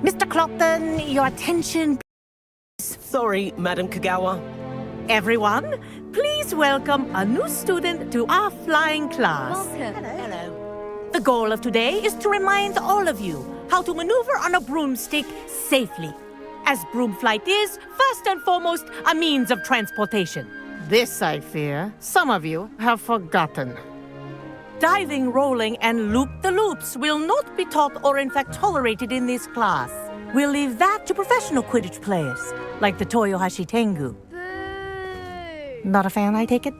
Mr. Clopton, your attention. Sorry, Madam Kagawa. Everyone, please welcome a new student to our flying class. Welcome. Hello. The goal of today is to remind all of you how to maneuver on a broomstick safely, as broom flight is, first and foremost, a means of transportation. This, I fear, some of you have forgotten. Diving, rolling, and loop-the-loops will not be taught or in fact tolerated in this class. We'll leave that to professional Quidditch players, like the Toyohashi Tengu. Boo! Not a fan, I take it?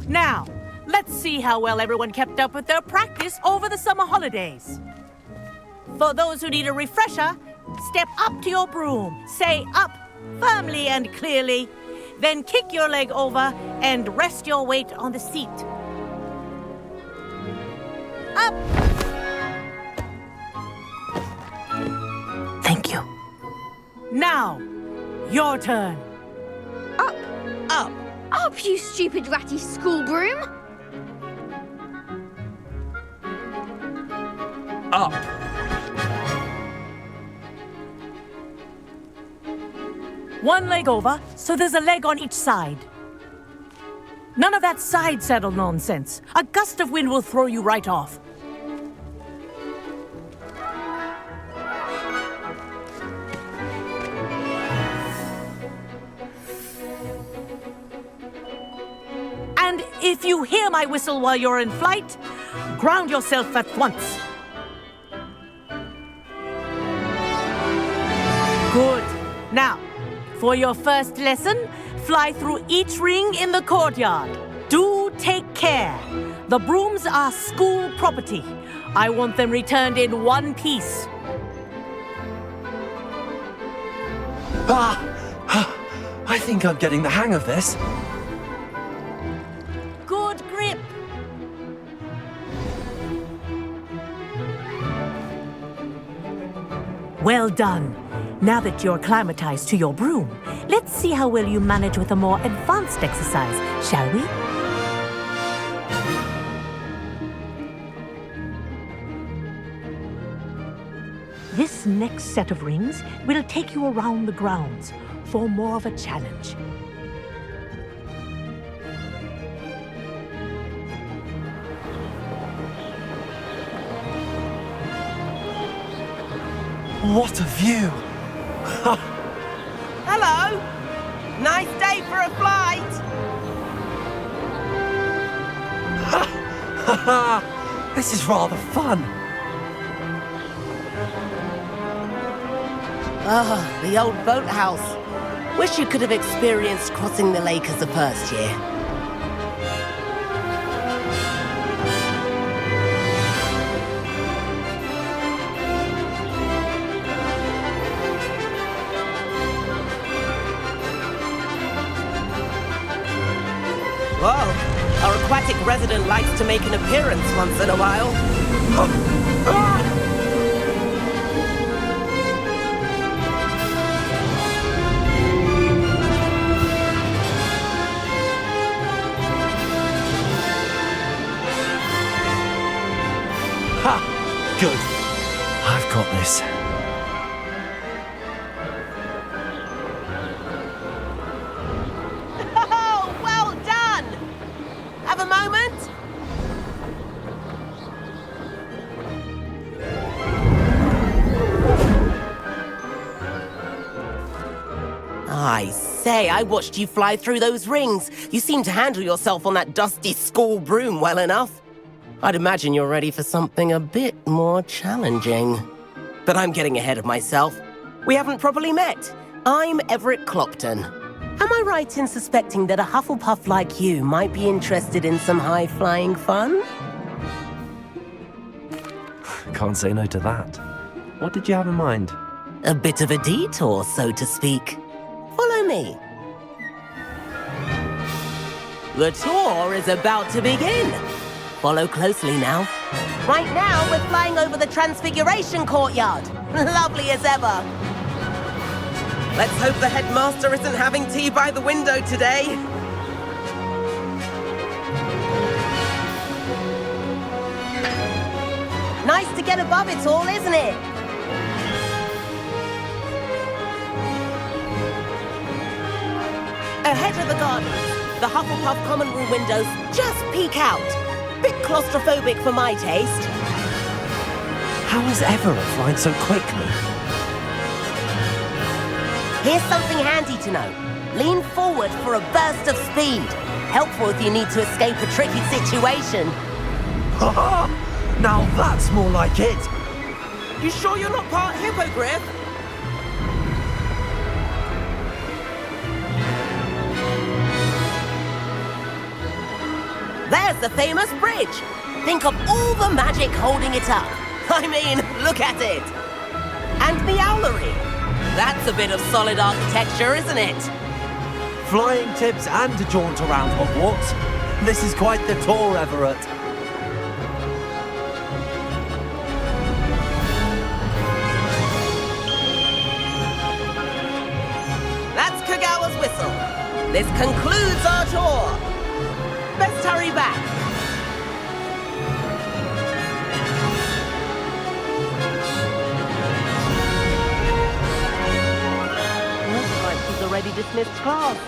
Now, let's see how well everyone kept up with their practice over the summer holidays. For those who need a refresher, step up to your broom, say up firmly and clearly, then kick your leg over and rest your weight on the seat. Up! Thank you. Now, your turn. Up! Up. Up, you stupid ratty school broom! Up. One leg over, so there's a leg on each side. None of that side saddle nonsense. A gust of wind will throw you right off. And if you hear my whistle while you're in flight, ground yourself at once. Good. Now, for your first lesson, fly through each ring in the courtyard. Do take care. The brooms are school property. I want them returned in one piece. I think I'm getting the hang of this. Good grip. Well done. Now that you're acclimatized to your broom, let's see how well you manage with a more advanced exercise, shall we? This next set of rings will take you around the grounds for more of a challenge. What a view! Hello. Nice day for a flight. This is rather fun. Ah, the old boathouse. Wish you could have experienced crossing the lake as a first year. Whoa, our aquatic resident likes to make an appearance once in a while. Ha! Good. I've got this. Oh, well done! Have a moment? I say, I watched you fly through those rings. You seem to handle yourself on that dusty school broom well enough. I'd imagine you're ready for something a bit more challenging. But I'm getting ahead of myself. We haven't properly met. I'm Everett Clopton. Am I right in suspecting that a Hufflepuff like you might be interested in some high-flying fun? Can't say no to that. What did you have in mind? A bit of a detour, so to speak. Follow me. The tour is about to begin. Follow closely now. Right now, we're flying over the Transfiguration Courtyard. Lovely as ever. Let's hope the headmaster isn't having tea by the window today. Nice to get above it all, isn't it? Ahead of the gardens, the Hufflepuff common room windows just peek out. Bit claustrophobic for my taste. How is Everett flying so quickly? Here's something handy to know. Lean forward for a burst of speed. Helpful if you need to escape a tricky situation. Haha! Now that's more like it! You sure you're not part hippogriff? There's the famous bridge. Think of all the magic holding it up. I mean, look at it. And the owlery. That's a bit of solid architecture, isn't it? Flying tips and a jaunt around Hogwarts. This is quite the tour, Everett. That's Kagawa's whistle. This concludes our tour. Best hurry back. Looks like she's already dismissed class.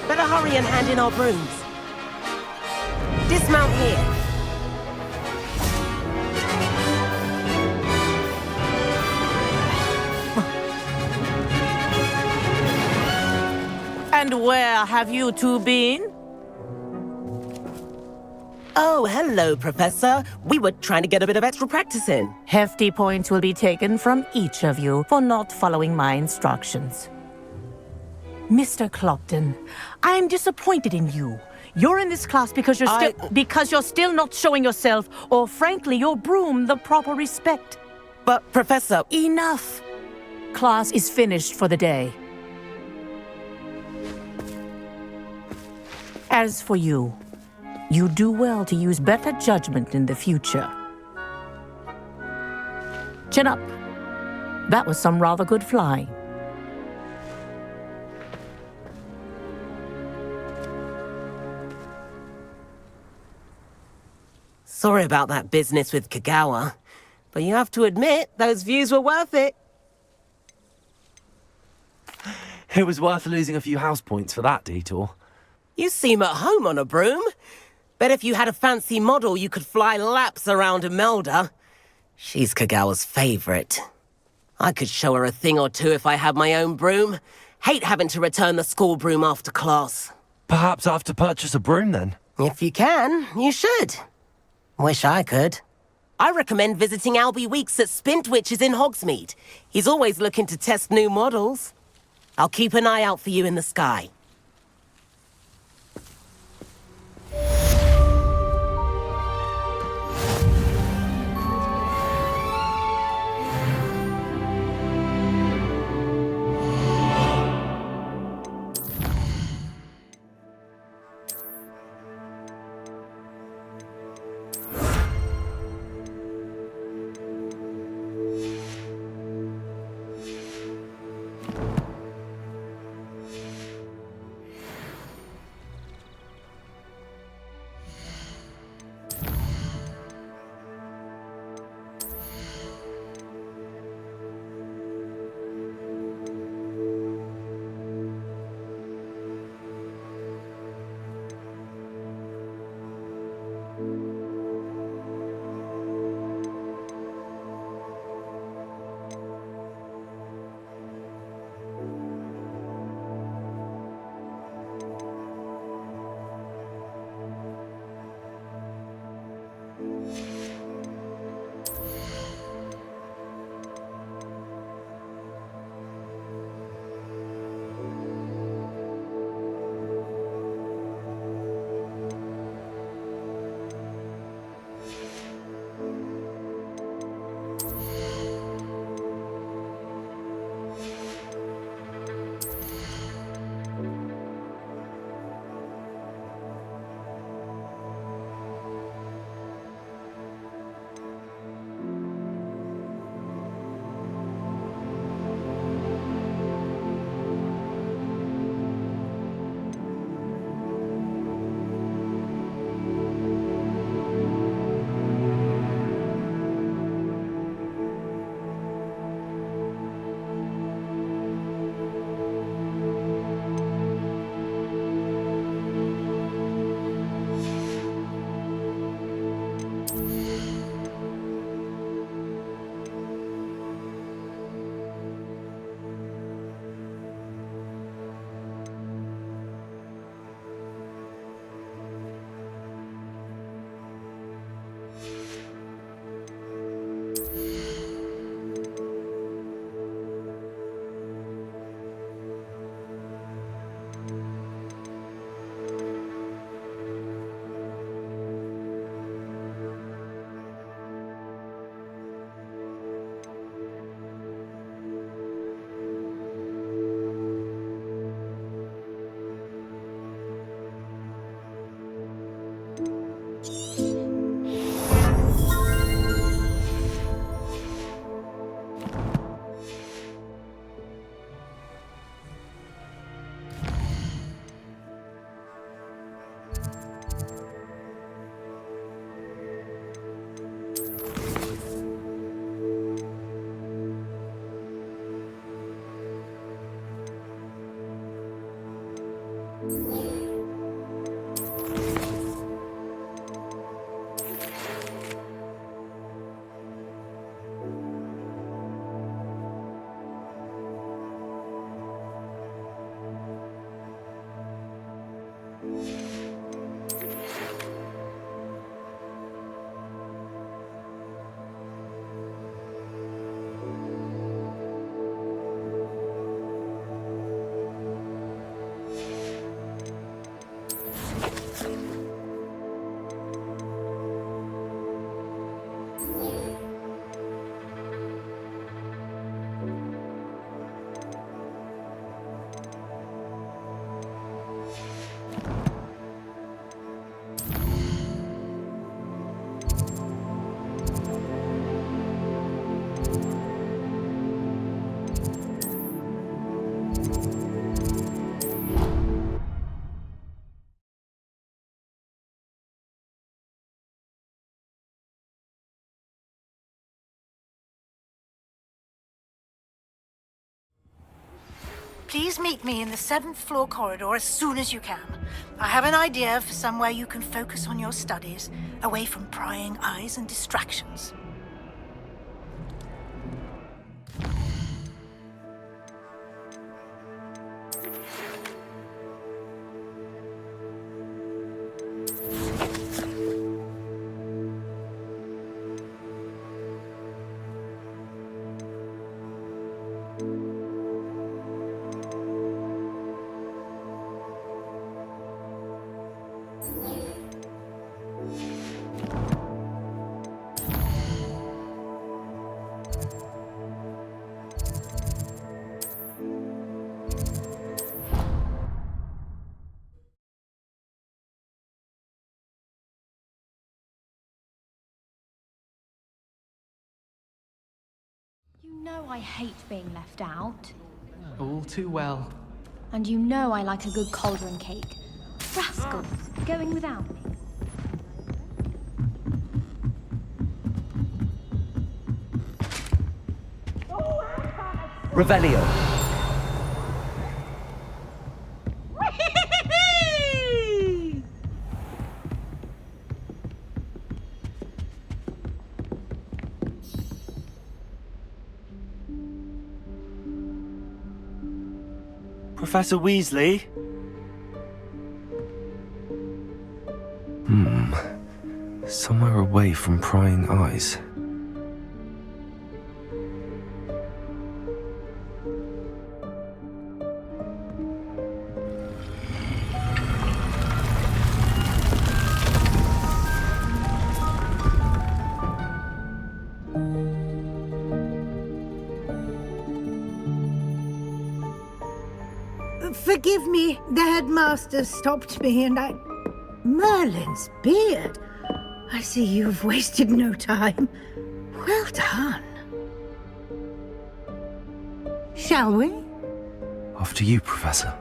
Better hurry and hand in our brooms. Dismount here. And where have you two been? Oh, hello, Professor. We were trying to get a bit of extra practice in. Hefty points will be taken from each of you for not following my instructions. Mr. Clopton, I'm disappointed in you. You're in this class because you're still not showing yourself, or frankly, your broom the proper respect. But, Professor... Enough. Class is finished for the day. As for you, you do well to use better judgment in the future. Chin up. That was some rather good flying. Sorry about that business with Kagawa, but you have to admit, those views were worth it. It was worth losing a few house points for that detour. You seem at home on a broom. Bet if you had a fancy model, you could fly laps around Imelda. She's Kagawa's favorite. I could show her a thing or two if I had my own broom. Hate having to return the school broom after class. Perhaps I have to purchase a broom then? If you can, you should. Wish I could. I recommend visiting Albie Weeks at Spintwitches in Hogsmeade. He's always looking to test new models. I'll keep an eye out for you in the sky. Please meet me in the 7th floor corridor as soon as you can. I have an idea for somewhere you can focus on your studies, away from prying eyes and distractions. You know I hate being left out. All too well. And you know I like a good cauldron cake. Rascals, going without me. Revelio. Professor Weasley? Somewhere away from prying eyes. Forgive me, the headmaster stopped me and I... Merlin's beard. I see you've wasted no time. Well done. Shall we? After you, Professor.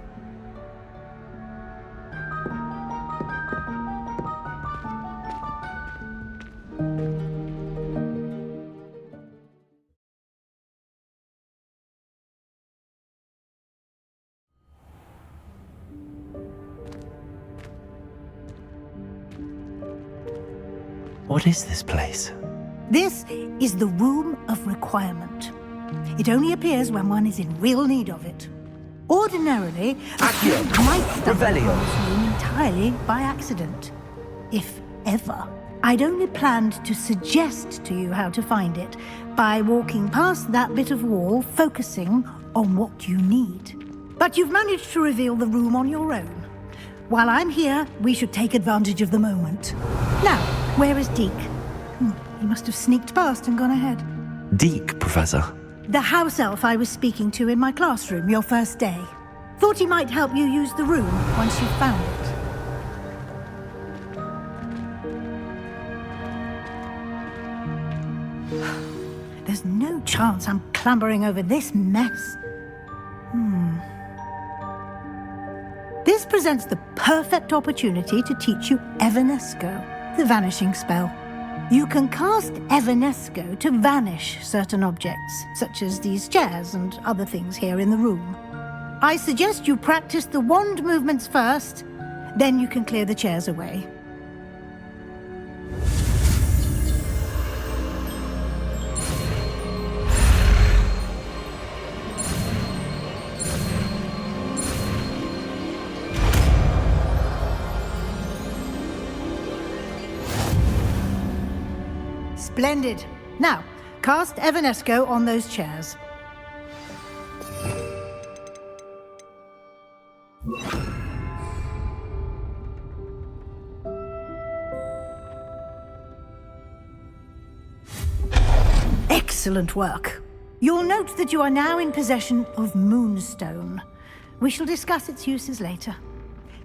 What is this place? This is the Room of Requirement. It only appears when one is in real need of it. Ordinarily, Accio! you might stumble Revelio! upon this room entirely by accident. If ever. I'd only planned to suggest to you how to find it by walking past that bit of wall, focusing on what you need. But you've managed to reveal the room on your own. While I'm here, we should take advantage of the moment. Now, where is Deke? He must have sneaked past and gone ahead. Deke, Professor. The house elf I was speaking to in my classroom your first day. Thought he might help you use the room once you've found it. There's no chance I'm clambering over this mess. This presents the perfect opportunity to teach you Evanesco, the vanishing spell. You can cast Evanesco to vanish certain objects, such as these chairs and other things here in the room. I suggest you practice the wand movements first, then you can clear the chairs away. Splendid. Now, cast Evanesco on those chairs. Excellent work. You'll note that you are now in possession of Moonstone. We shall discuss its uses later.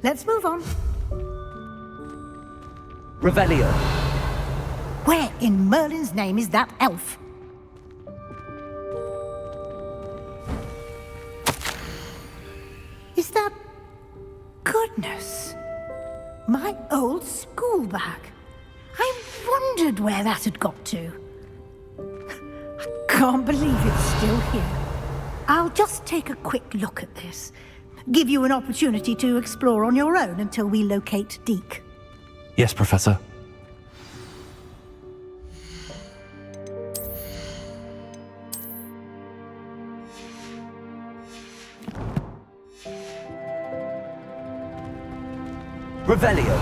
Let's move on. Revelio. Where in Merlin's name is that elf? Is that... Goodness. My old school bag. I wondered where that had got to. I can't believe it's still here. I'll just take a quick look at this. Give you an opportunity to explore on your own until we locate Deke. Yes, Professor. Revelio.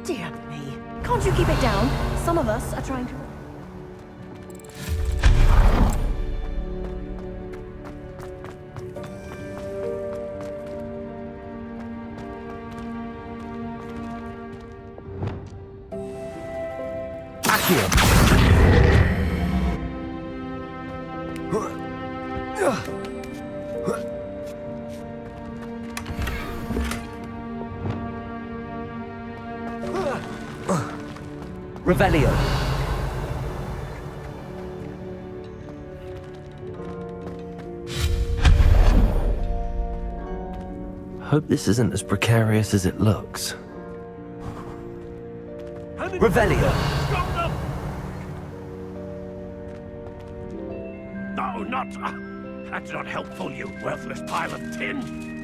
Dear me. Can't you keep it down? Some of us are trying to... Accio. Revelio. Hope this isn't as precarious as it looks. Revelio. No, not... that's not helpful, you worthless pile of tin.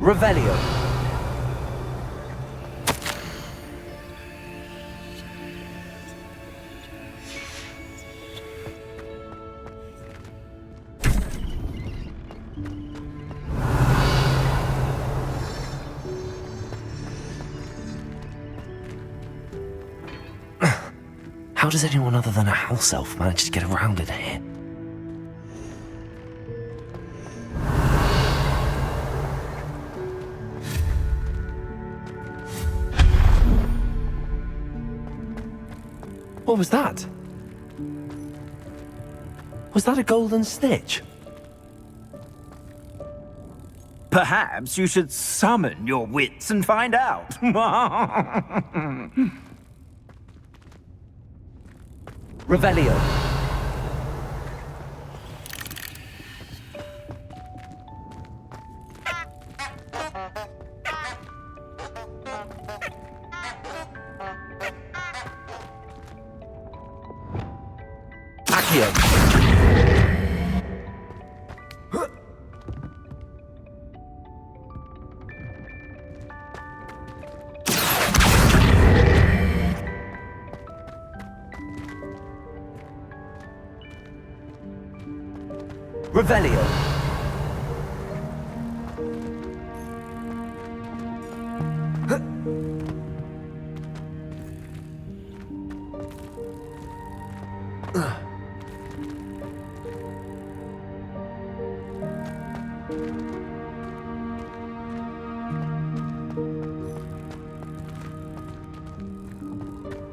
Revelio. How does anyone other than a house elf manage to get around in here? What was that? Was that a golden snitch? Perhaps you should summon your wits and find out. Revelio. Accio. Revelio.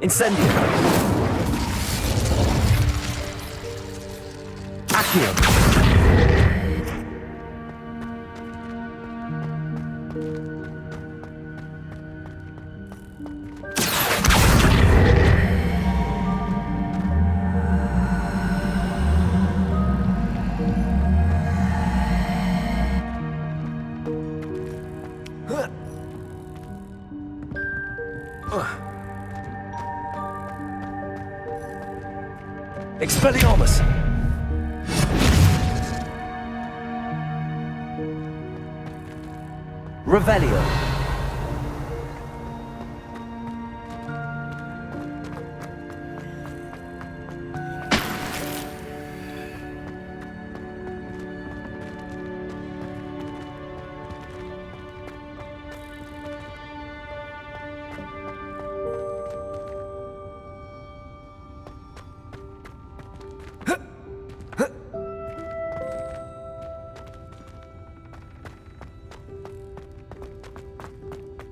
Incendio. Accio. Expelliarmus! Revelio.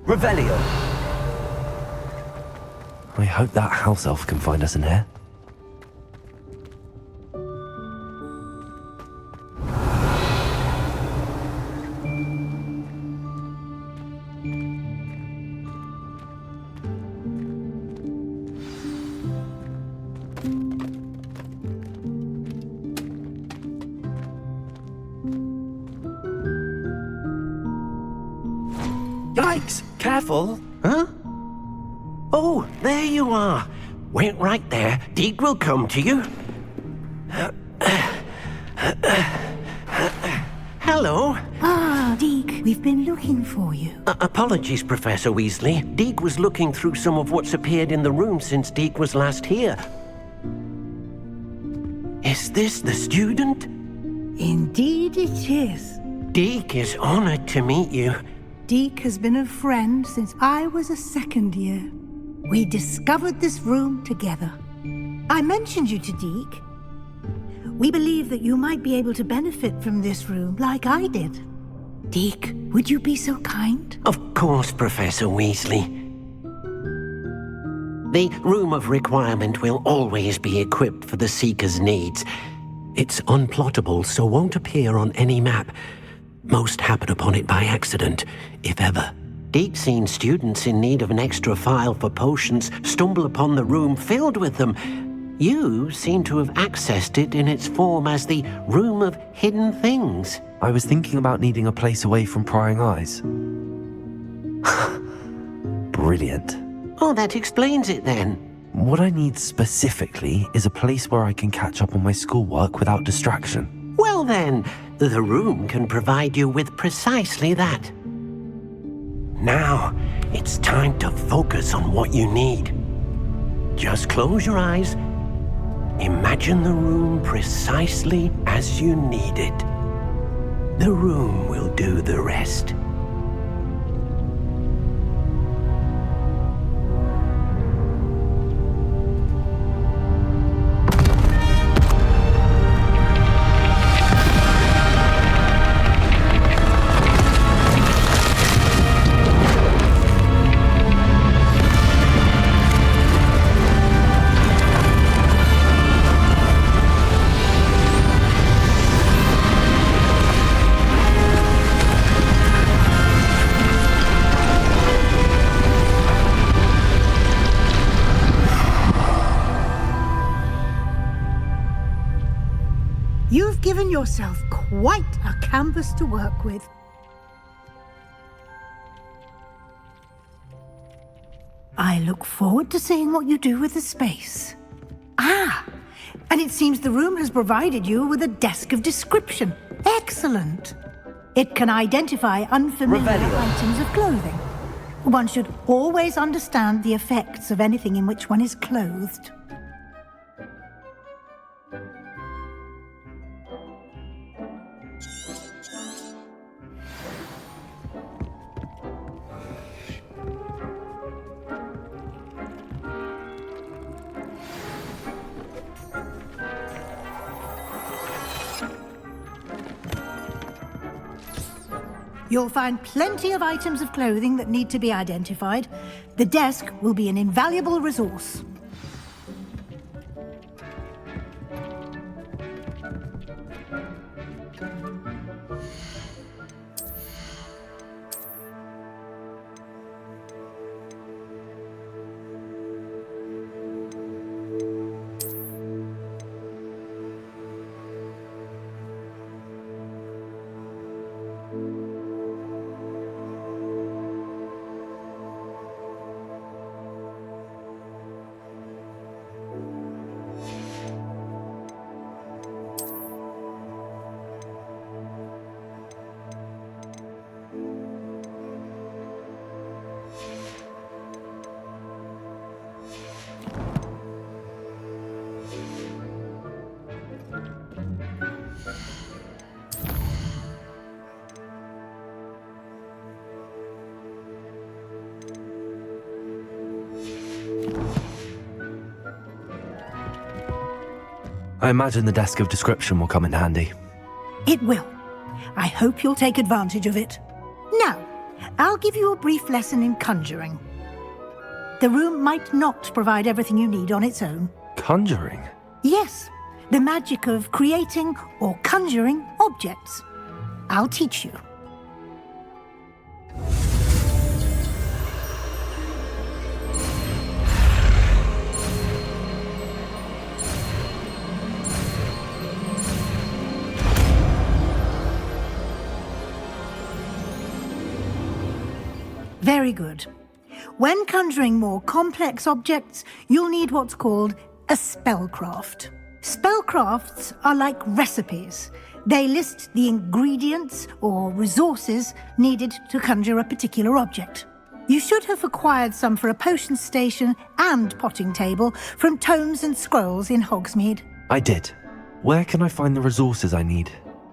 Revelio. I hope that house elf can find us in here. Careful. Huh? Oh, there you are. Wait right there. Deek will come to you. Hello. Ah, Deek, we've been looking for you. Apologies, Professor Weasley. Deek was looking through some of what's appeared in the room since Deek was last here. Is this the student? Indeed it is. Deek is honored to meet you. Deek has been a friend since I was a second year. We discovered this room together. I mentioned you to Deek. We believe that you might be able to benefit from this room like I did. Deek, would you be so kind? Of course, Professor Weasley. The Room of Requirement will always be equipped for the Seeker's needs. It's unplottable, so won't appear on any map. Most happen upon it by accident, if ever. Deek's seen students in need of an extra file for potions stumble upon the room filled with them. You seem to have accessed it in its form as the Room of Hidden Things. I was thinking about needing a place away from prying eyes. Brilliant. Oh, that explains it then. What I need specifically is a place where I can catch up on my schoolwork without distraction. Well then, the room can provide you with precisely that. Now, it's time to focus on what you need. Just close your eyes. Imagine the room precisely as you need it. The room will do the rest. You've given yourself quite a canvas to work with. I look forward to seeing what you do with the space. Ah, and it seems the room has provided you with a desk of description. Excellent. It can identify unfamiliar items of clothing. One should always understand the effects of anything in which one is clothed. You'll find plenty of items of clothing that need to be identified. The desk will be an invaluable resource. I imagine the desk of description will come in handy. It will. I hope you'll take advantage of it. Now, I'll give you a brief lesson in conjuring. The room might not provide everything you need on its own. Conjuring? Yes, the magic of creating or conjuring objects. I'll teach you. Very good. When conjuring more complex objects, you'll need what's called a spellcraft. Spellcrafts are like recipes. They list the ingredients or resources needed to conjure a particular object. You should have acquired some for a potion station and potting table from tomes and scrolls in Hogsmeade. I did. Where can I find the resources I need?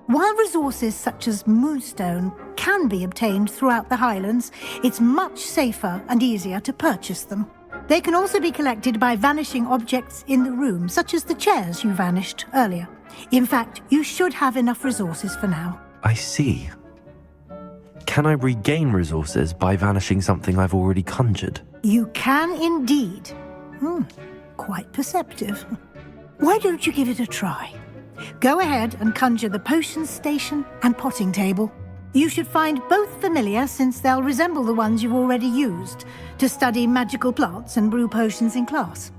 While resources such as moonstone can be obtained throughout the Highlands, it's much safer and easier to purchase them. They can also be collected by vanishing objects in the room, such as the chairs you vanished earlier. In fact, you should have enough resources for now. I see. Can I regain resources by vanishing something I've already conjured? You can indeed. Quite perceptive. Why don't you give it a try? Go ahead and conjure the potion station and potting table. You should find both familiar, since they'll resemble the ones you've already used to study magical plants and brew potions in class.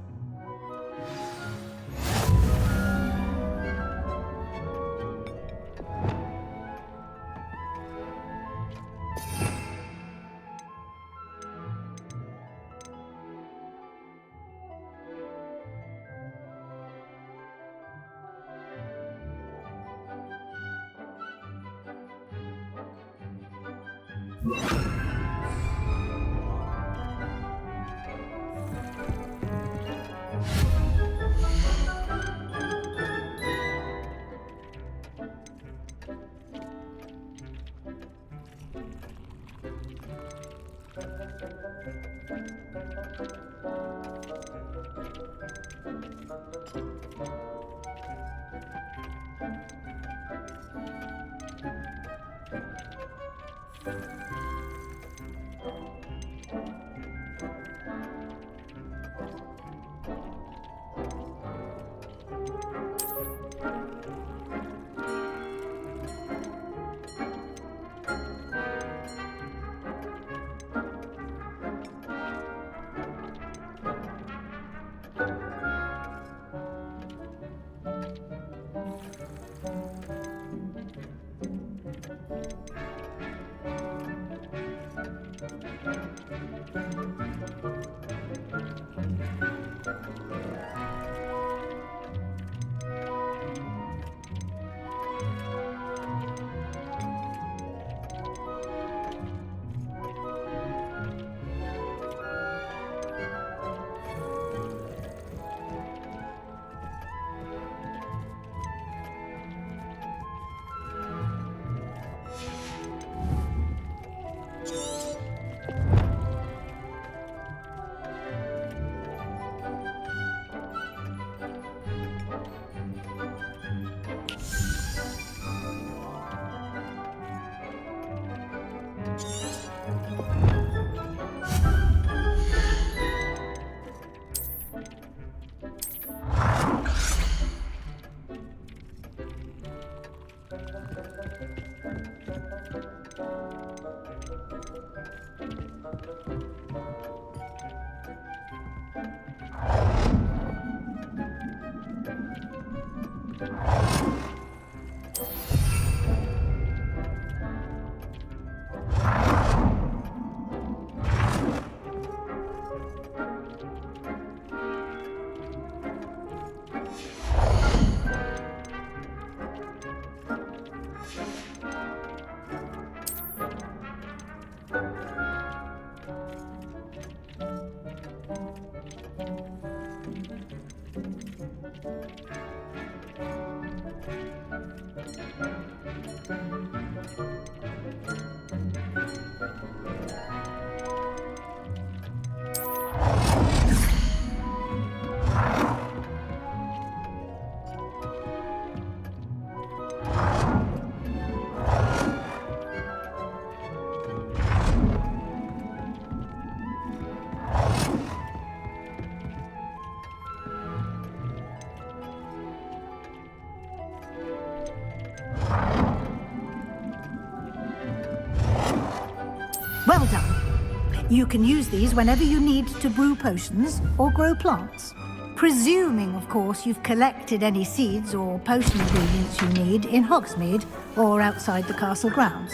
Well done. You can use these whenever you need to brew potions or grow plants. Presuming, of course, you've collected any seeds or potion ingredients you need in Hogsmeade or outside the castle grounds.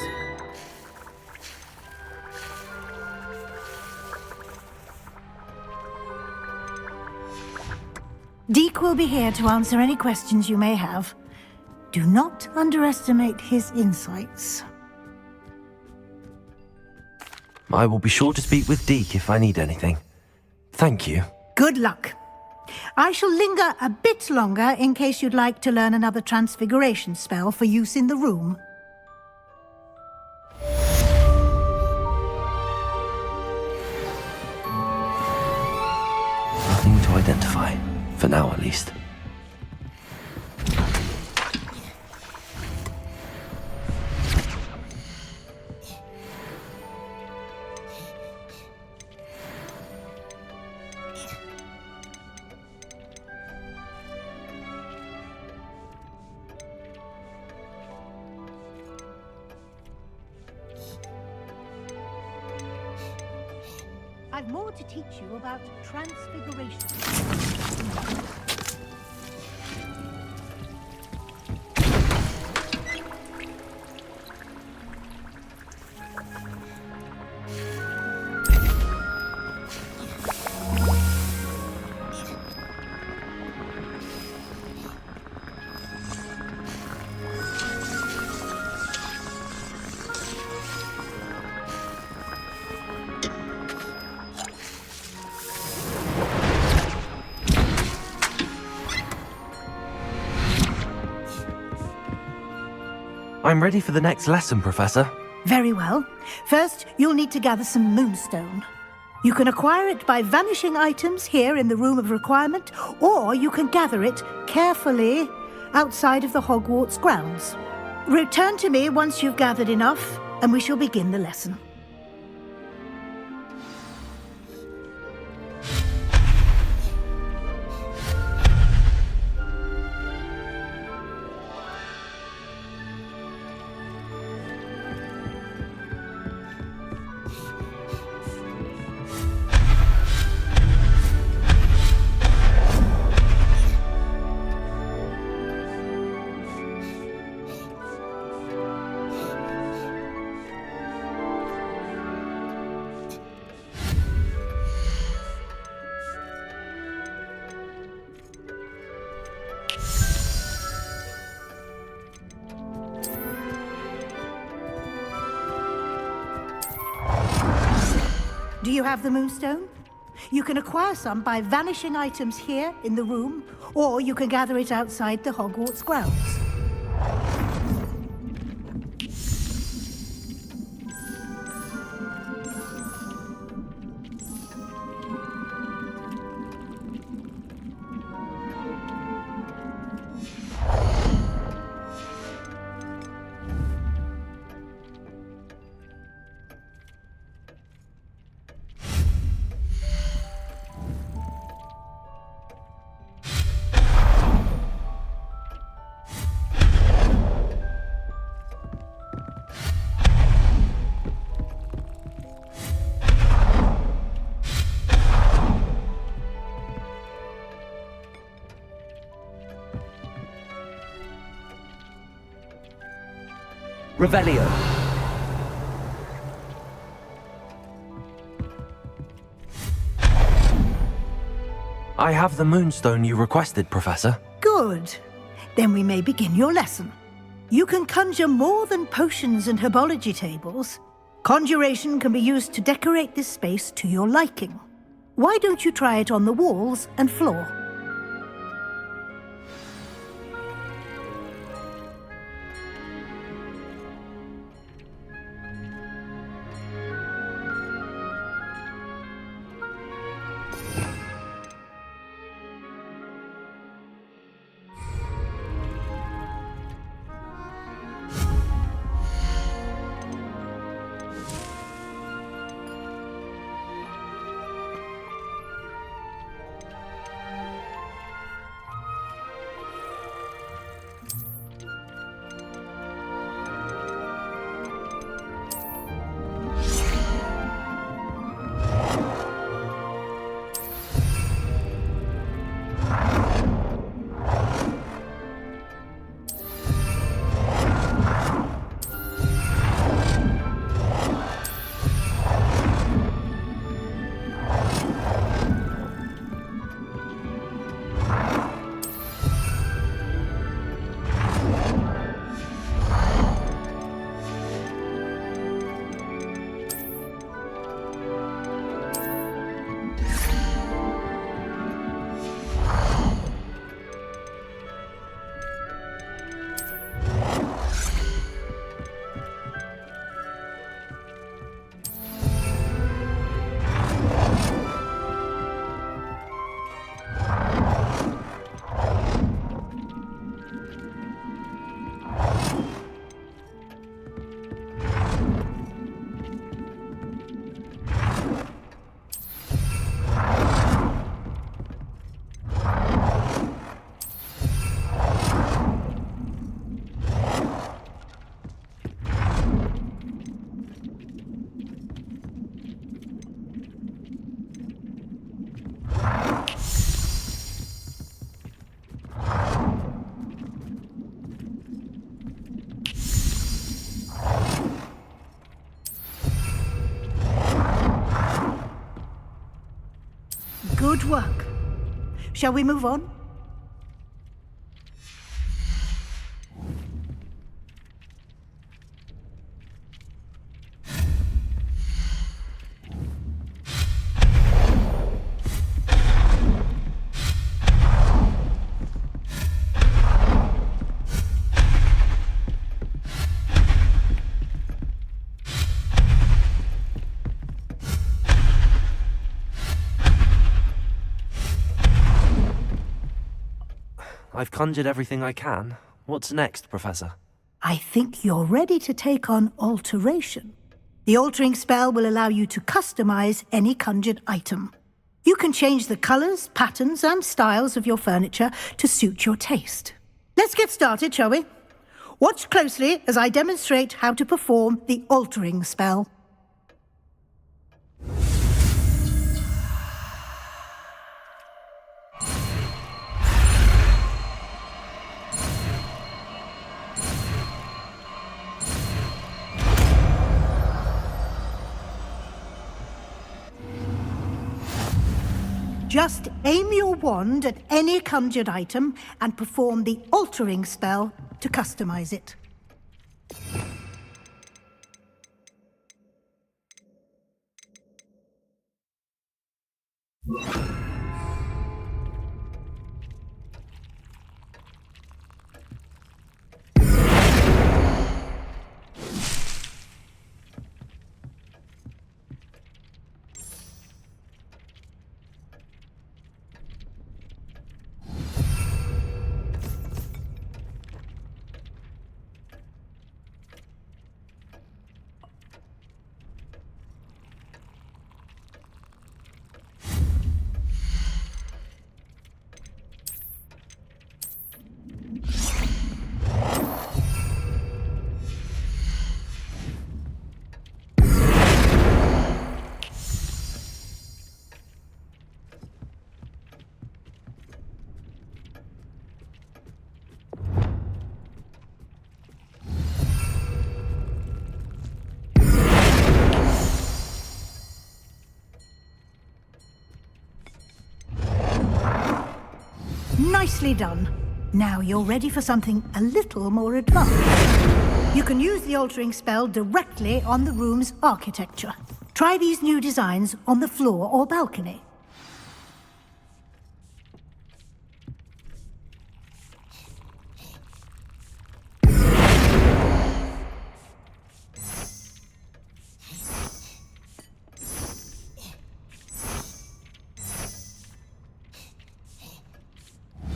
Deke will be here to answer any questions you may have. Do not underestimate his insights. I will be sure to speak with Deke if I need anything. Thank you. Good luck. I shall linger a bit longer in case you'd like to learn another transfiguration spell for use in the room. Nothing to identify, for now at least. I've more to teach you about transfiguration. I'm ready for the next lesson, Professor. Very well. First, you'll need to gather some moonstone. You can acquire it by vanishing items here in the Room of Requirement, or you can gather it carefully outside of the Hogwarts grounds. Return to me once you've gathered enough, and we shall begin the lesson. Do you have the moonstone? You can acquire some by vanishing items here in the room, or you can gather it outside the Hogwarts grounds. Revelio. I have the moonstone you requested, Professor. Good. Then we may begin your lesson. You can conjure more than potions and herbology tables. Conjuration can be used to decorate this space to your liking. Why don't you try it on the walls and floor? work. Shall we move on? I've conjured everything I can. What's next, Professor? I think you're ready to take on alteration. The altering spell will allow you to customize any conjured item. You can change the colors, patterns, and styles of your furniture to suit your taste. Let's get started, shall we? Watch closely as I demonstrate how to perform the altering spell. Just aim your wand at any conjured item and perform the altering spell to customize it. Nicely done. Now you're ready for something a little more advanced. You can use the altering spell directly on the room's architecture. Try these new designs on the floor or balcony.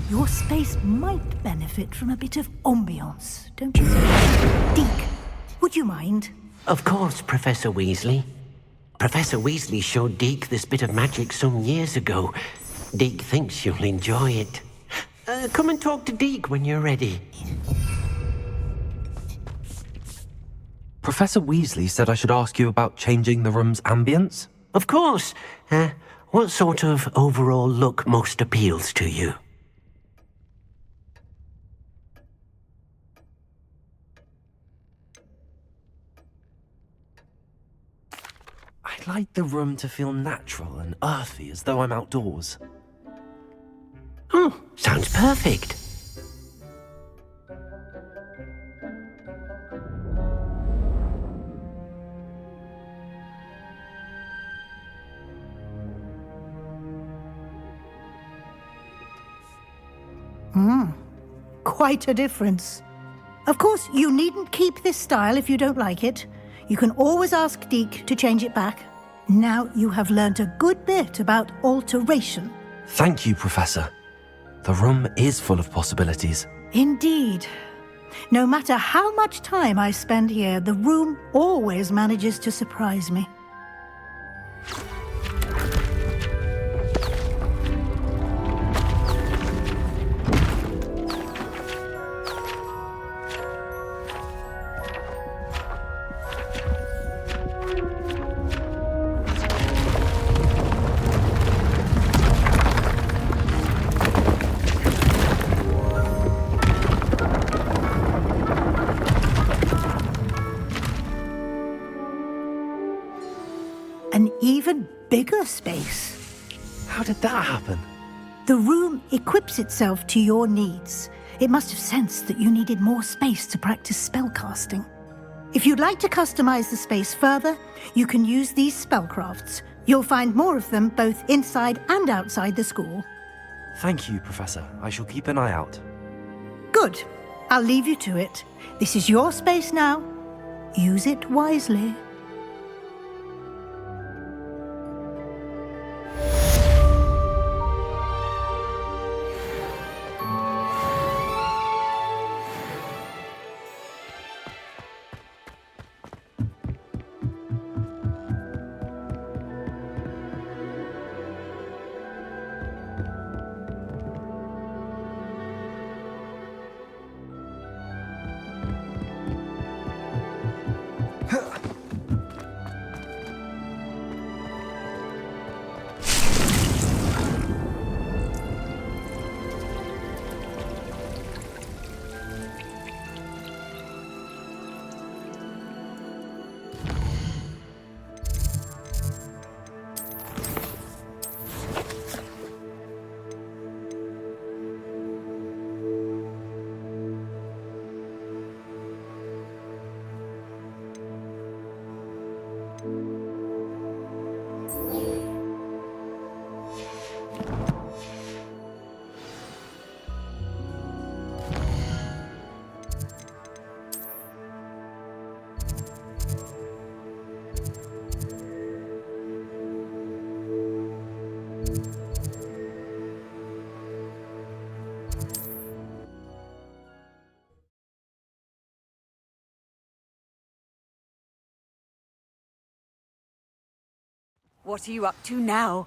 Your space might benefit from a bit of ambiance, don't you think? Deke, would you mind? Of course, Professor Weasley. Professor Weasley showed Deke this bit of magic some years ago. Deke thinks you'll enjoy it. Come and talk to Deke when you're ready. Professor Weasley said I should ask you about changing the room's ambience? Of course. What sort of overall look most appeals to you? I'd like the room to feel natural and earthy, as though I'm outdoors. Oh, sounds perfect. Quite a difference. Of course, you needn't keep this style if you don't like it. You can always ask Deke to change it back. Now you have learnt a good bit about alteration. Thank you, Professor. The room is full of possibilities. Indeed. No matter how much time I spend here, the room always manages to surprise me. An even bigger space. How did that happen? The room equips itself to your needs. It must have sensed that you needed more space to practice spellcasting. If you'd like to customize the space further, you can use these spellcrafts. You'll find more of them both inside and outside the school. Thank you, Professor. I shall keep an eye out. Good. I'll leave you to it. This is your space now. Use it wisely. What are you up to now?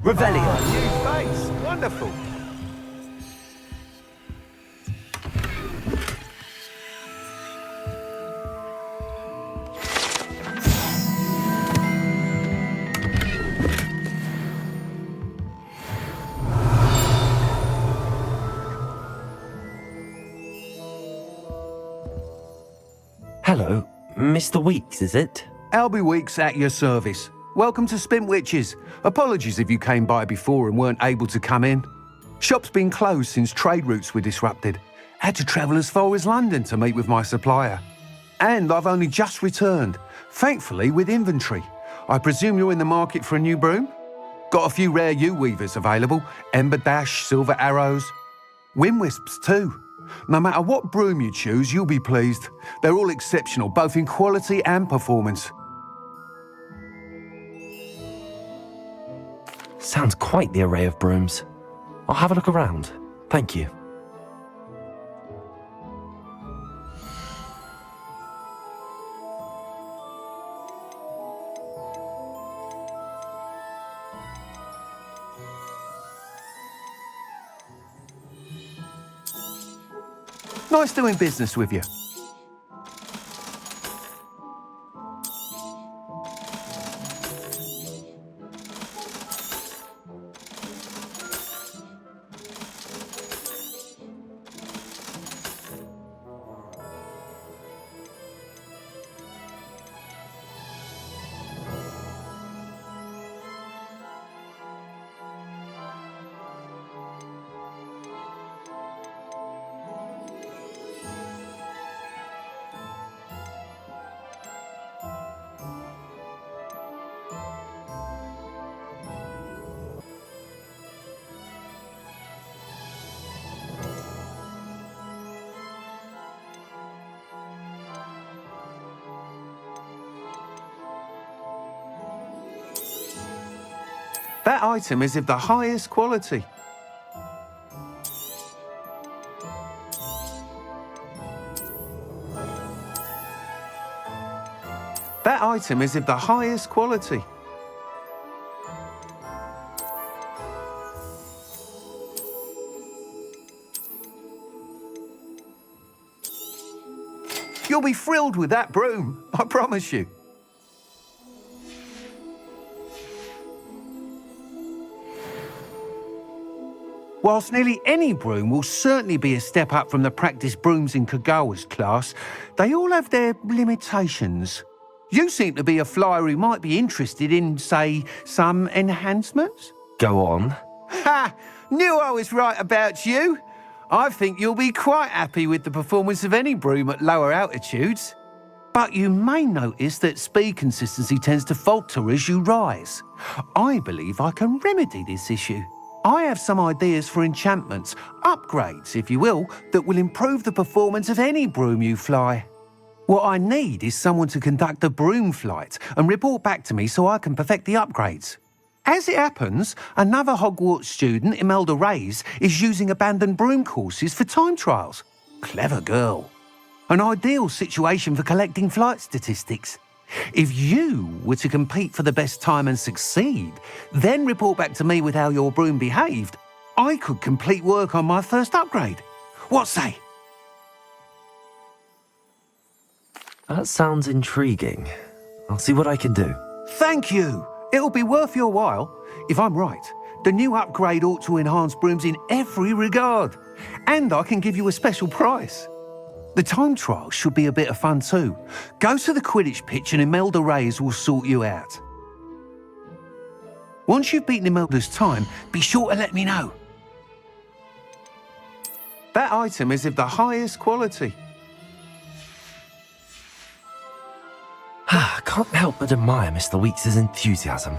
Revelio. New face. Wonderful. Hello, Mr. Weeks, is it? Albie Weeks at your service. Welcome to Spint Witches. Apologies if you came by before and weren't able to come in. Shop's been closed since trade routes were disrupted. Had to travel as far as London to meet with my supplier. And I've only just returned, thankfully with inventory. I presume you're in the market for a new broom? Got a few rare U-weavers available, Ember Dash, Silver Arrows. Wind Wisps too. No matter what broom you choose, you'll be pleased. They're all exceptional, both in quality and performance. Sounds quite the array of brooms. I'll have a look around. Thank you. Nice doing business with you. That item is of the highest quality. That item is of the highest quality. You'll be thrilled with that broom, I promise you. Whilst nearly any broom will certainly be a step up from the practice brooms in Kagawa's class, they all have their limitations. You seem to be a flyer who might be interested in, say, some enhancements? Go on. Ha! Knew I was right about you. I think you'll be quite happy with the performance of any broom at lower altitudes. But you may notice that speed consistency tends to falter as you rise. I believe I can remedy this issue. I have some ideas for enchantments, upgrades, if you will, that will improve the performance of any broom you fly. What I need is someone to conduct a broom flight and report back to me so I can perfect the upgrades. As it happens, another Hogwarts student, Imelda Reyes, is using abandoned broom courses for time trials. Clever girl. An ideal situation for collecting flight statistics. If you were to compete for the best time and succeed, then report back to me with how your broom behaved, I could complete work on my first upgrade. What say? That sounds intriguing. I'll see what I can do. Thank you. It'll be worth your while. If I'm right, the new upgrade ought to enhance brooms in every regard. And I can give you a special price. The time trial should be a bit of fun too. Go to the Quidditch Pitch and Imelda Reyes will sort you out. Once you've beaten Imelda's time, be sure to let me know. That item is of the highest quality. I can't help but admire Mr. Weeks' enthusiasm.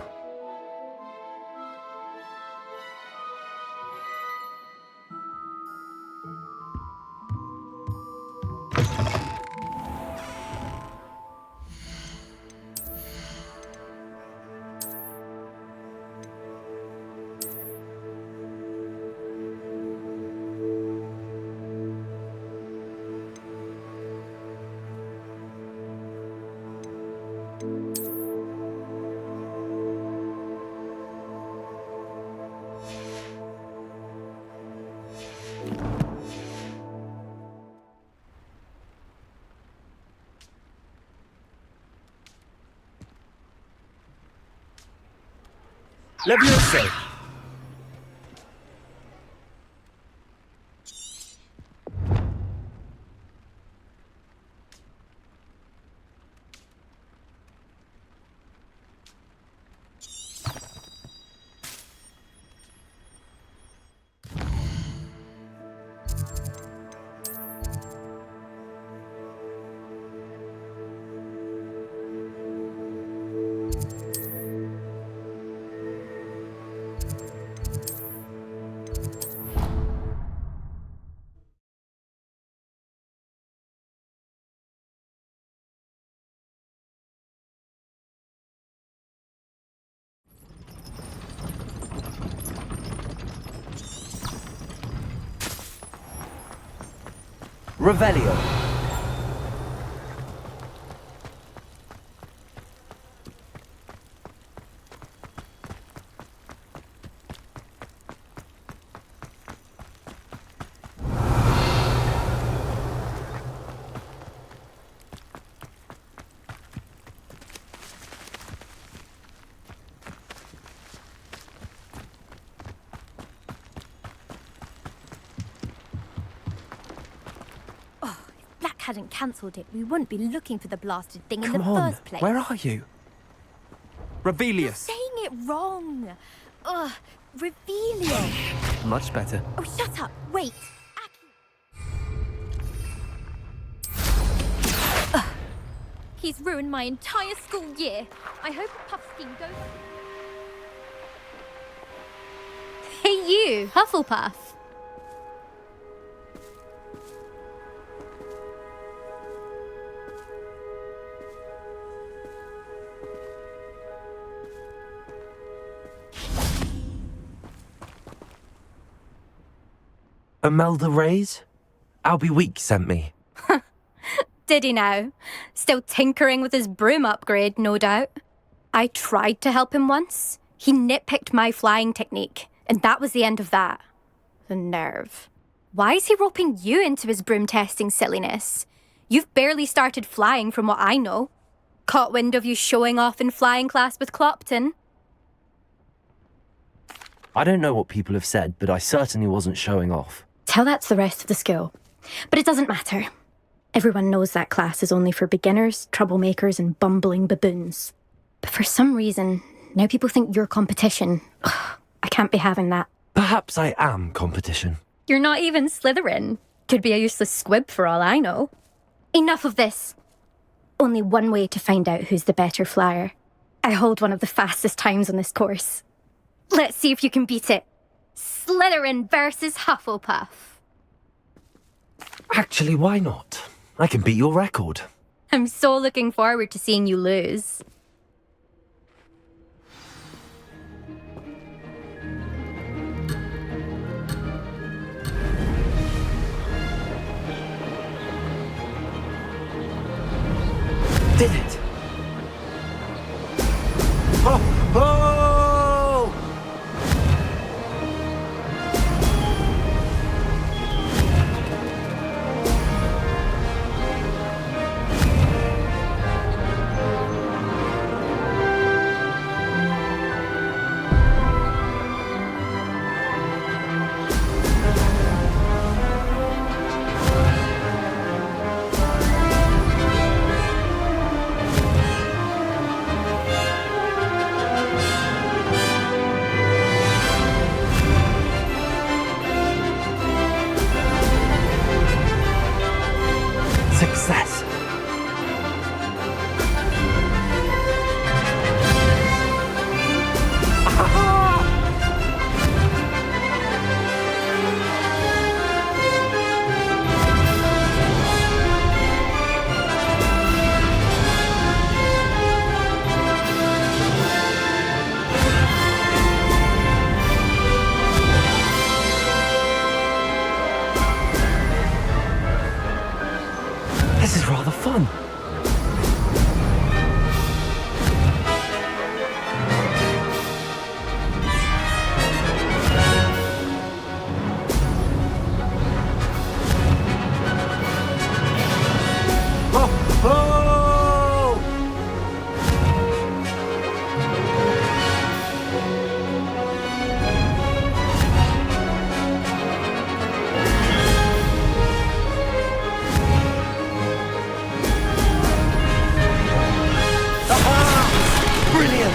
Leviosa! Revelio. Hadn't cancelled it, we wouldn't be looking for the blasted thing in the first place. Where are you? Revelius. You're saying it wrong. Ugh, Revelio. Much better. Oh, shut up. Wait. Ugh. He's ruined my entire school year. I hope a puff scheme goes... Hey you, Hufflepuff. Imelda Reyes? Albie Weeks sent me. Did he now? Still tinkering with his broom upgrade, no doubt. I tried to help him once. He nitpicked my flying technique, and that was the end of that. The nerve. Why is he roping you into his broom testing silliness? You've barely started flying from what I know. Caught wind of you showing off in flying class with Clopton. I don't know what people have said, but I certainly wasn't showing off. Tell that to the rest of the school. But it doesn't matter. Everyone knows that class is only for beginners, troublemakers, and bumbling baboons. But for some reason, now people think you're competition. Ugh, I can't be having that. Perhaps I am competition. You're not even Slytherin. Could be a useless squib for all I know. Enough of this. Only one way to find out who's the better flyer. I hold one of the fastest times on this course. Let's see if you can beat it. Slytherin versus Hufflepuff. Actually, why not? I can beat your record. I'm so looking forward to seeing you lose. Did it! Oh! Oh! Success! This is rather fun. Oh! Oh! Brilliant!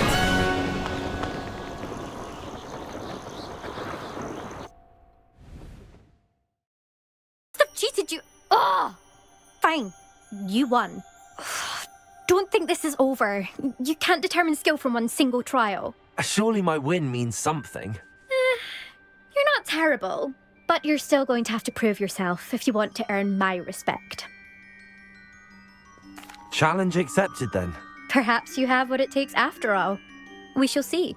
I've cheated you. Oh! Fine. You won. Don't think this is over. You can't determine skill from one single trial. Surely my win means something. You're not terrible, but you're still going to have to prove yourself if you want to earn my respect. Challenge accepted then. Perhaps you have what it takes after all. We shall see.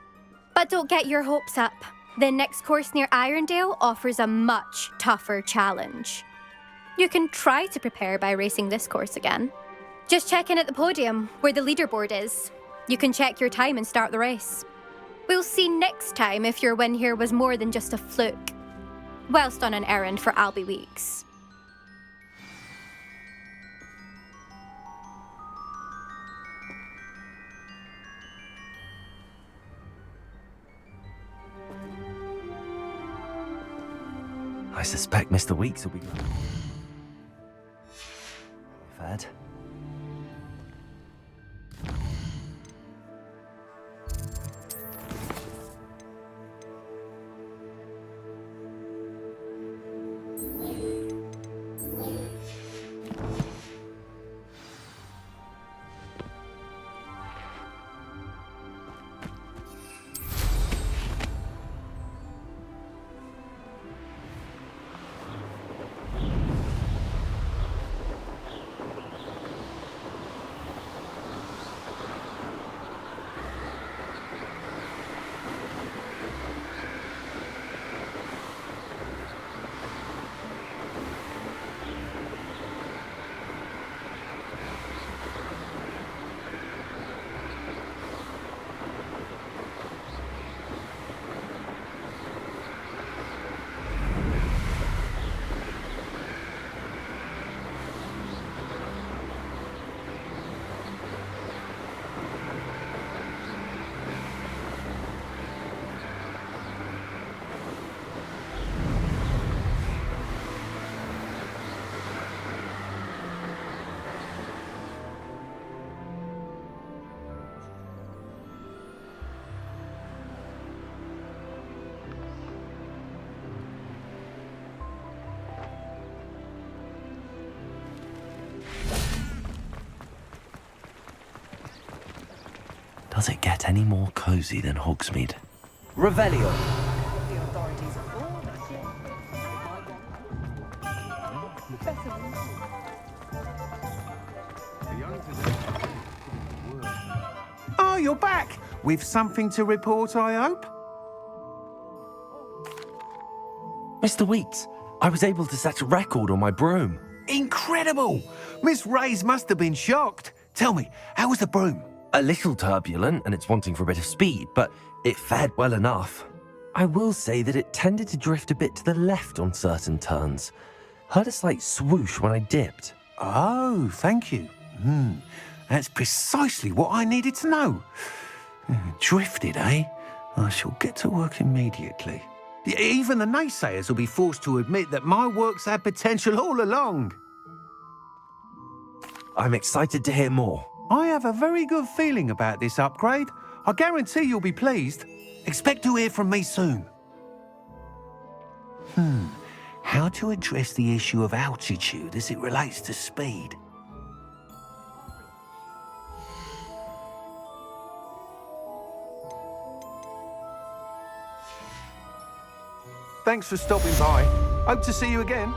But don't get your hopes up. The next course near Irondale offers a much tougher challenge. You can try to prepare by racing this course again. Just check in at the podium, where the leaderboard is. You can check your time and start the race. We'll see next time if your win here was more than just a fluke. Whilst on an errand for Albie Weeks. I suspect Mr. Weeks will be fed. Does it get any more cozy than Hogsmeade? Revelio. Oh, you're back! With something to report, I hope? Mr. Weeks, I was able to set a record on my broom. Incredible! Miss Ray's must have been shocked. Tell me, how was the broom? A little turbulent and it's wanting for a bit of speed, but it fared well enough. I will say that it tended to drift a bit to the left on certain turns. Heard a slight swoosh when I dipped. Oh, thank you. That's precisely what I needed to know. Drifted, eh? I shall get to work immediately. Even the naysayers will be forced to admit that my work's had potential all along. I'm excited to hear more. I have a very good feeling about this upgrade. I guarantee you'll be pleased. Expect to hear from me soon. How to address the issue of altitude as it relates to speed? Thanks for stopping by. Hope to see you again.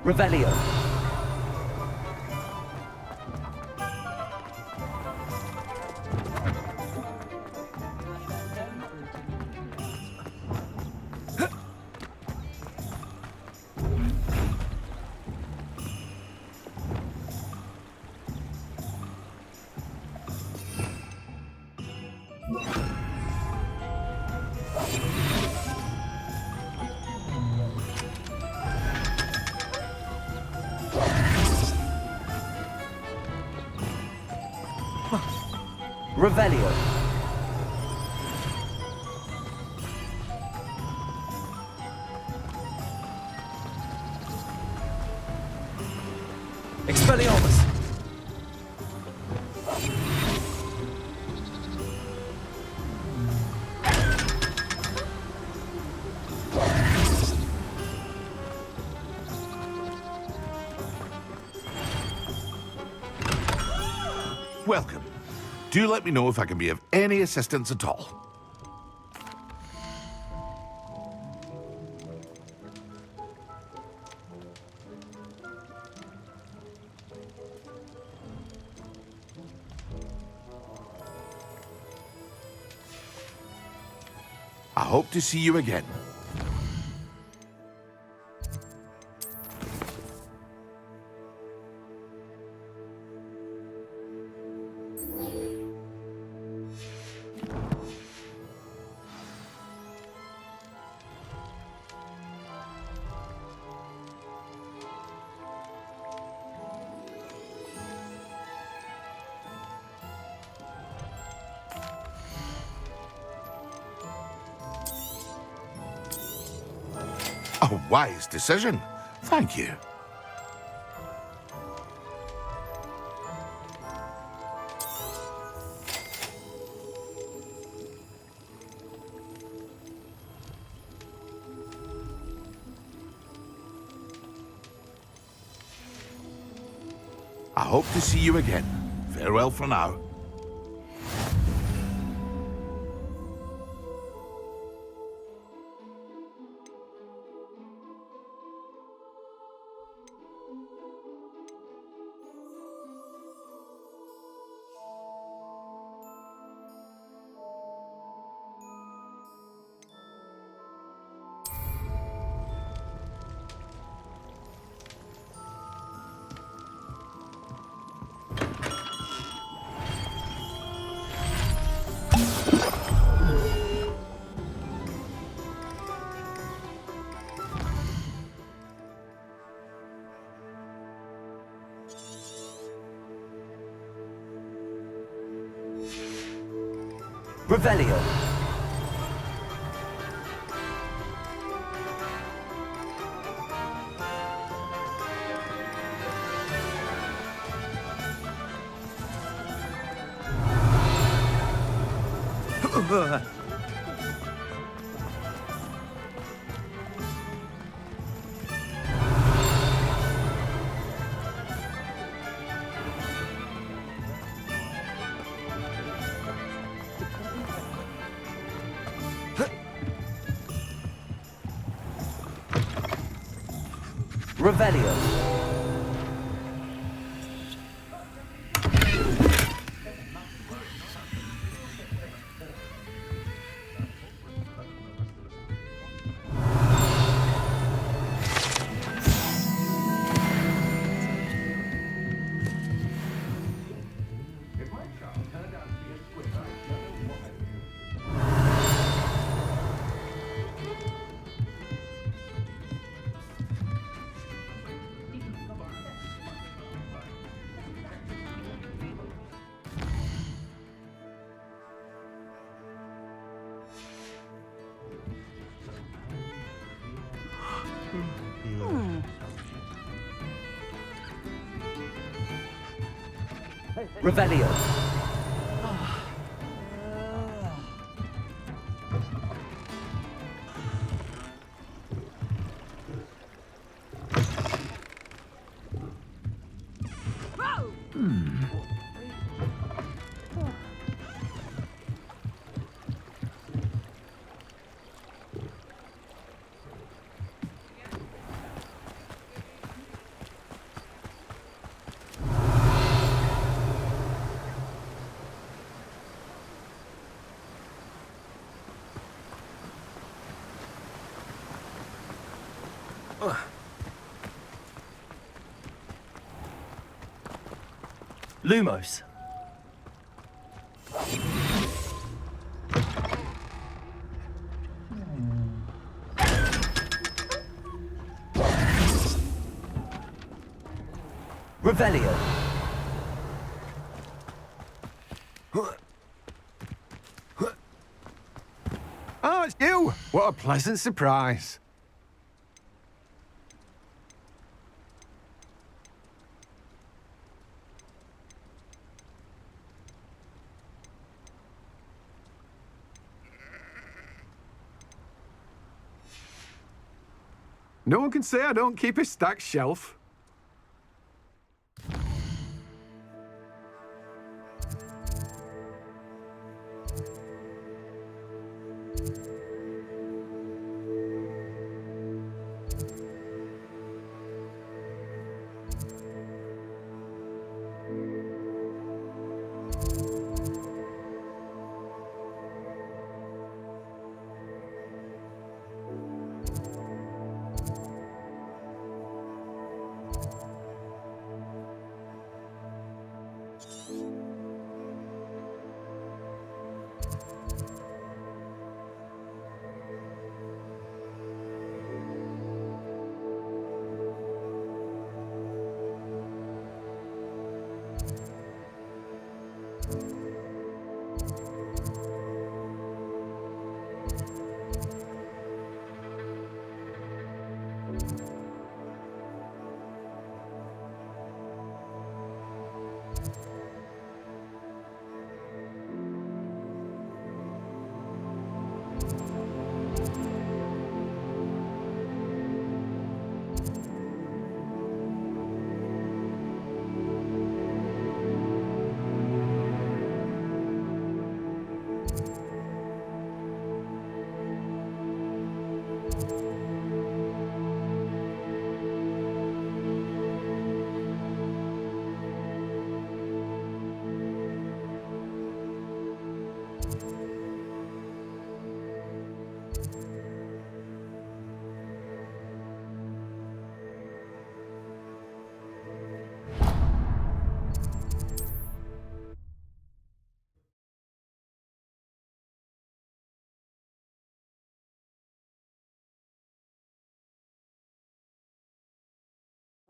Revelio. Revelio. Expelliarmus. Welcome. Do let me know if I can be of any assistance at all. I hope to see you again. A wise decision. Thank you. I hope to see you again. Farewell for now. Revelio. Revelio. Revelio. Lumos. Revelio. Oh, it's you! What a pleasant surprise. No one can say I don't keep a stacked shelf.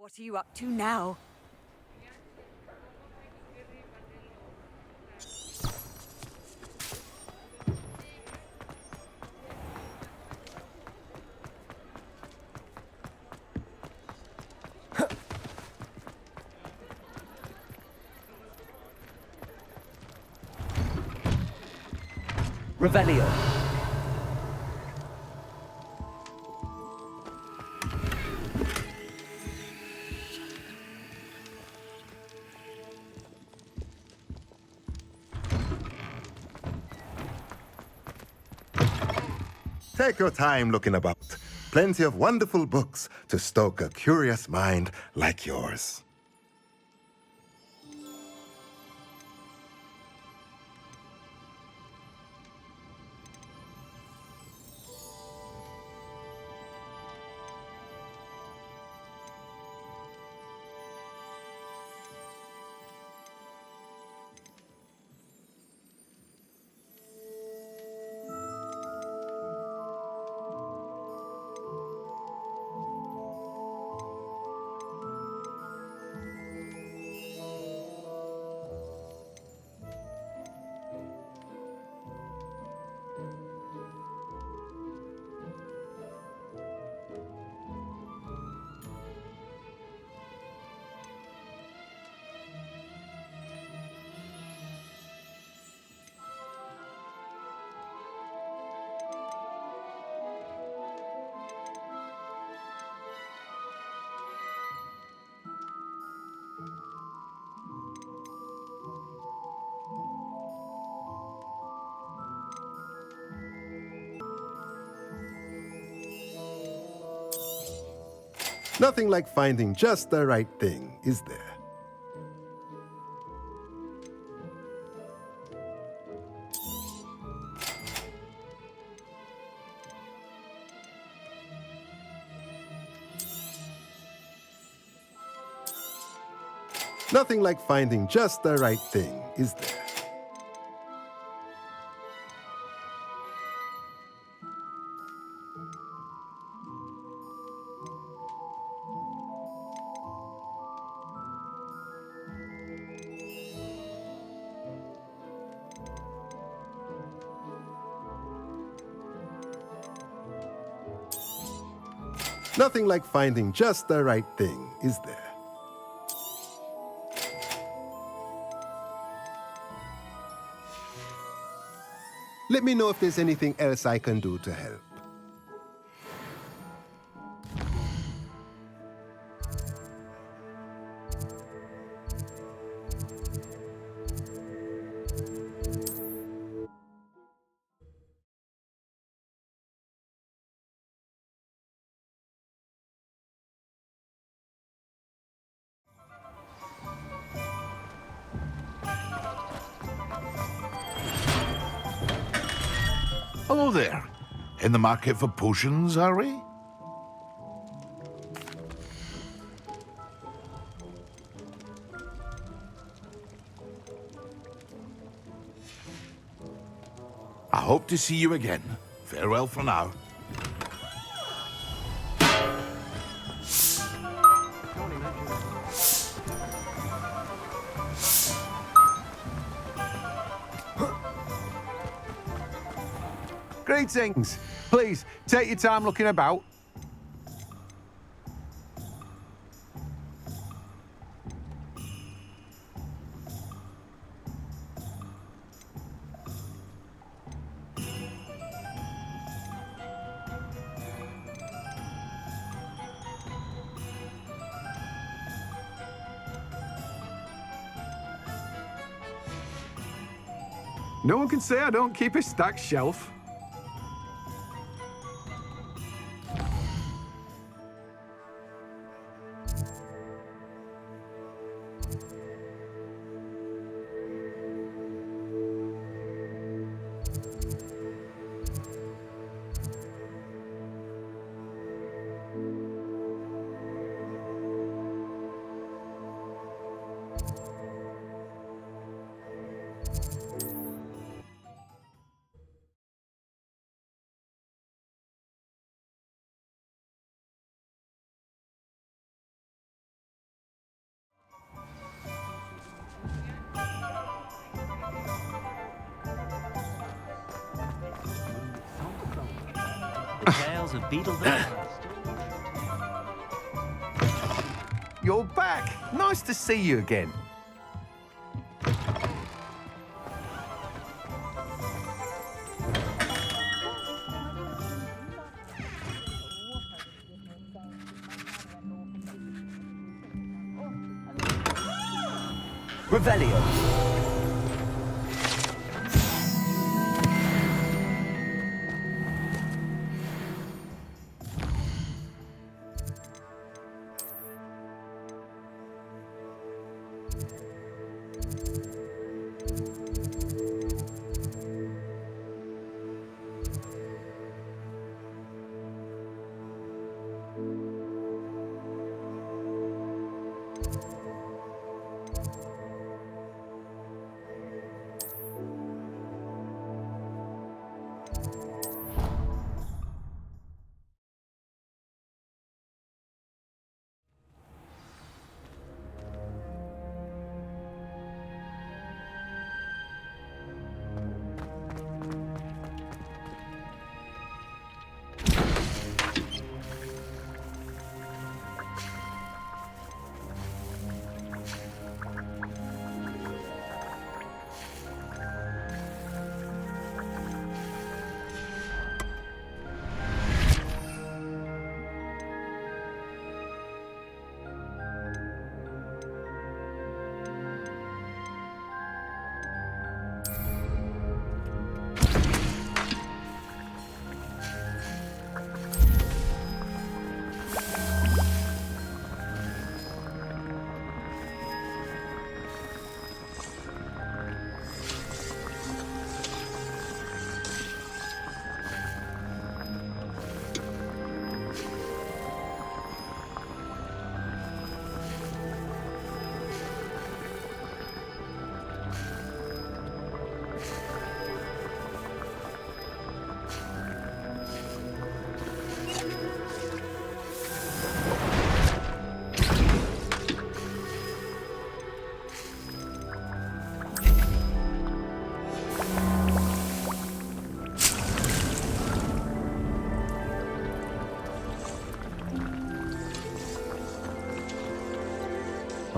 What are you up to now? Revelio. Take your time looking about. Plenty of wonderful books to stoke a curious mind like yours. Nothing like finding just the right thing, is there? Nothing like finding just the right thing, is there? Nothing like finding just the right thing, is there? Let me know if there's anything else I can do to help. Hello there. In the market for potions, are we? I hope to see you again. Farewell for now. Greetings. Please, take your time looking about. No one can say I don't keep a stacked shelf. Tales of Beetle the Past. You're back. Nice to see you again. Revelio.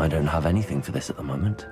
I don't have anything for this at the moment.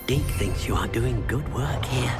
Deke thinks you are doing good work here.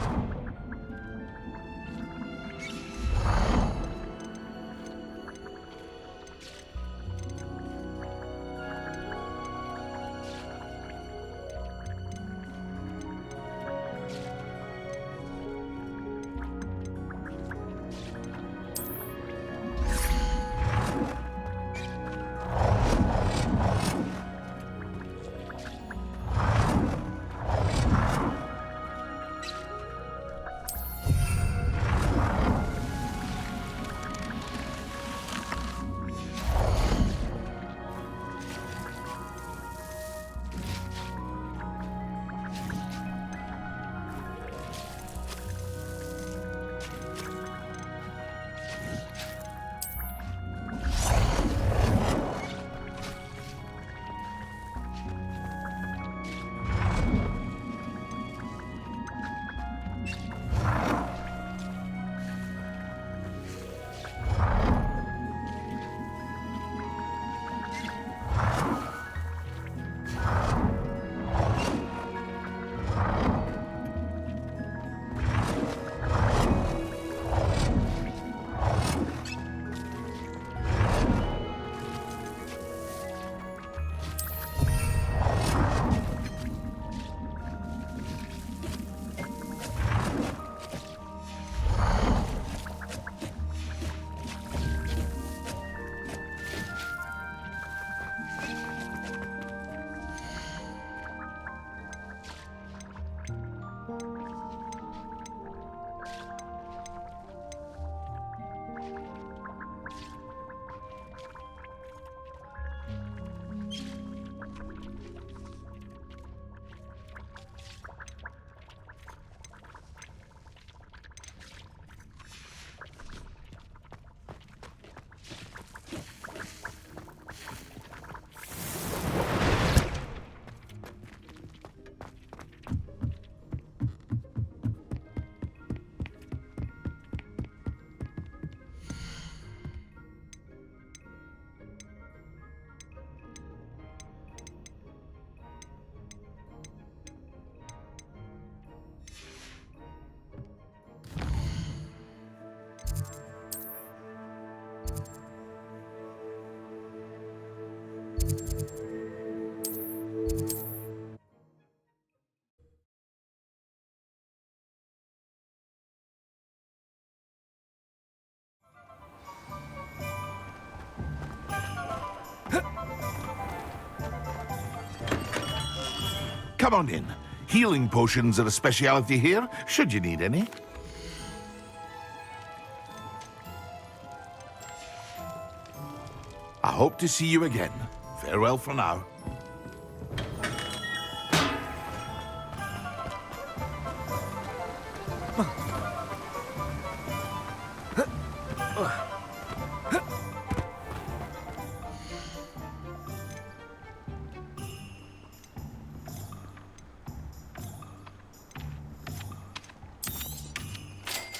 Come on in. Healing potions are a speciality here, should you need any. I hope to see you again. Farewell for now.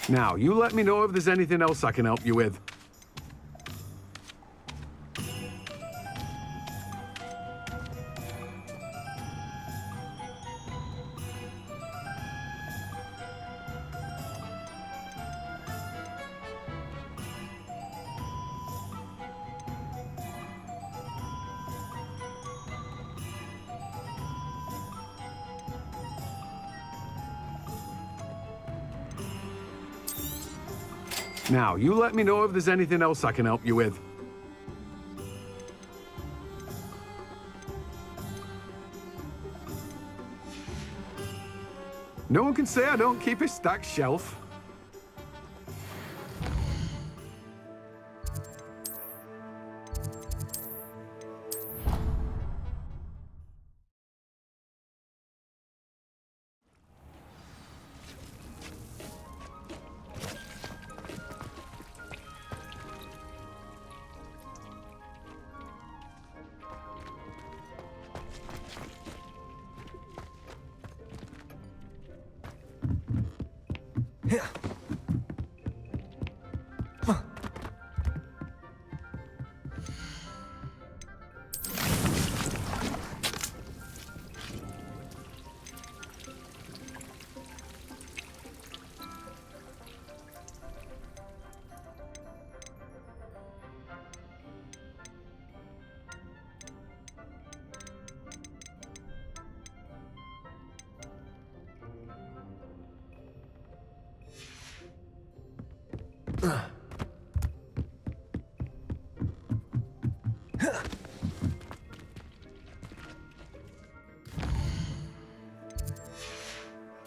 Now, you let me know if there's anything else I can help you with. Now, you let me know if there's anything else I can help you with. No one can say I don't keep a stacked shelf.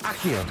Accio.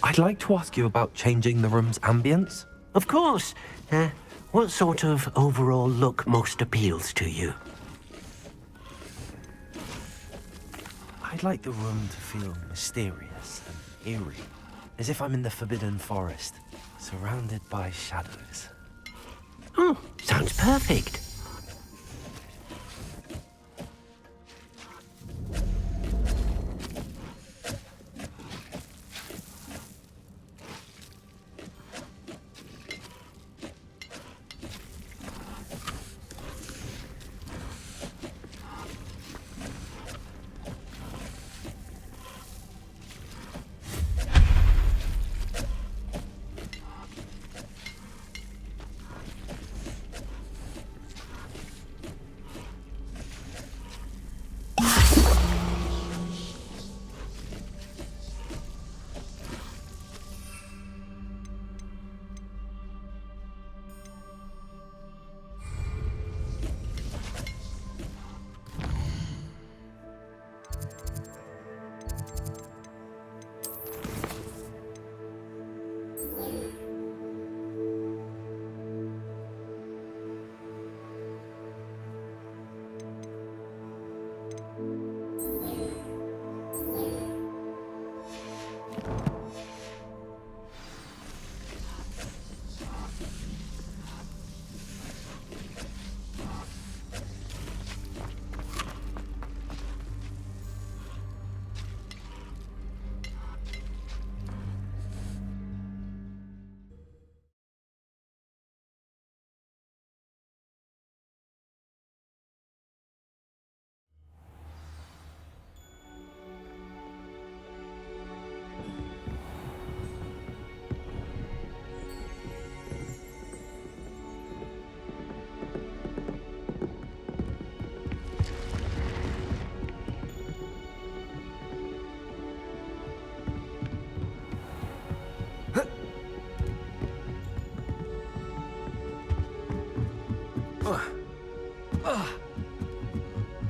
I'd like to ask you about changing the room's ambience. Of course. What sort of overall look most appeals to you? I'd like the room to feel mysterious and eerie, as if I'm in the Forbidden Forest, surrounded by shadows. Oh, sounds perfect.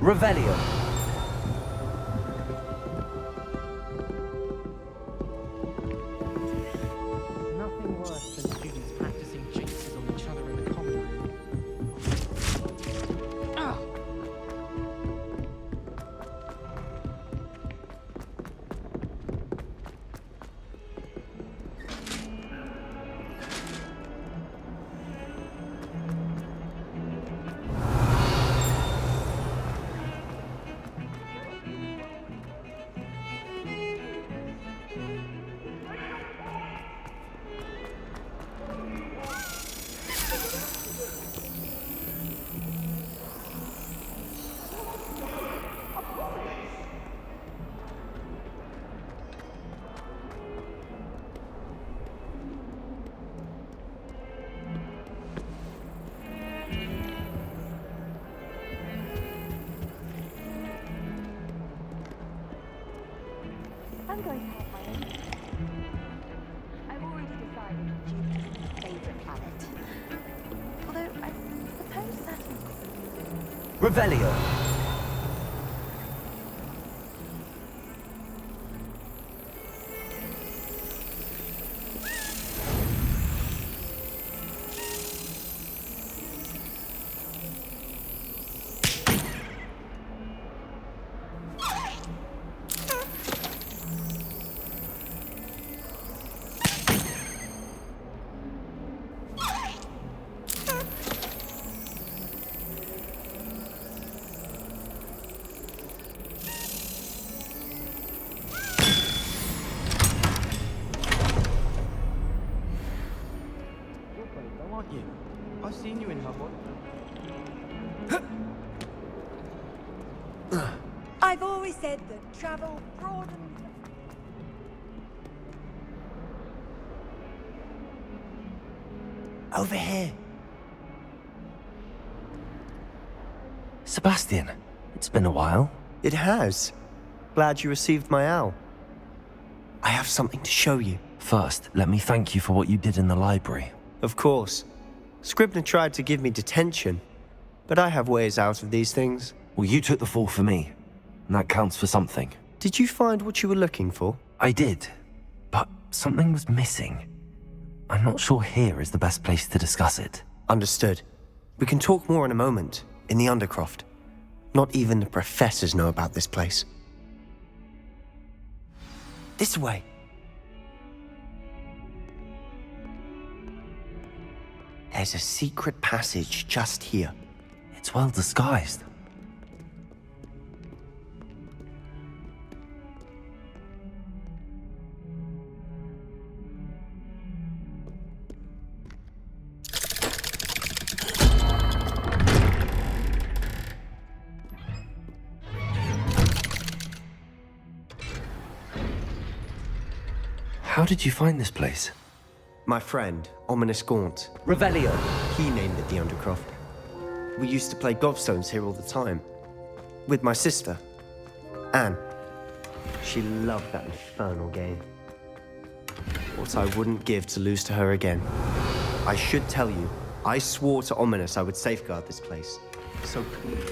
Revelio. Nothing worse than students practicing jinxes on each other in the common room. I'm going to have my own. I've already decided Jupiter is my favorite planet. Although, I suppose Saturn's Revelio. Aren't you? I've seen you in Hogwarts. I've always said that travel broadens. Over here. Sebastian, it's been a while. It has. Glad you received my owl. I have something to show you. First, let me thank you for what you did in the library. Of course. Scribner tried to give me detention, but I have ways out of these things. Well, you took the fall for me, and that counts for something. Did you find what you were looking for? I did, but something was missing. I'm not sure here is the best place to discuss it. Understood. We can talk more in a moment, in the Undercroft. Not even the professors know about this place. This way. There's a secret passage just here. It's well disguised. How did you find this place? My friend, Ominous Gaunt. Revelio. He named it the Undercroft. We used to play gobstones here all the time. With my sister, Anne. She loved that infernal game. What I wouldn't give to lose to her again. I should tell you, I swore to Ominous I would safeguard this place. So please,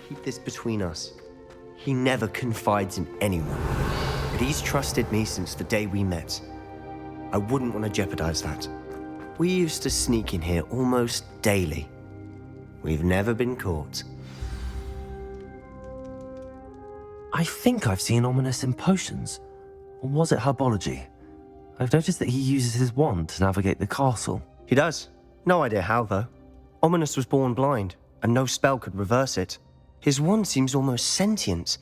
keep this between us. He never confides in anyone. But he's trusted me since the day we met. I wouldn't want to jeopardize that. We used to sneak in here almost daily. We've never been caught. I think I've seen Ominous in potions. Or was it Herbology? I've noticed that he uses his wand to navigate the castle. He does. No idea how, though. Ominous was born blind, and no spell could reverse it. His wand seems almost sentient.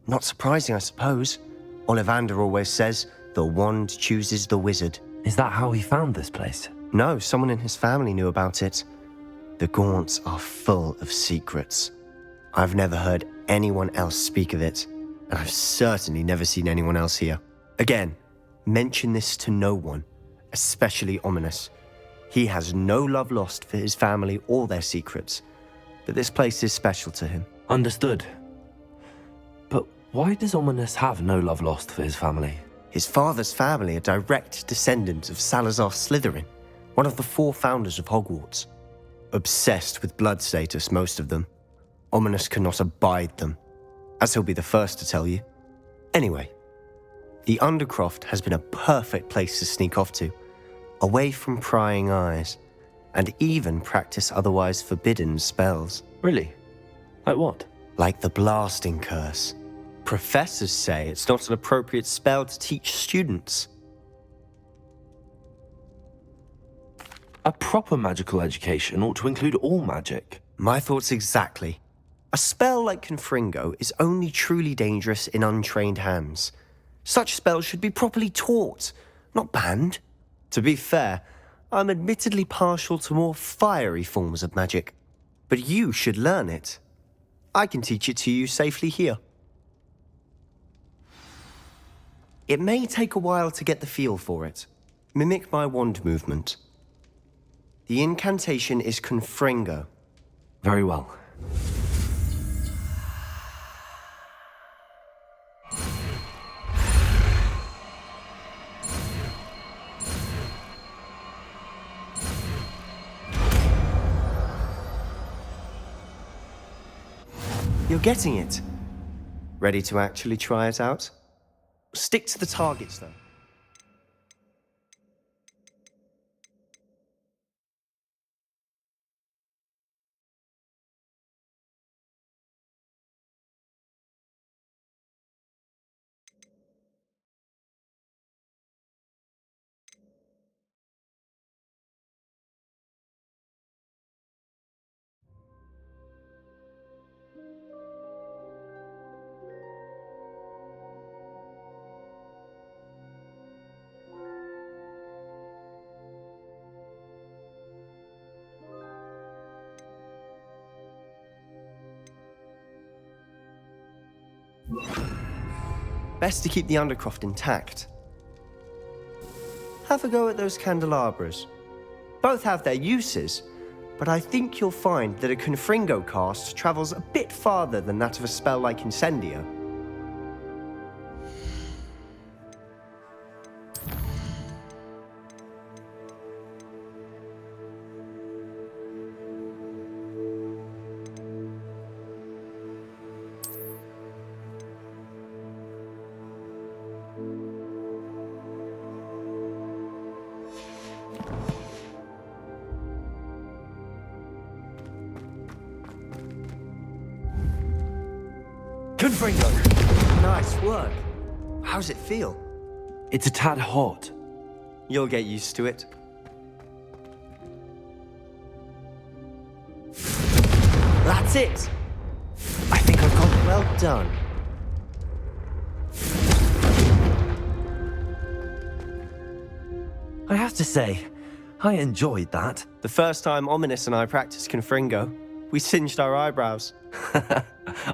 Not surprising, I suppose. Ollivander always says, the wand chooses the wizard. Is that how he found this place? No, someone in his family knew about it. The Gaunts are full of secrets. I've never heard anyone else speak of it, and I've certainly never seen anyone else here. Again, mention this to no one, especially Ominous. He has no love lost for his family or their secrets, but this place is special to him. Understood. But why does Ominous have no love lost for his family? His father's family are direct descendants of Salazar Slytherin, one of the 4 founders of Hogwarts. Obsessed with blood status, most of them. Ominous cannot abide them, as he'll be the first to tell you. Anyway, the Undercroft has been a perfect place to sneak off to, away from prying eyes, and even practice otherwise forbidden spells. Really? Like what? Like the blasting curse. Professors say it's not an appropriate spell to teach students. A proper magical education ought to include all magic. My thoughts exactly. A spell like Confringo is only truly dangerous in untrained hands. Such spells should be properly taught, not banned. To be fair, I'm admittedly partial to more fiery forms of magic. But you should learn it. I can teach it to you safely here. It may take a while to get the feel for it. Mimic my wand movement. The incantation is Confringo. Very well. You're getting it. Ready to actually try it out? Stick to the targets, though. Best to keep the Undercroft intact. Have a go at those candelabras. Both have their uses, but I think you'll find that a Confringo cast travels a bit farther than that of a spell like Incendio. Confringo! Nice work. How's it feel? It's a tad hot. You'll get used to it. That's it! I think I've got it. Well done. I have to say, I enjoyed that. The first time Ominous and I practiced Confringo, we singed our eyebrows.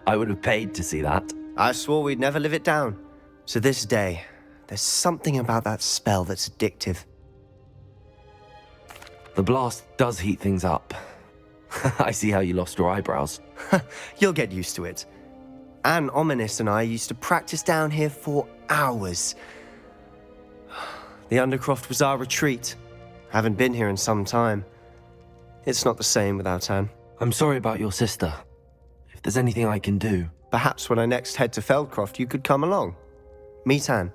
I would have paid to see that. I swore we'd never live it down. To this day, there's something about that spell that's addictive. The blast does heat things up. I see how you lost your eyebrows. You'll get used to it. Anne, Ominous and I used to practice down here for hours. The Undercroft was our retreat. Haven't been here in some time. It's not the same without Anne. I'm sorry about your sister. If there's anything I can do... Perhaps when I next head to Feldcroft, you could come along. Meet Anne.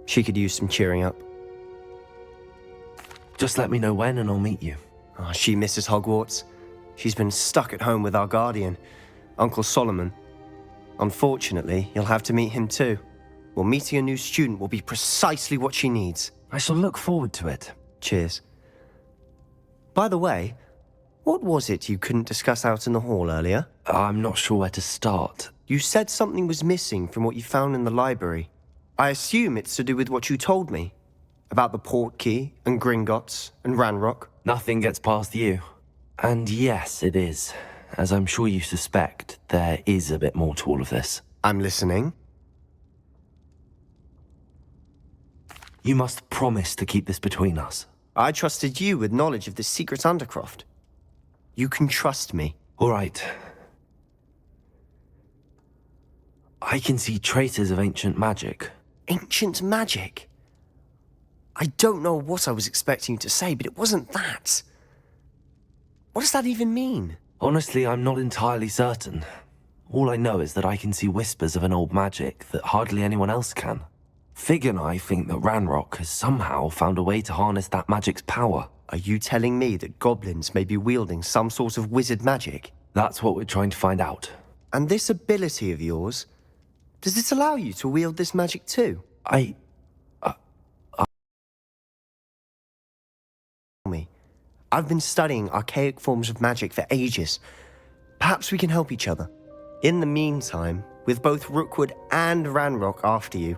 She could use some cheering up. Just let me know when and I'll meet you. Oh, she misses Hogwarts. She's been stuck at home with our guardian, Uncle Solomon. Unfortunately, you'll have to meet him too. Well, meeting a new student will be precisely what she needs. I shall look forward to it. Cheers. By the way, what was it you couldn't discuss out in the hall earlier? I'm not sure where to start. You said something was missing from what you found in the library. I assume it's to do with what you told me. About the Portkey, and Gringotts, and Ranrock. Nothing gets past you. And yes, it is. As I'm sure you suspect, there is a bit more to all of this. I'm listening. You must promise to keep this between us. I trusted you with knowledge of the secret Undercroft. You can trust me. All right. I can see traces of ancient magic. Ancient magic? I don't know what I was expecting you to say, but it wasn't that. What does that even mean? Honestly, I'm not entirely certain. All I know is that I can see whispers of an old magic that hardly anyone else can. Fig and I think that Ranrock has somehow found a way to harness that magic's power. Are you telling me that goblins may be wielding some sort of wizard magic? That's what we're trying to find out. And this ability of yours, does it allow you to wield this magic too? I've been studying archaic forms of magic for ages. Perhaps we can help each other. In the meantime, with both Rookwood and Ranrock after you,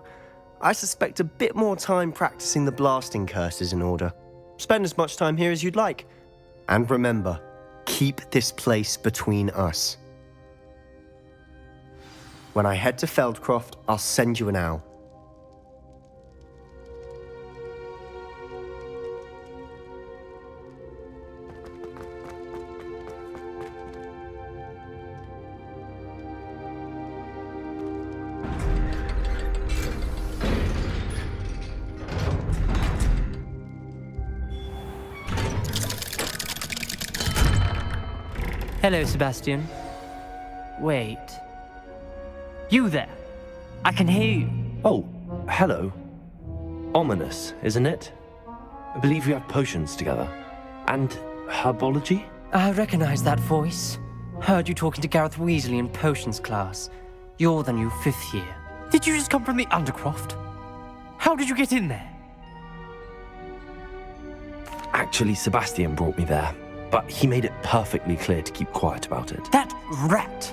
I suspect a bit more time practicing the blasting curse is in order. Spend as much time here as you'd like. And remember, keep this place between us. When I head to Feldcroft, I'll send you an owl. Hello, Sebastian. Wait. You there? I can hear you. Oh, hello. Ominous, isn't it? I believe we have potions together. And herbology? I recognize that voice. Heard you talking to Gareth Weasley in potions class. You're the new 5th year. Did you just come from the Undercroft? How did you get in there? Actually, Sebastian brought me there, but he made it perfectly clear to keep quiet about it. That rat!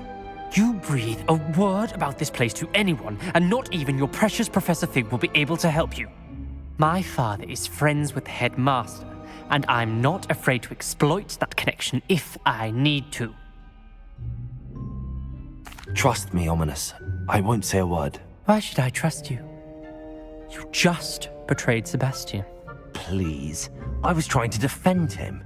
You breathe a word about this place to anyone, and not even your precious Professor Fig will be able to help you. My father is friends with the headmaster, and I'm not afraid to exploit that connection if I need to. Trust me, Ominous. I won't say a word. Why should I trust you? You just betrayed Sebastian. Please. I was trying to defend him.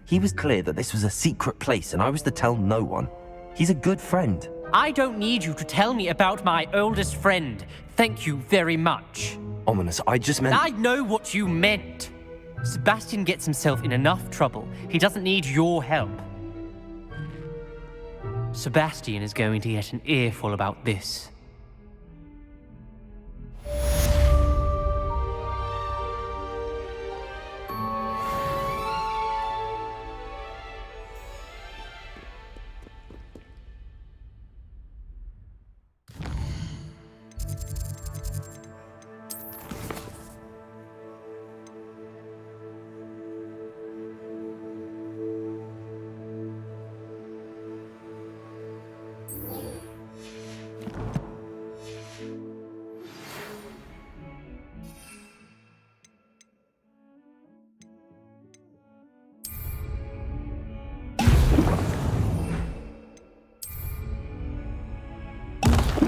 He was clear that this was a secret place, and I was to tell no one. He's a good friend. I don't need you to tell me about my oldest friend. Thank you very much. Ominous, I just meant... I know what you meant. Sebastian gets himself in enough trouble. He doesn't need your help. Sebastian is going to get an earful about this.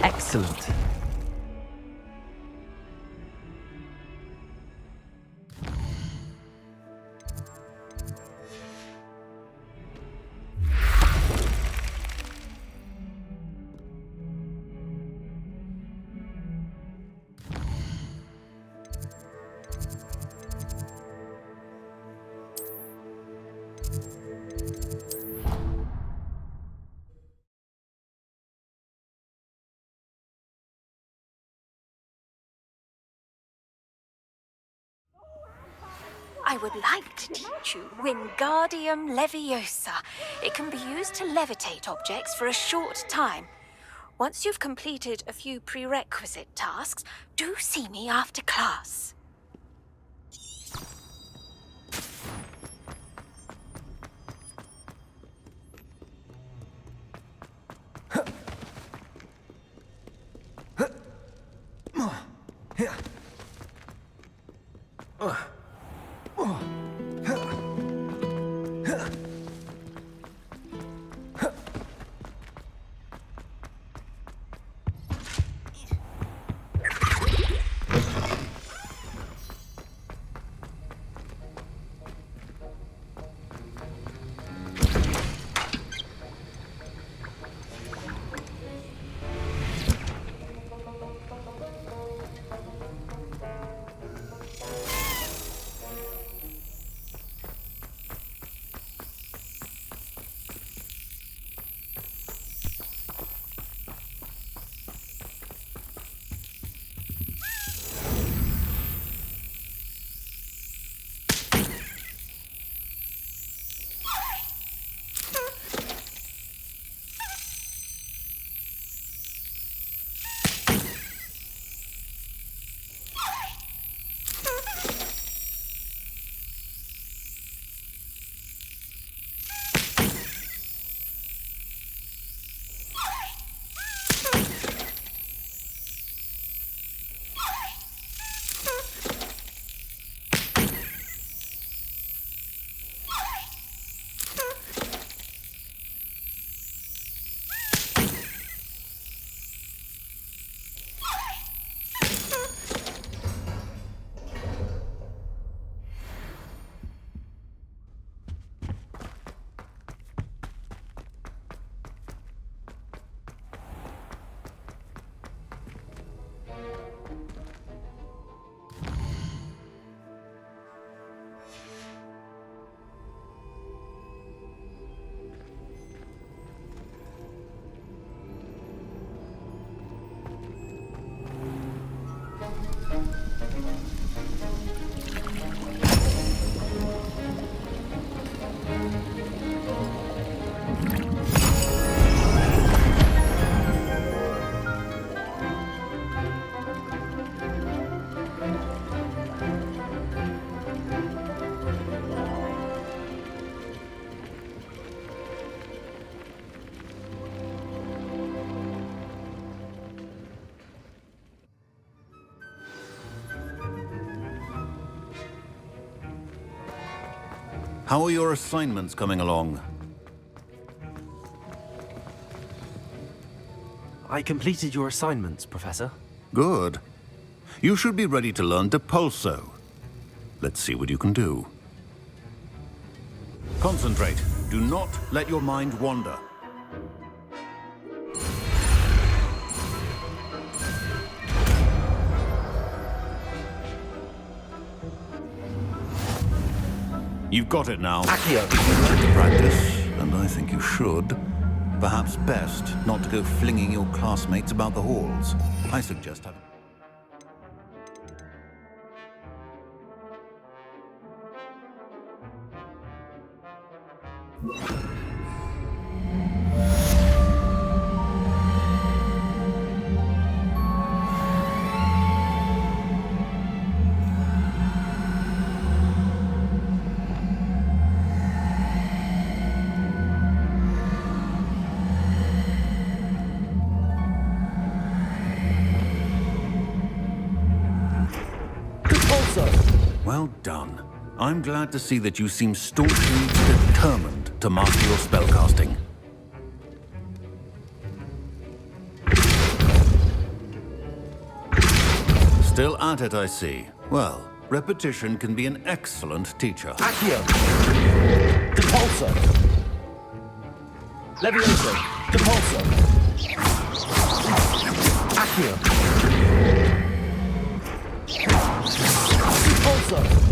Excellent. I would like to teach you Wingardium Leviosa. It can be used to levitate objects for a short time. Once you've completed a few prerequisite tasks, do see me after class. How are your assignments coming along? I completed your assignments, Professor. Good. You should be ready to learn Depulso. Let's see what you can do. Concentrate. Do not let your mind wander. You've got it now. Accio! You'd like to practice, and I think you should. Perhaps best not to go flinging your classmates about the halls. I suggest having... Well done. I'm glad to see that you seem staunchly determined to master your spellcasting. Still at it, I see. Well, repetition can be an excellent teacher. Accio! Depulso! Levioso! Depulso! Accio! Depulso!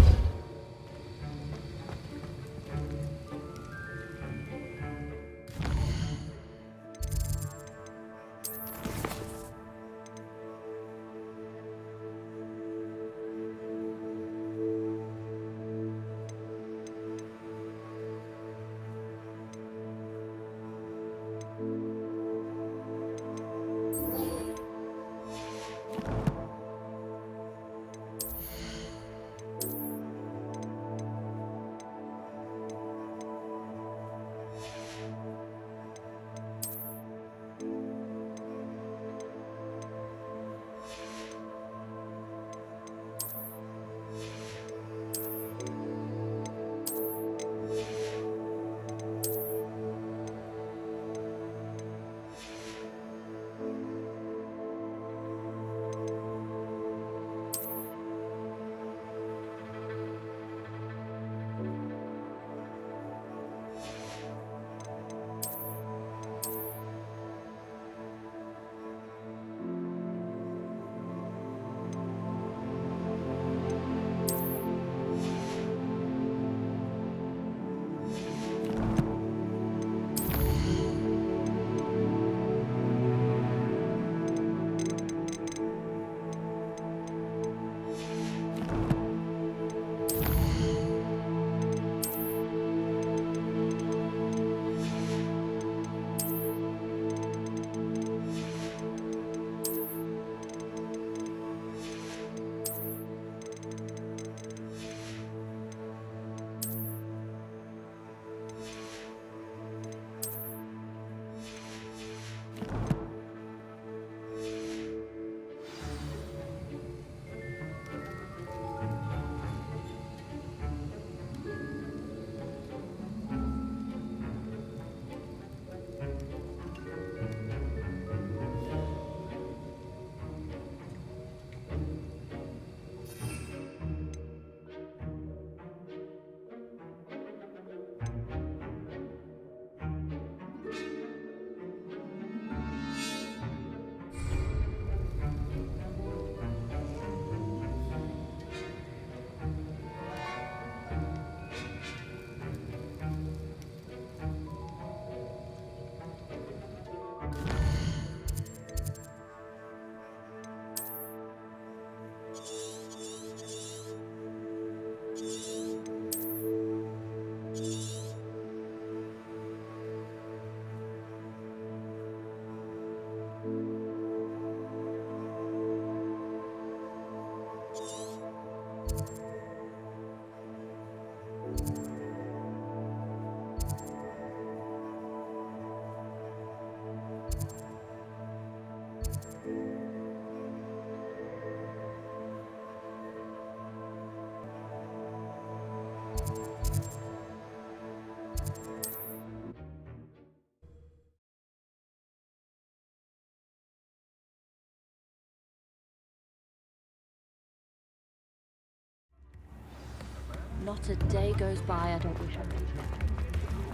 Not a day goes by I don't wish I could hear.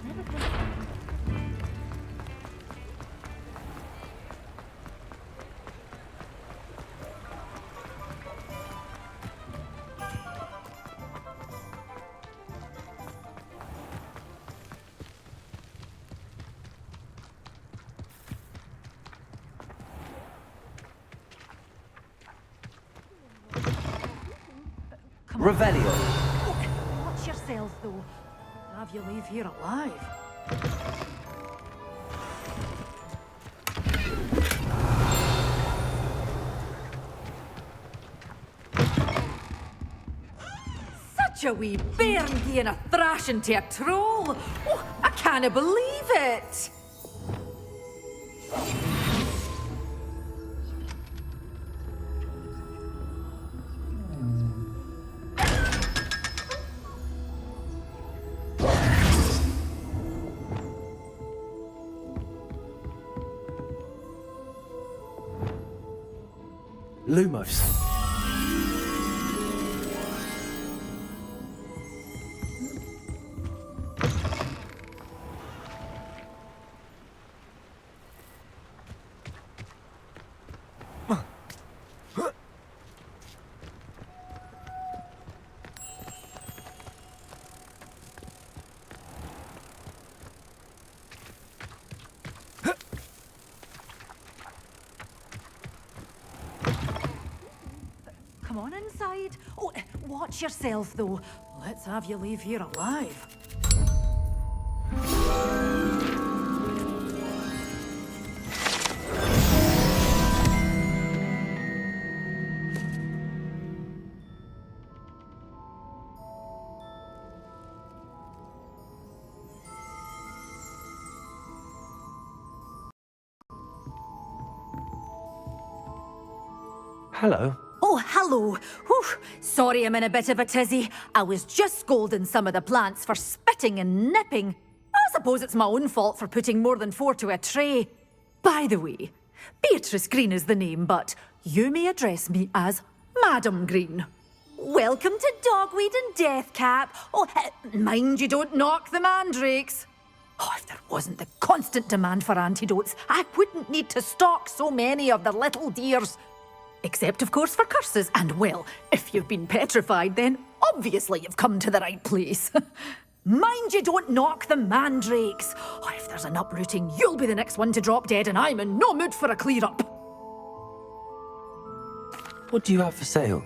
Never been. Revelio. Watch yourself, though. Have you leave here alive? Such a wee bairn being a thrashing to a troll! Oh, I can't believe it! Lumos. Come on inside. Oh, watch yourself, though. Let's have you leave here alive. Hello. Oh, hello. Whew. Sorry I'm in a bit of a tizzy. I was just scolding some of the plants for spitting and nipping. I suppose it's my own fault for putting more than 4 to a tray. By the way, Beatrice Green is the name, but you may address me as Madam Green. Welcome to Dogweed and Deathcap. Oh, mind you don't knock the mandrakes. Oh, if there wasn't the constant demand for antidotes, I wouldn't need to stock so many of the little dears. Except, of course, for curses. And, well, if you've been petrified, then obviously you've come to the right place. Mind you don't knock the mandrakes. Oh, if there's an uprooting, you'll be the next one to drop dead, and I'm in no mood for a clear-up. What do you have for sale?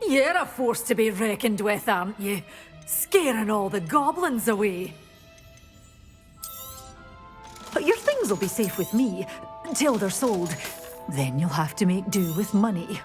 You're a force to be reckoned with, aren't you? Scaring all the goblins away. But your things will be safe with me, until they're sold. Then you'll have to make do with money.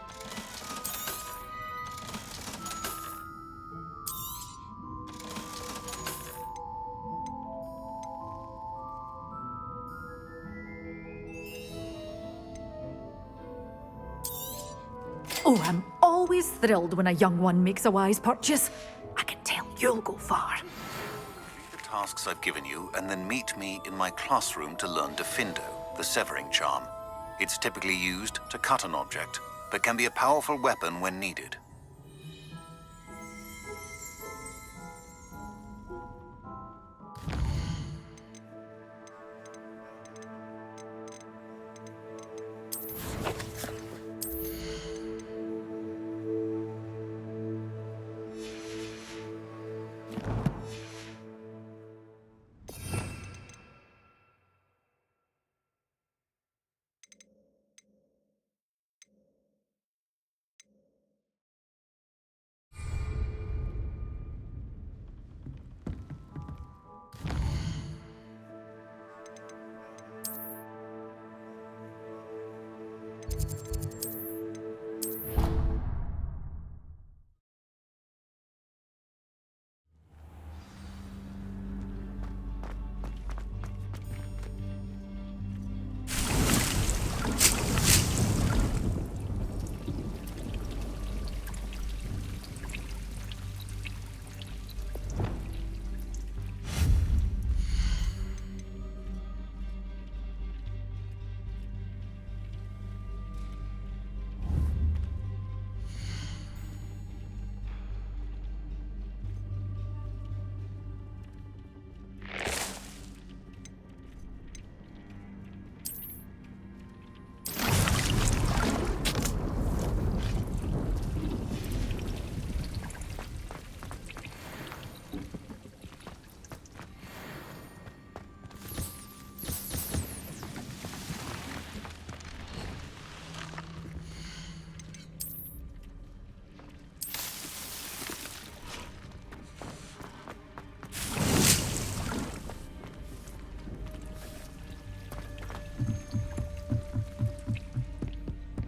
Oh, I'm always thrilled when a young one makes a wise purchase. I can tell you'll go far. The tasks I've given you, and then meet me in my classroom to learn Defindo, the severing charm. It's typically used to cut an object, but can be a powerful weapon when needed.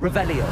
Revelio.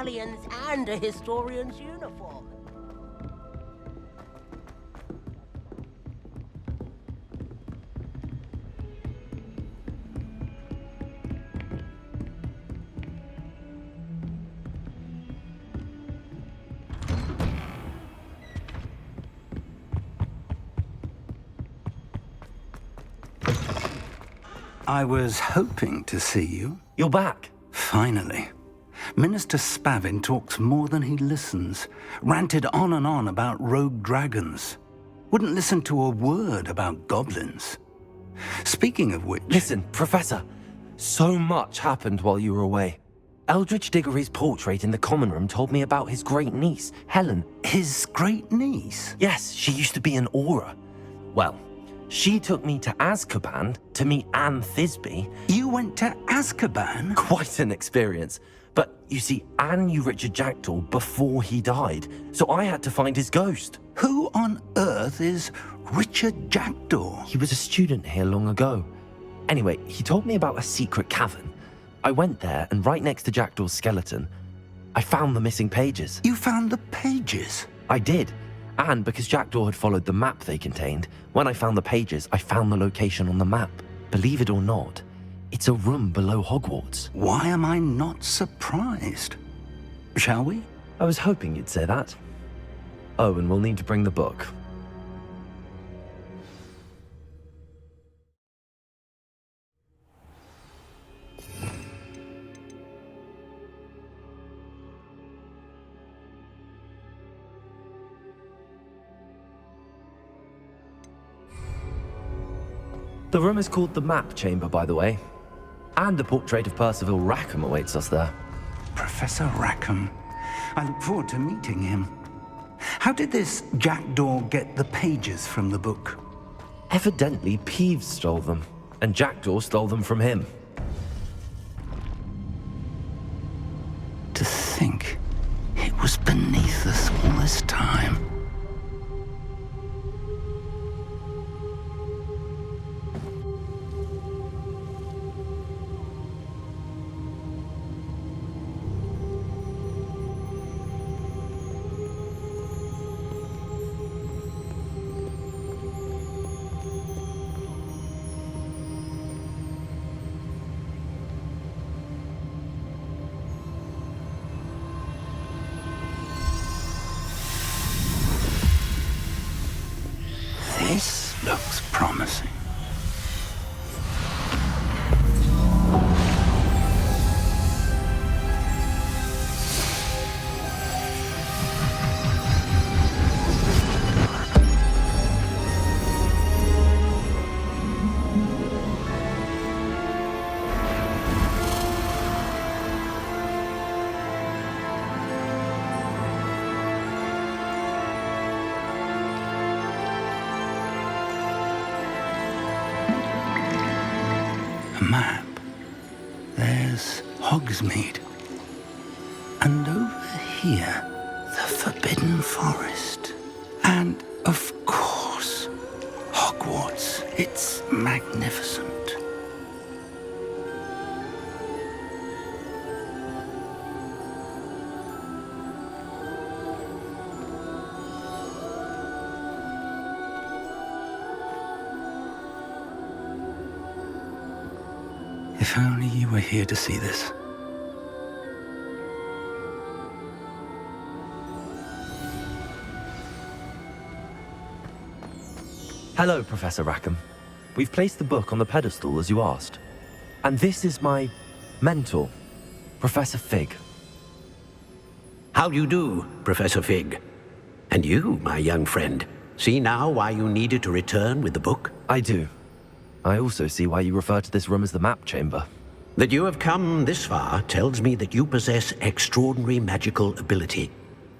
Galleons and a historian's uniform. I was hoping to see you. You're back. Finally. Minister Spavin talks more than he listens. Ranted on and on about rogue dragons. Wouldn't listen to a word about goblins. Speaking of which... Listen, Professor. So much happened while you were away. Eldridge Diggory's portrait in the common room told me about his great niece, Helen. His great niece? Yes, she used to be an Auror. Well, she took me to Azkaban to meet Anne Thisbe. You went to Azkaban? Quite an experience. But you see, Anne knew Richard Jackdaw before he died, so I had to find his ghost. Who on earth is Richard Jackdaw? He was a student here long ago. Anyway, he told me about a secret cavern. I went there, and right next to Jackdaw's skeleton, I found the missing pages. You found the pages? I did. And because Jackdaw had followed the map they contained, when I found the pages, I found the location on the map. Believe it or not, it's a room below Hogwarts. Why am I not surprised? Shall we? I was hoping you'd say that. Oh, and we'll need to bring the book. The room is called the Map Chamber, by the way. And a portrait of Percival Rackham awaits us there. Professor Rackham. I look forward to meeting him. How did this Jackdaw get the pages from the book? Evidently, Peeves stole them, and Jackdaw stole them from him. To think it was beneath us all this time. This looks promising. A map. There's Hogsmeade. And over here, the Forbidden Forest. And, of course, Hogwarts. It's magnificent. If only you were here to see this. Hello, Professor Rackham. We've placed the book on the pedestal as you asked. And this is my mentor, Professor Fig. How do you do, Professor Fig? And you, my young friend, see now why you needed to return with the book? I do. I also see why you refer to this room as the Map Chamber. That you have come this far tells me that you possess extraordinary magical ability,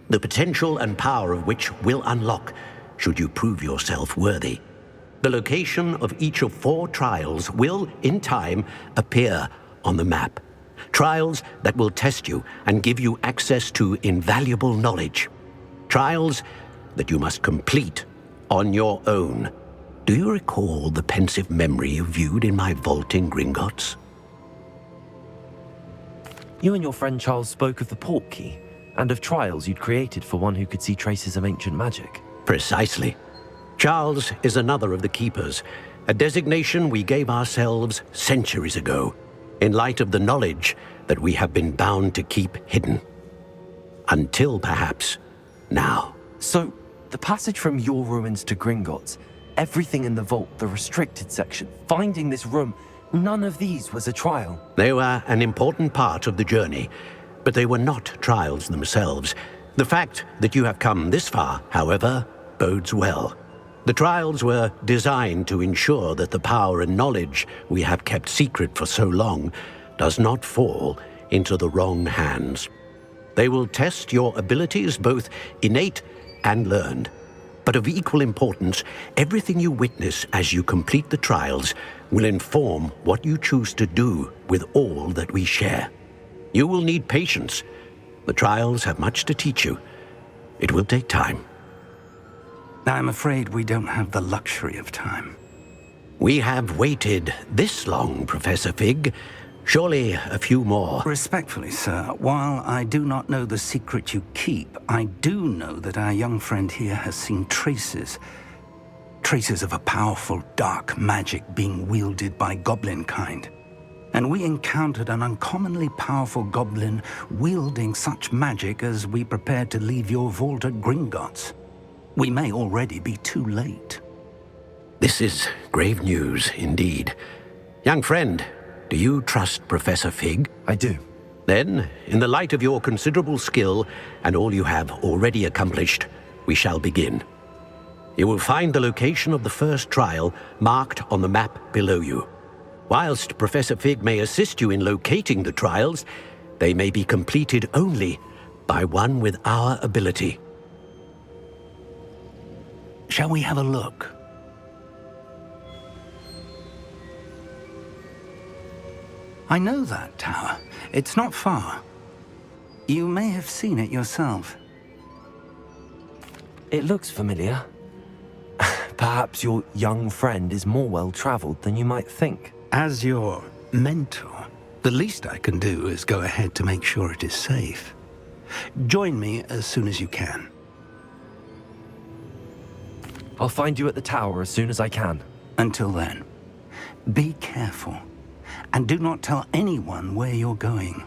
the potential and power of which will unlock should you prove yourself worthy. The location of each of 4 trials will, in time, appear on the map. Trials that will test you and give you access to invaluable knowledge. Trials that you must complete on your own. Do you recall the pensive memory you viewed in my vault in Gringotts? You and your friend Charles spoke of the Portkey, and of trials you'd created for one who could see traces of ancient magic. Precisely. Charles is another of the Keepers, a designation we gave ourselves centuries ago, in light of the knowledge that we have been bound to keep hidden. Until, perhaps, now. So, the passage from your ruins to Gringotts, everything in the vault, the restricted section, finding this room, none of these was a trial. They were an important part of the journey, but they were not trials themselves. The fact that you have come this far, however, bodes well. The trials were designed to ensure that the power and knowledge we have kept secret for so long does not fall into the wrong hands. They will test your abilities, both innate and learned. But of equal importance, everything you witness as you complete the trials will inform what you choose to do with all that we share. You will need patience. The trials have much to teach you. It will take time. I'm afraid we don't have the luxury of time. We have waited this long, Professor Fig. Surely a few more. Respectfully, sir, while I do not know the secret you keep, I do know that our young friend here has seen traces of a powerful dark magic being wielded by goblin kind. And we encountered an uncommonly powerful goblin wielding such magic as we prepared to leave your vault at Gringotts. We may already be too late. This is grave news indeed. Young friend, do you trust Professor Fig? I do. Then, in the light of your considerable skill and all you have already accomplished, we shall begin. You will find the location of the first trial marked on the map below you. Whilst Professor Fig may assist you in locating the trials, they may be completed only by one with our ability. Shall we have a look? I know that tower. It's not far. You may have seen it yourself. It looks familiar. Perhaps your young friend is more well-traveled than you might think. As your mentor, the least I can do is go ahead to make sure it is safe. Join me as soon as you can. I'll find you at the tower as soon as I can. Until then, be careful. And do not tell anyone where you're going.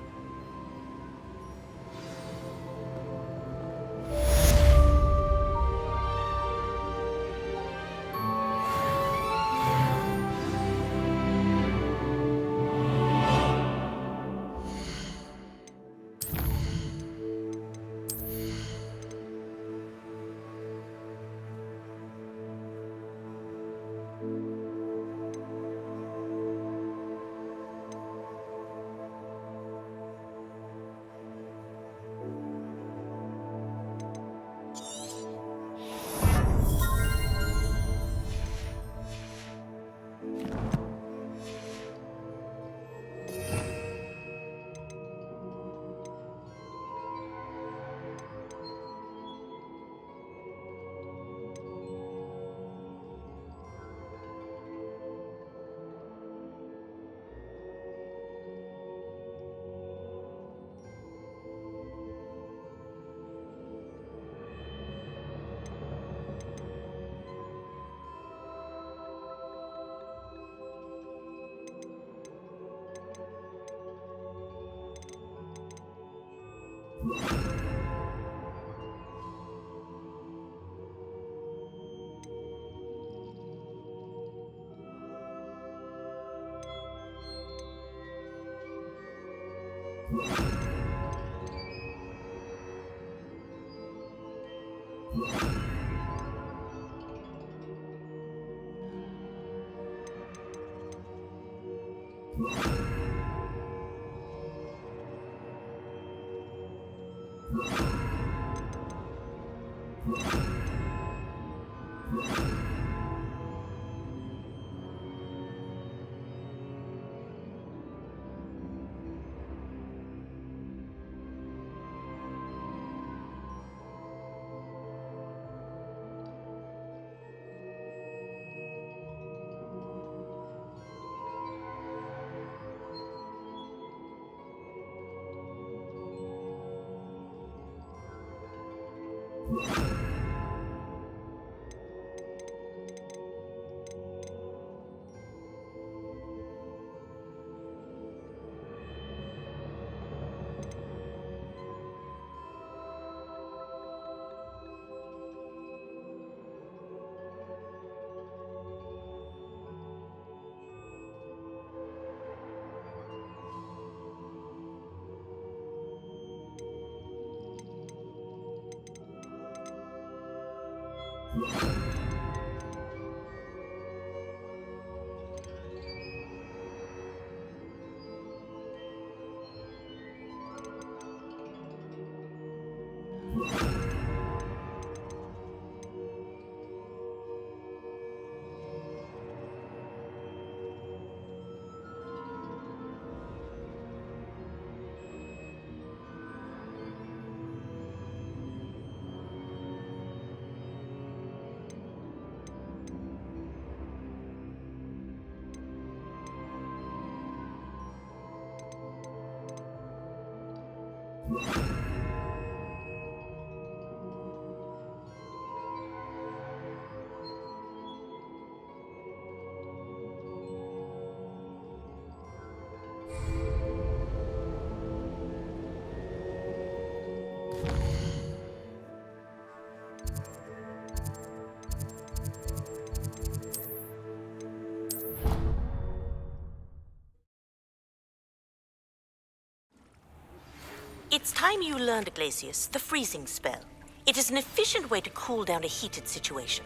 It's time you learned, Glacius, the freezing spell. It is an efficient way to cool down a heated situation.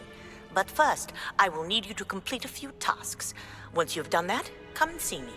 But first, I will need you to complete a few tasks. Once you've done that, come and see me.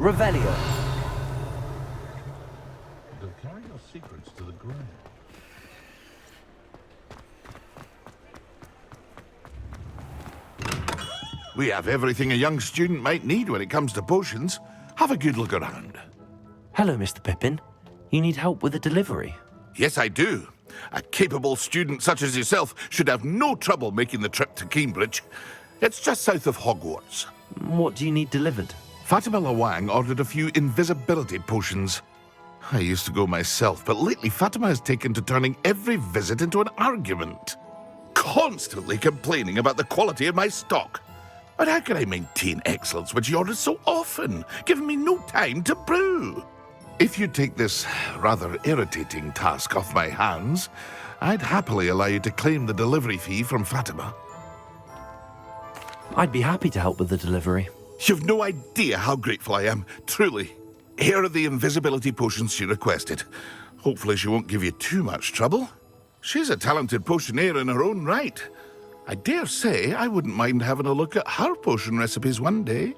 Revelio. They'll carry your secrets to the grave. We have everything a young student might need when it comes to potions. Have a good look around. Hello, Mr. Pippin. You need help with a delivery? Yes, I do. A capable student such as yourself should have no trouble making the trip to Cambridge. It's just south of Hogwarts. What do you need delivered? Fatima Lawang ordered a few invisibility potions. I used to go myself, but lately Fatima has taken to turning every visit into an argument. Constantly complaining about the quality of my stock. But how can I maintain excellence when she orders so often, giving me no time to brew? If you'd take this rather irritating task off my hands, I'd happily allow you to claim the delivery fee from Fatima. I'd be happy to help with the delivery. You've no idea how grateful I am, truly. Here are the invisibility potions she requested. Hopefully she won't give you too much trouble. She's a talented potioneer in her own right. I dare say I wouldn't mind having a look at her potion recipes one day.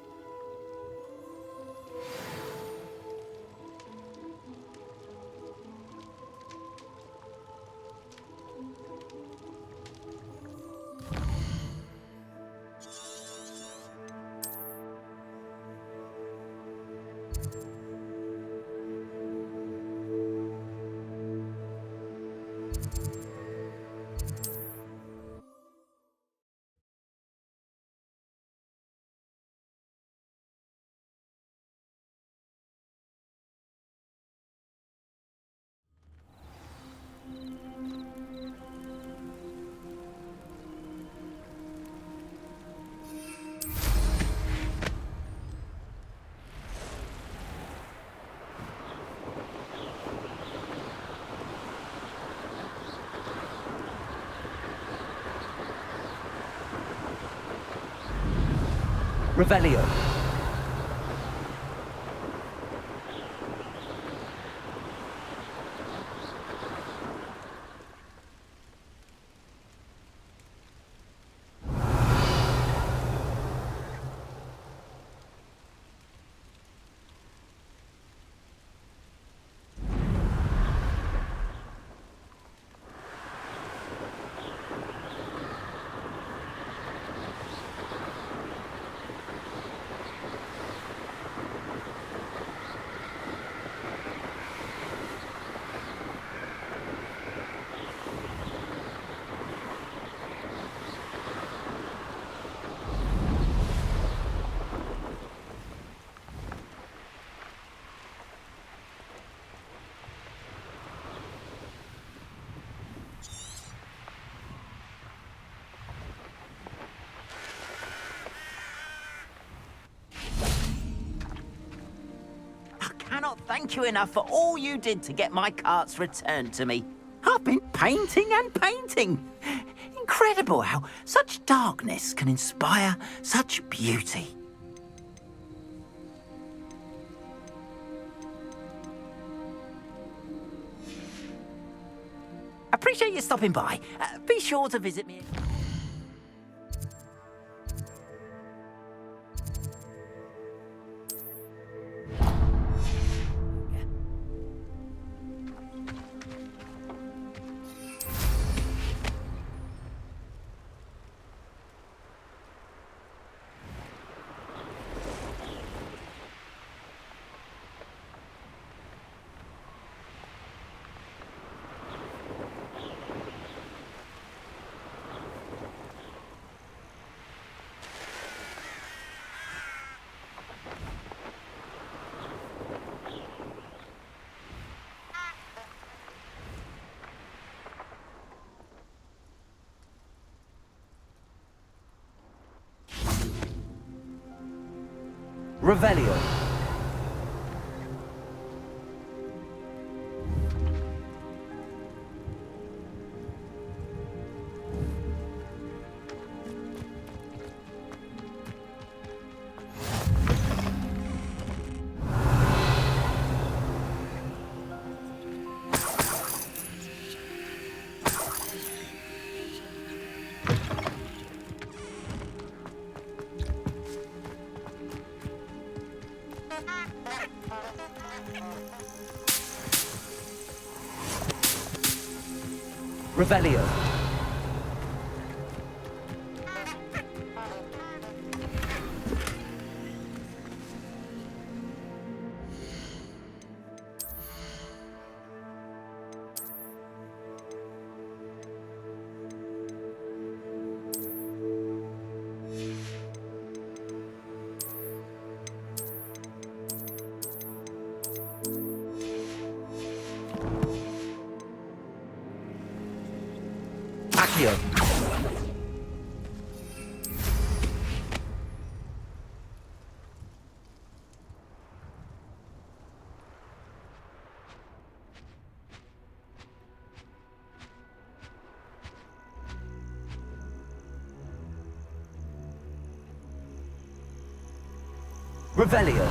Revelio. Cannot thank you enough for all you did to get my carts returned to me. I've been painting and painting. Incredible how such darkness can inspire such beauty. Appreciate you stopping by. Be sure to visit me. Revelio. Revelio. Accio. Revelio.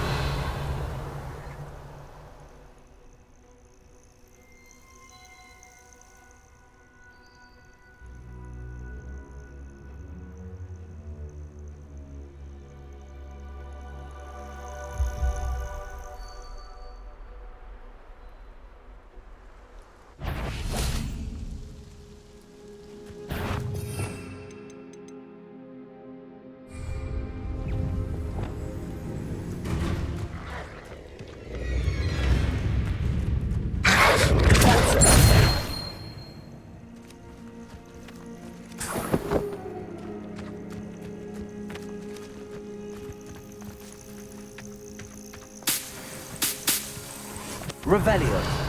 Revelio.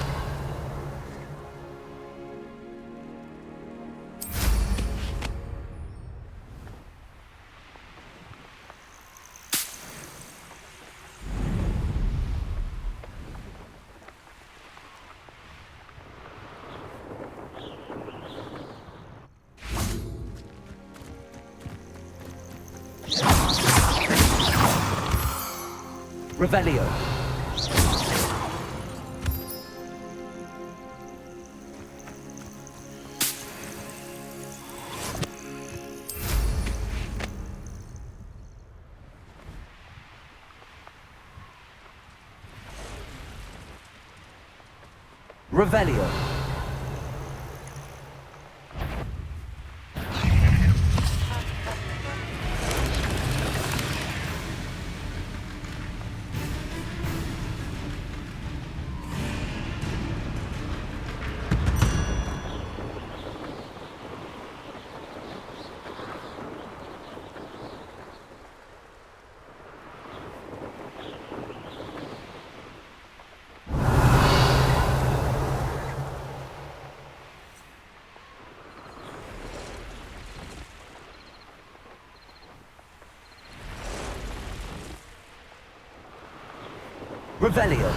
Revelio. Revelio. Revelio.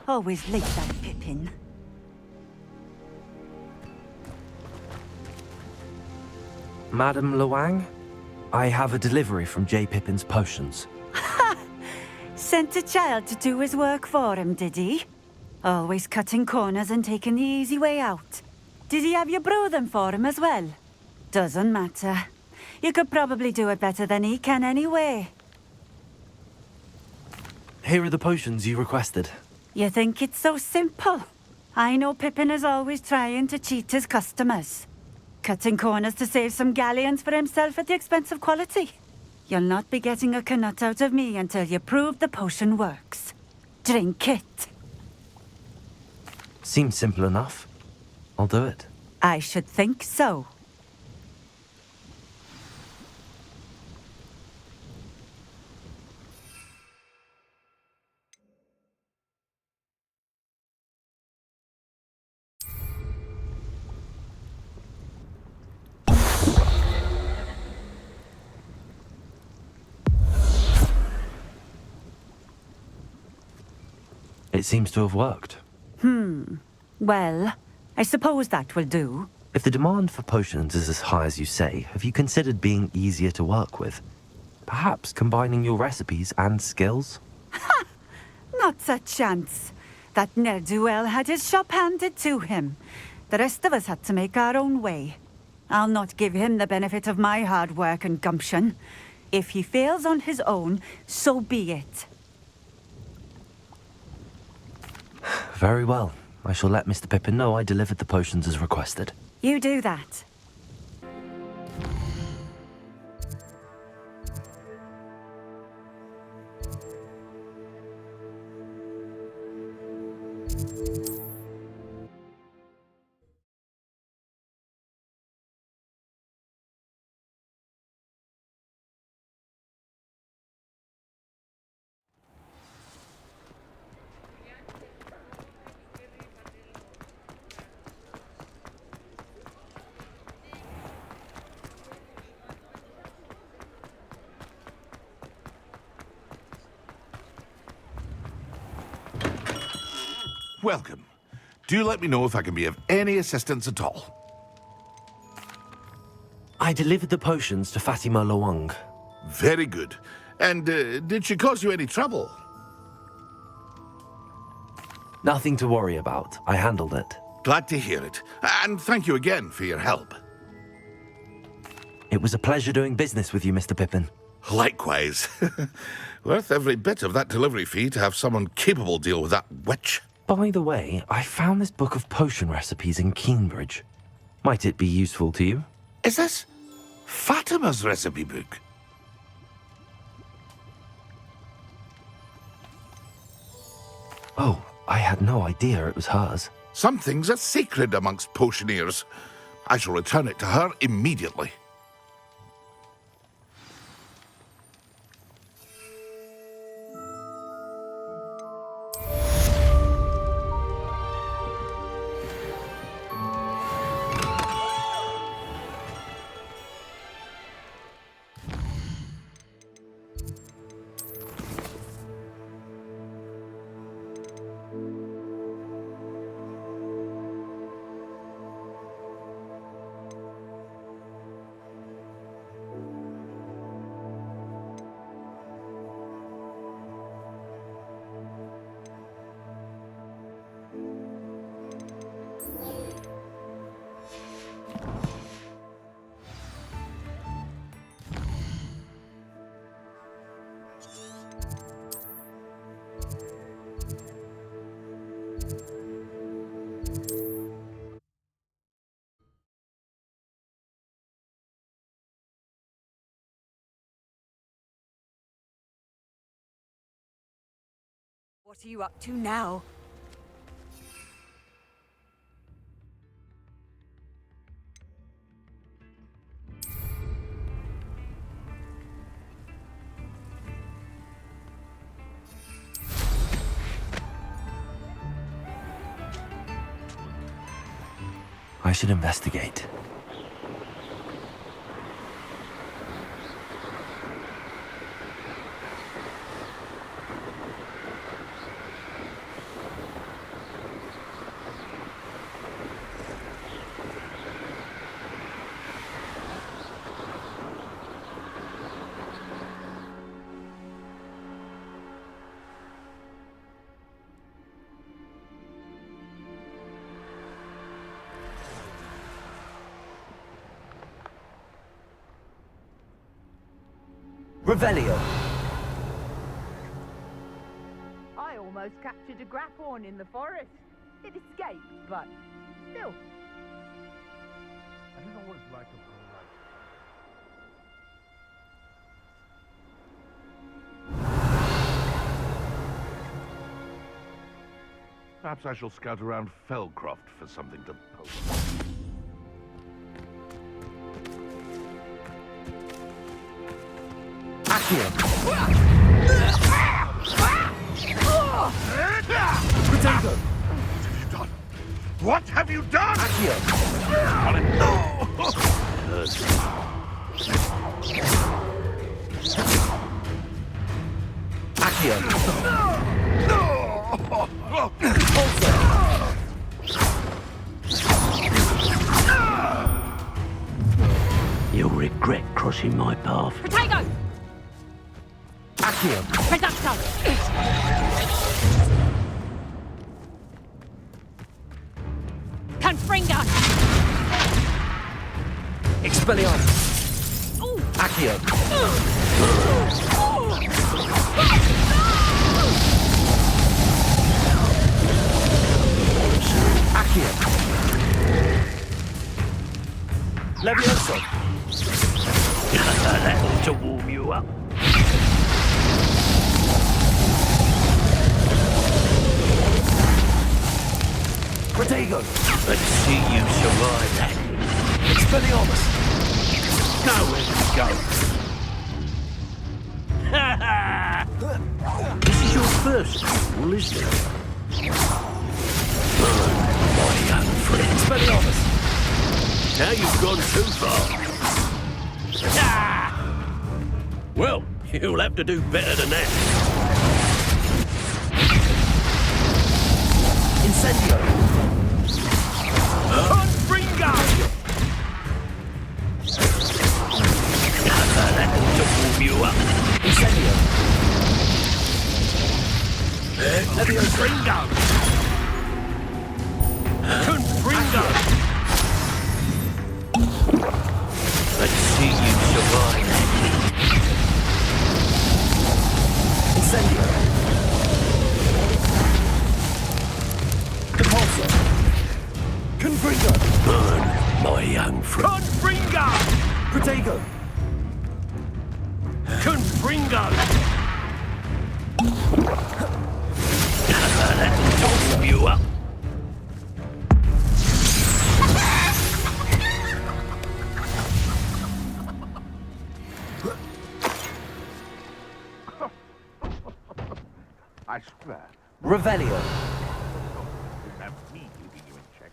Always like that Pippin. Madam Luang, I have a delivery from J. Pippin's Potions. Sent a child to do his work for him, did he? Always cutting corners and taking the easy way out. Did he have you brew them for him as well? Doesn't matter. You could probably do it better than he can anyway. Here are the potions you requested. You think it's so simple? I know Pippin is always trying to cheat his customers. Cutting corners to save some galleons for himself at the expense of quality. You'll not be getting a canut out of me until you prove the potion works. Drink it. Seems simple enough. I'll do it. I should think so. It seems to have worked. Well, I suppose that will do. If the demand for potions is as high as you say, have you considered being easier to work with? Perhaps combining your recipes and skills? Not a chance. That ne'er-do-well had his shop handed to him. The rest of us had to make our own way. I'll not give him the benefit of my hard work and gumption. If he fails on his own, so be it. Very well. I shall let Mr. Pippin know I delivered the potions as requested. You do that. Welcome. Do let me know if I can be of any assistance at all. I delivered the potions to Fatima Lawang. Very good. And did she cause you any trouble? Nothing to worry about. I handled it. Glad to hear it. And thank you again for your help. It was a pleasure doing business with you, Mr. Pippin. Likewise. Worth every bit of that delivery fee to have someone capable deal with that witch. By the way, I found this book of potion recipes in Cambridge. Might it be useful to you? Is this Fatima's recipe book? Oh, I had no idea it was hers. Some things are sacred amongst potioneers. I shall return it to her immediately. What are you up to now? I should investigate. Revelio. I almost captured a grapphorn in the forest. It escaped, but still. I don't know what it's like up on the Perhaps I shall scout around Fellcroft for something to post. Potato! What have you done? You'll regret crossing my path. Potato! Reducto! Confringo! Expelliarmus! Accio! Accio! Levioso! That ought to warm you up. Protego! Let's see you survive that. Expelliarmus! Nowhere to go. This is your first duel, isn't it? My young friend. Expelliarmus! Now you've gone too far. Well, you'll have to do better than that. Incendio! Confringo! That will warm you up. Incendio! Confringo! Confringo! Let's see you survive. Incendio! Repulsor! Confringo! Burn, my young friend. Confringo! Protego! Confringo! That will warm you up. I swear. Revelio! Have me keeping you in check.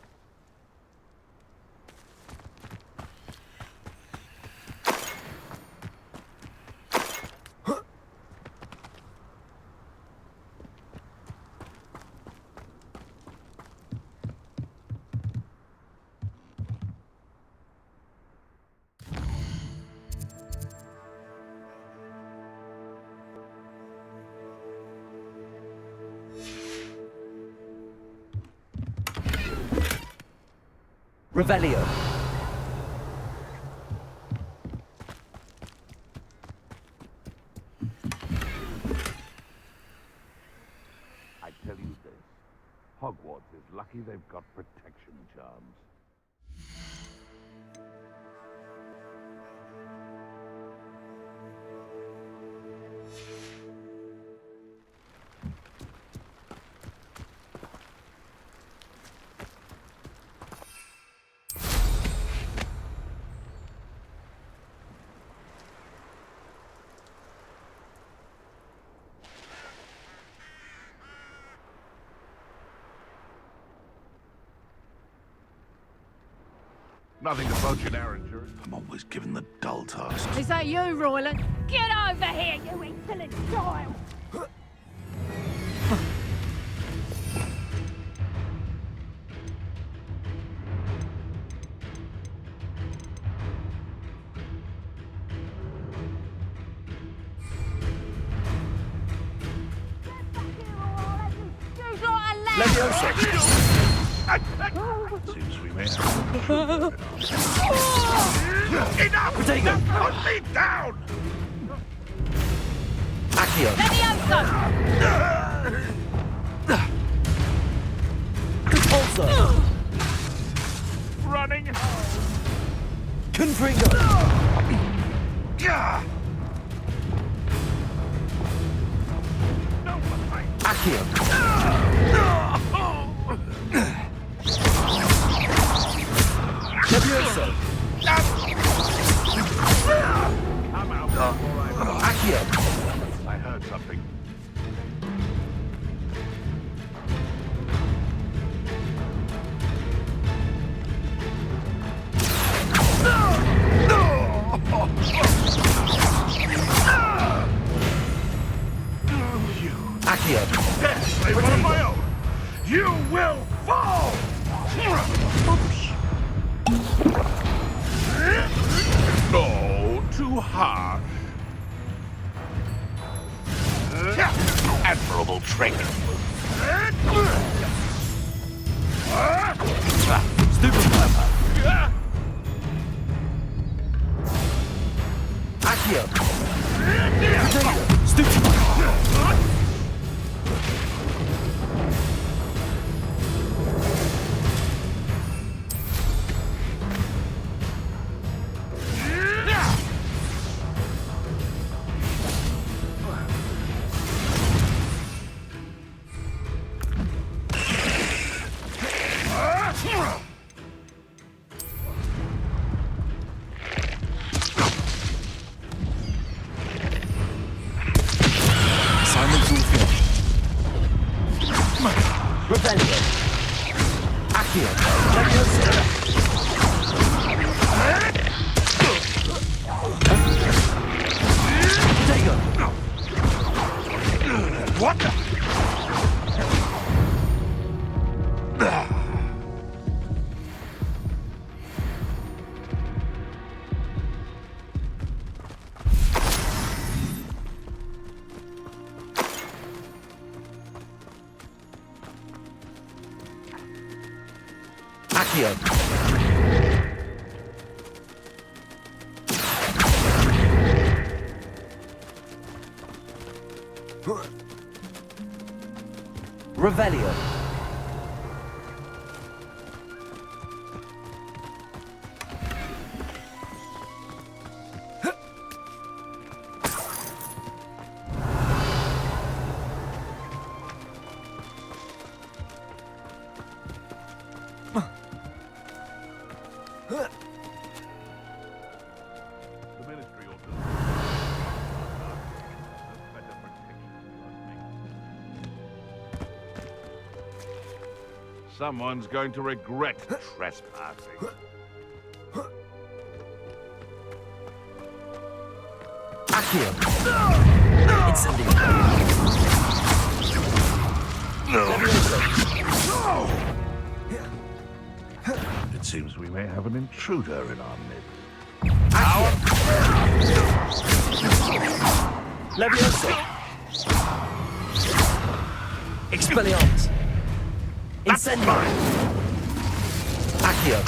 Revelio! I tell you this, Hogwarts is lucky they've got protection charms. Nothing approaching Arranger. I'm always given the dull tasks. Is that you, Royland? Get over here, you insolent child! Seems we may have. Enough! Protego! Put me down! Accio! Repulsor! Running! Confringo! Accio! Levioso! I'm out. Accio! I heard something. Accio! Yes, I one of my own. You will fall! No, too hard. Admirable trick. Stupid clever. Accio! Stupid clever. Accio. Revelio. Someone's going to regret trespassing. Accio. Incendio. It seems we may have an intruder in our midst. Levioso. Expelliarmus. Incendio. Accio.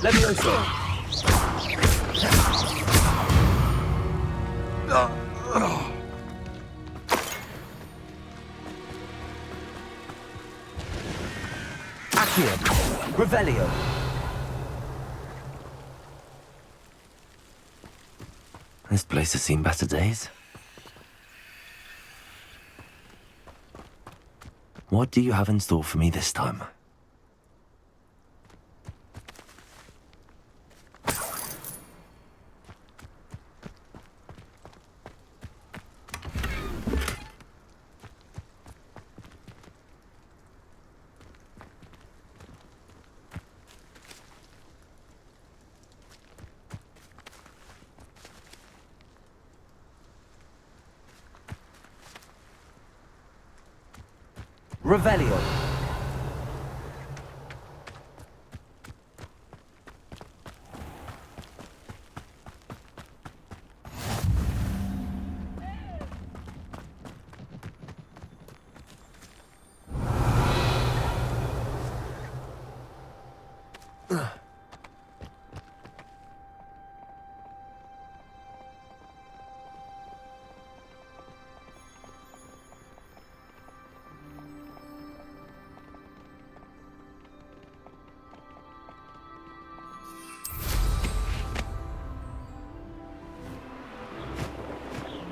Levioso. Accio. Revelio. This place has seen better days. What do you have in store for me this time? Revelio.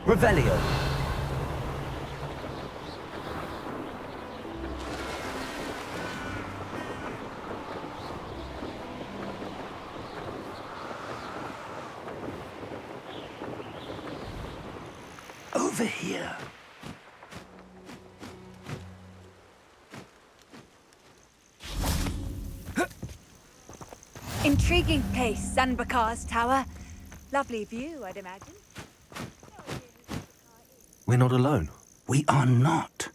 Revelio. Over here. Intriguing place, Sanbakar's tower. Lovely view, I'd imagine. We're not alone. We are not.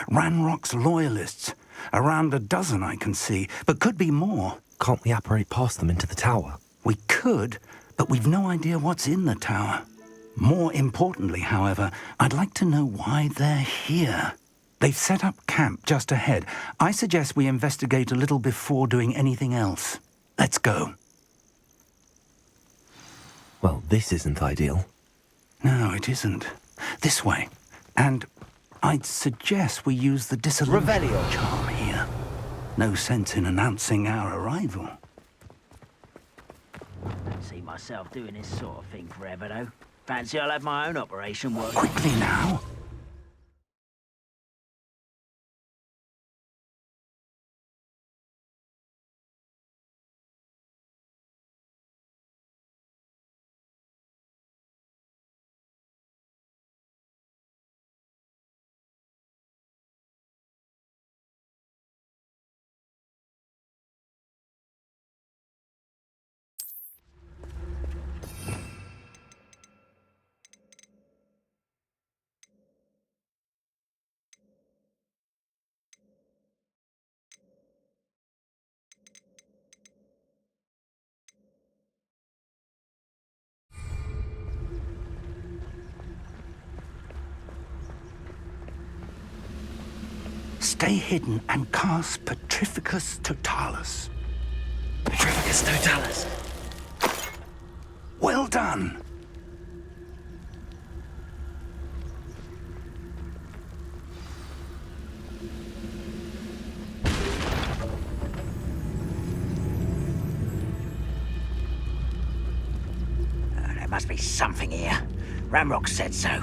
Ranrock's loyalists. Around a dozen I can see, but could be more. Can't we apparate past them into the tower? We could, but we've no idea what's in the tower. More importantly, however, I'd like to know why they're here. They've set up camp just ahead. I suggest we investigate a little before doing anything else. Let's go. Well, this isn't ideal. No, it isn't. This way. And I'd suggest we use the disillusion Revelio. charm here. No sense in announcing our arrival. Don't see myself doing this sort of thing forever, though. Fancy I'll have my own operation work. Quickly now. Stay hidden and cast Petrificus Totalis. Petrificus Totalis. Well done. There must be something here. Ramrock said so.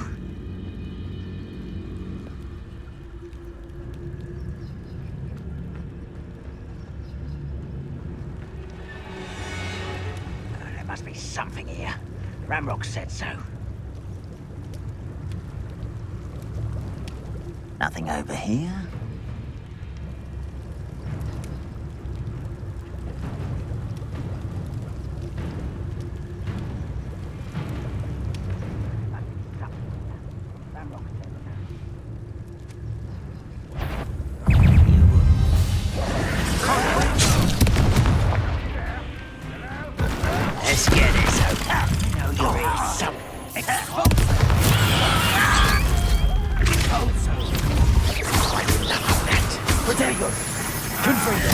There must be something here. Ramrock said so. Nothing over here. Let's get this out. You know you're here somewhere. Potato! Confringo!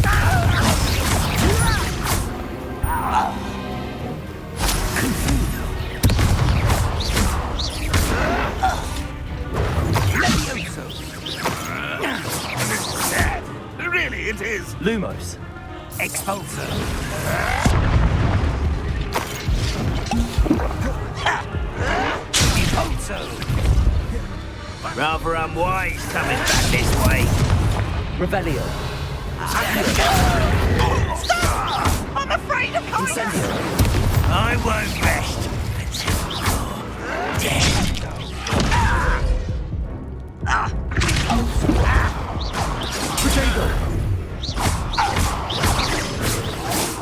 Really, it is. Lumos. Expulso. Rather unwise coming back this way. Revelio. Stop! I'm afraid of heights! I won't rest until you're dead.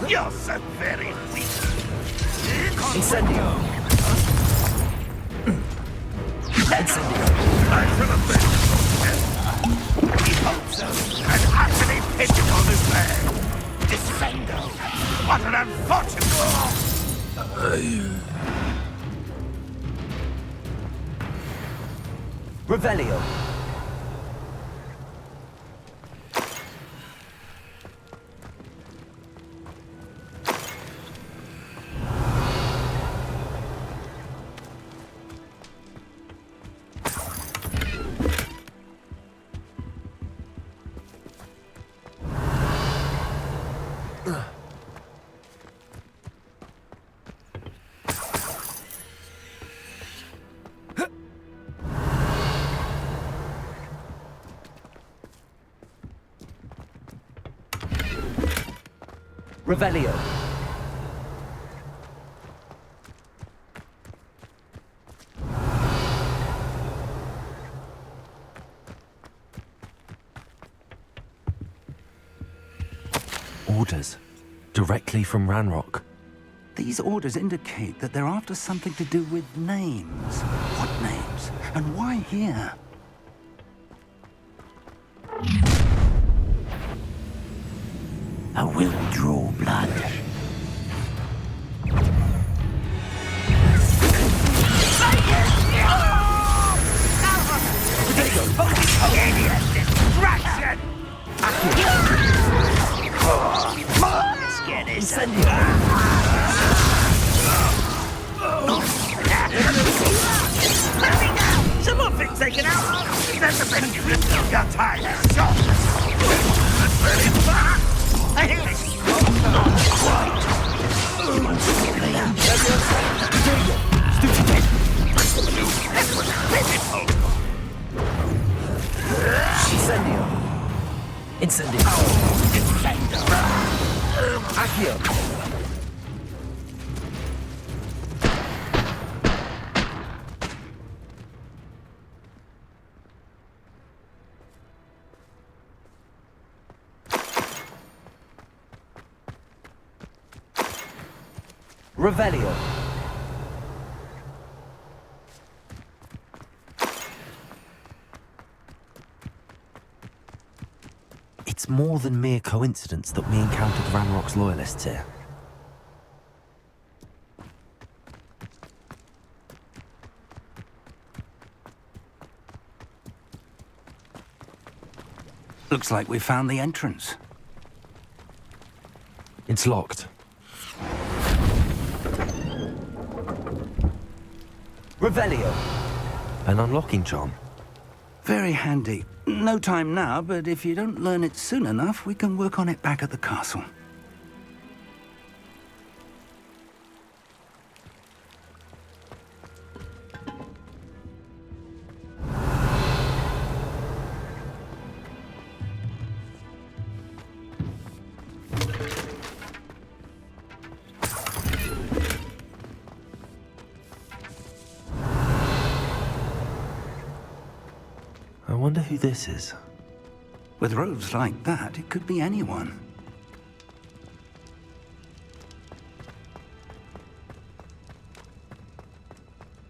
You're so very weak. Incendio. Incendio. I should have been. He hopes so. And utterly pitiful despair. Descendo. What an unfortunate... Revelio. Revelio. Orders. Directly from Ranrock. These orders indicate that they're after something to do with names. What names? And why here? I will draw blood. Distraction! Let's get this. Some more things taken out! There's a bit of your time shot! Incendio. Incendio. Accio. Revelio. It's more than mere coincidence that we encountered Ranrock's loyalists here. Looks like we found the entrance. It's locked. Revelio. An unlocking charm. Very handy. No time now, but if you don't learn it soon enough, we can work on it back at the castle. I wonder who this is. With robes like that, it could be anyone.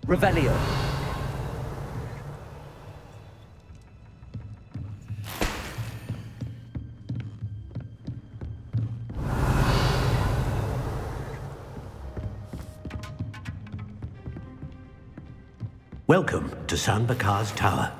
Revelio. Welcome to Sanbakar's Tower.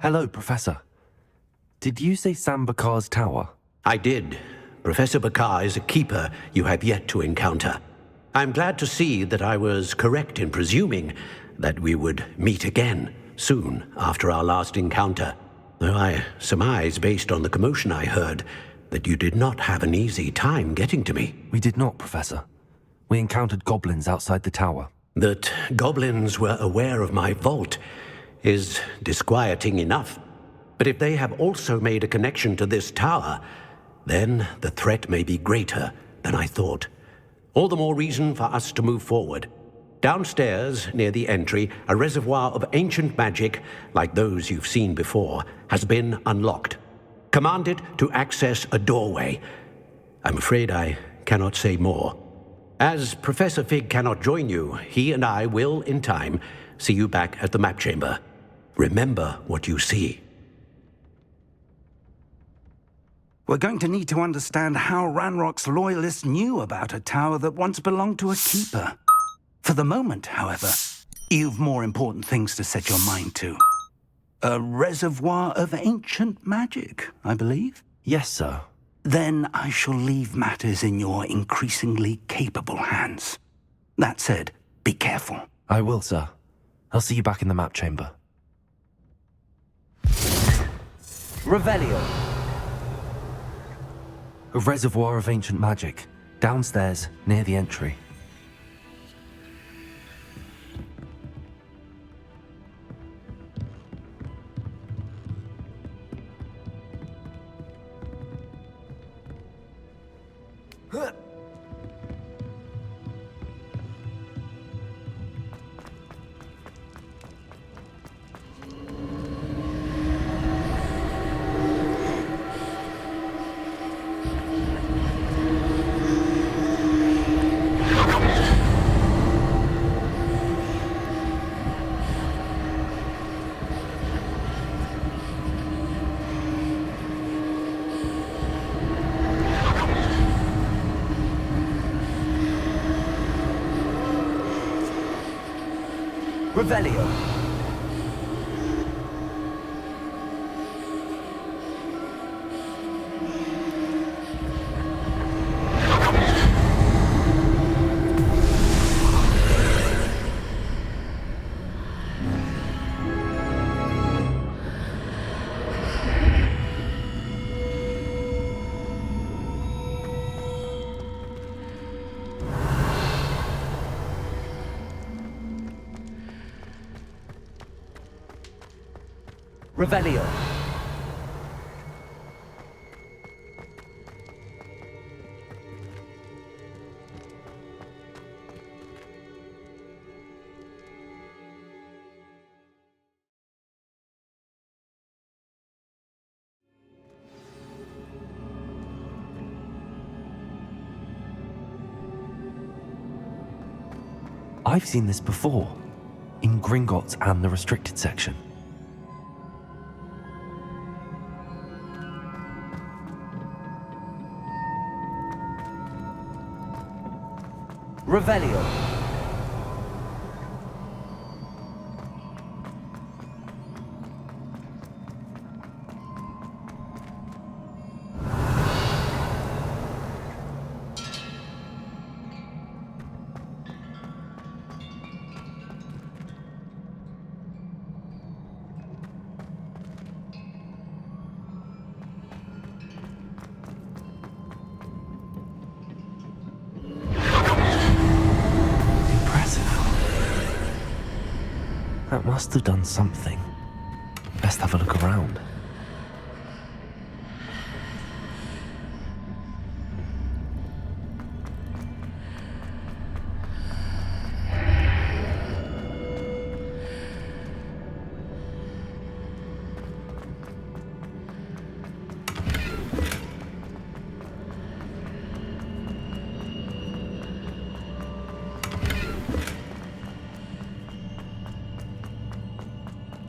Hello, Professor. Did you say Sanbakar's Tower? I did. Professor Bakar is a keeper you have yet to encounter. I'm glad to see that I was correct in presuming that we would meet again soon after our last encounter. Though I surmise, based on the commotion I heard, that you did not have an easy time getting to me. We did not, Professor. We encountered goblins outside the tower. That goblins were aware of my vault is disquieting enough. But if they have also made a connection to this tower, then the threat may be greater than I thought. All the more reason for us to move forward. Downstairs, near the entry, a reservoir of ancient magic, like those you've seen before, has been unlocked. Commanded to access a doorway. I'm afraid I cannot say more. As Professor Fig cannot join you, he and I will, in time, see you back at the map chamber. Remember what you see. We're going to need to understand how Ranrock's loyalists knew about a tower that once belonged to a keeper. For the moment, however, you've more important things to set your mind to. A reservoir of ancient magic, I believe? Yes, sir. Then I shall leave matters in your increasingly capable hands. That said, be careful. I will, sir. I'll see you back in the map chamber. Revelio. A reservoir of ancient magic, downstairs, near the entry. Revelio. Revelio. I've seen this before, in Gringotts and the restricted section. Revelio. That must have done something. Best have a look around.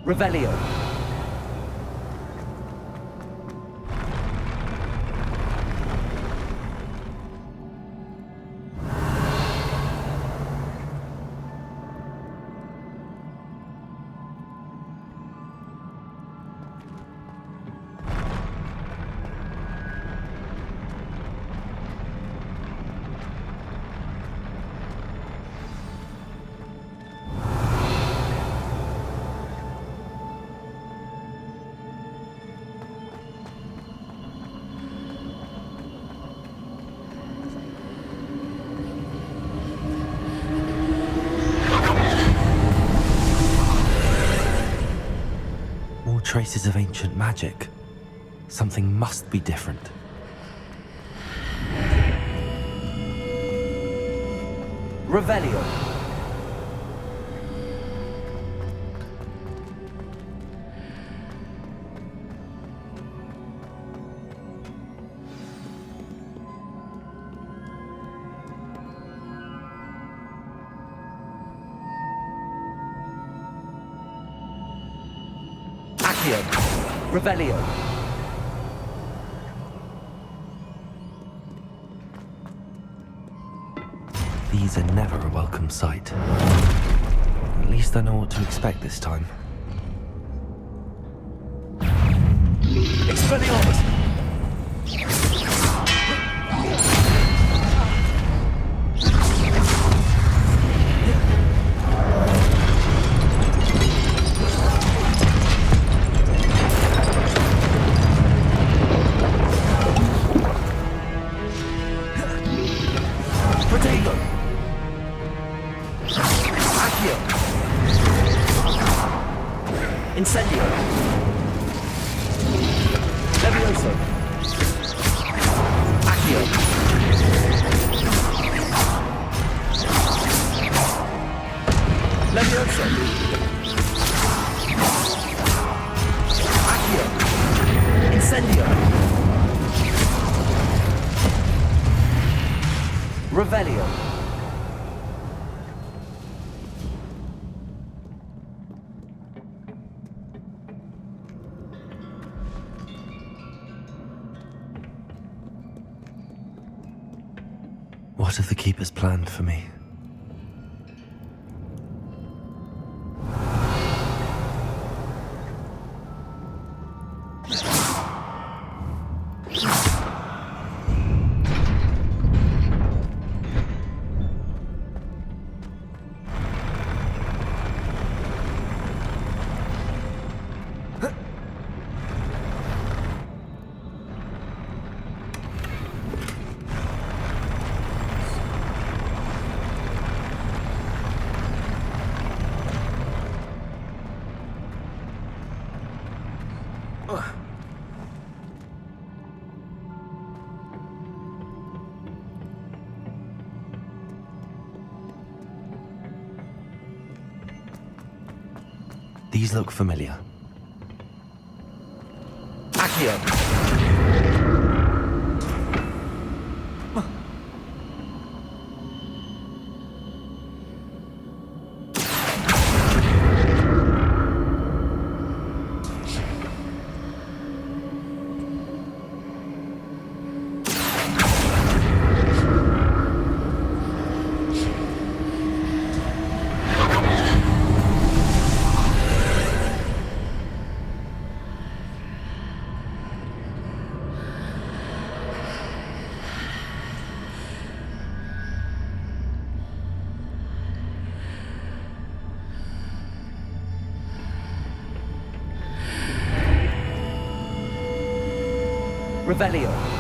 Revelio. Traces of ancient magic. Something must be different. Revelio. Revelio. These are never a welcome sight. At least I know what to expect this time. Expelliarmus! Revelio. What have the Keepers planned for me? These look familiar. Accio! Revelio.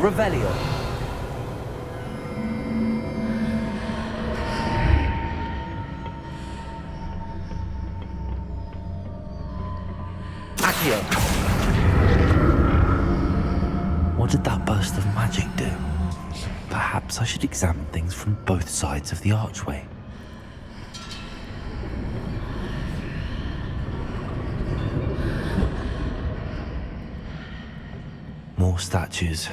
Revelio. Accio. What did that burst of magic do? Perhaps I should examine things from both sides of the archway. More statues.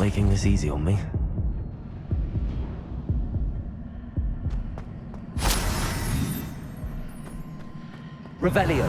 Making this easy on me. Revelio.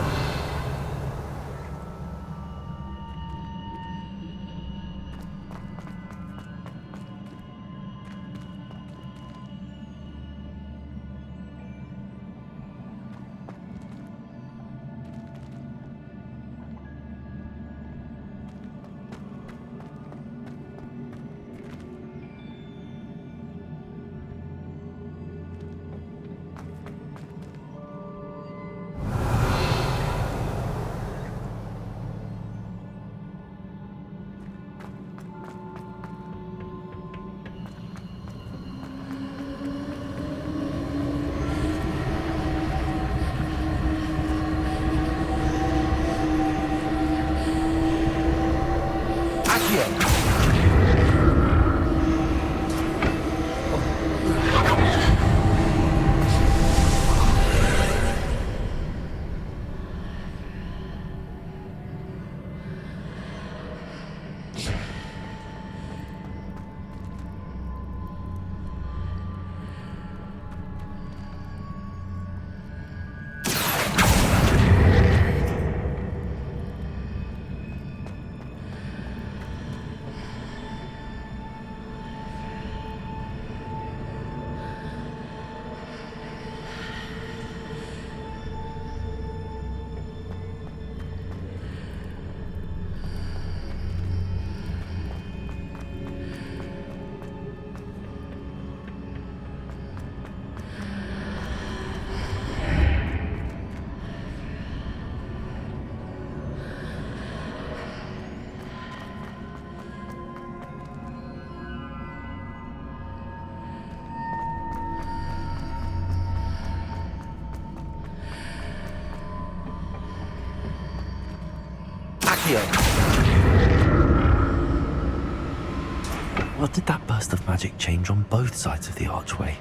What did that burst of magic change on both sides of the archway?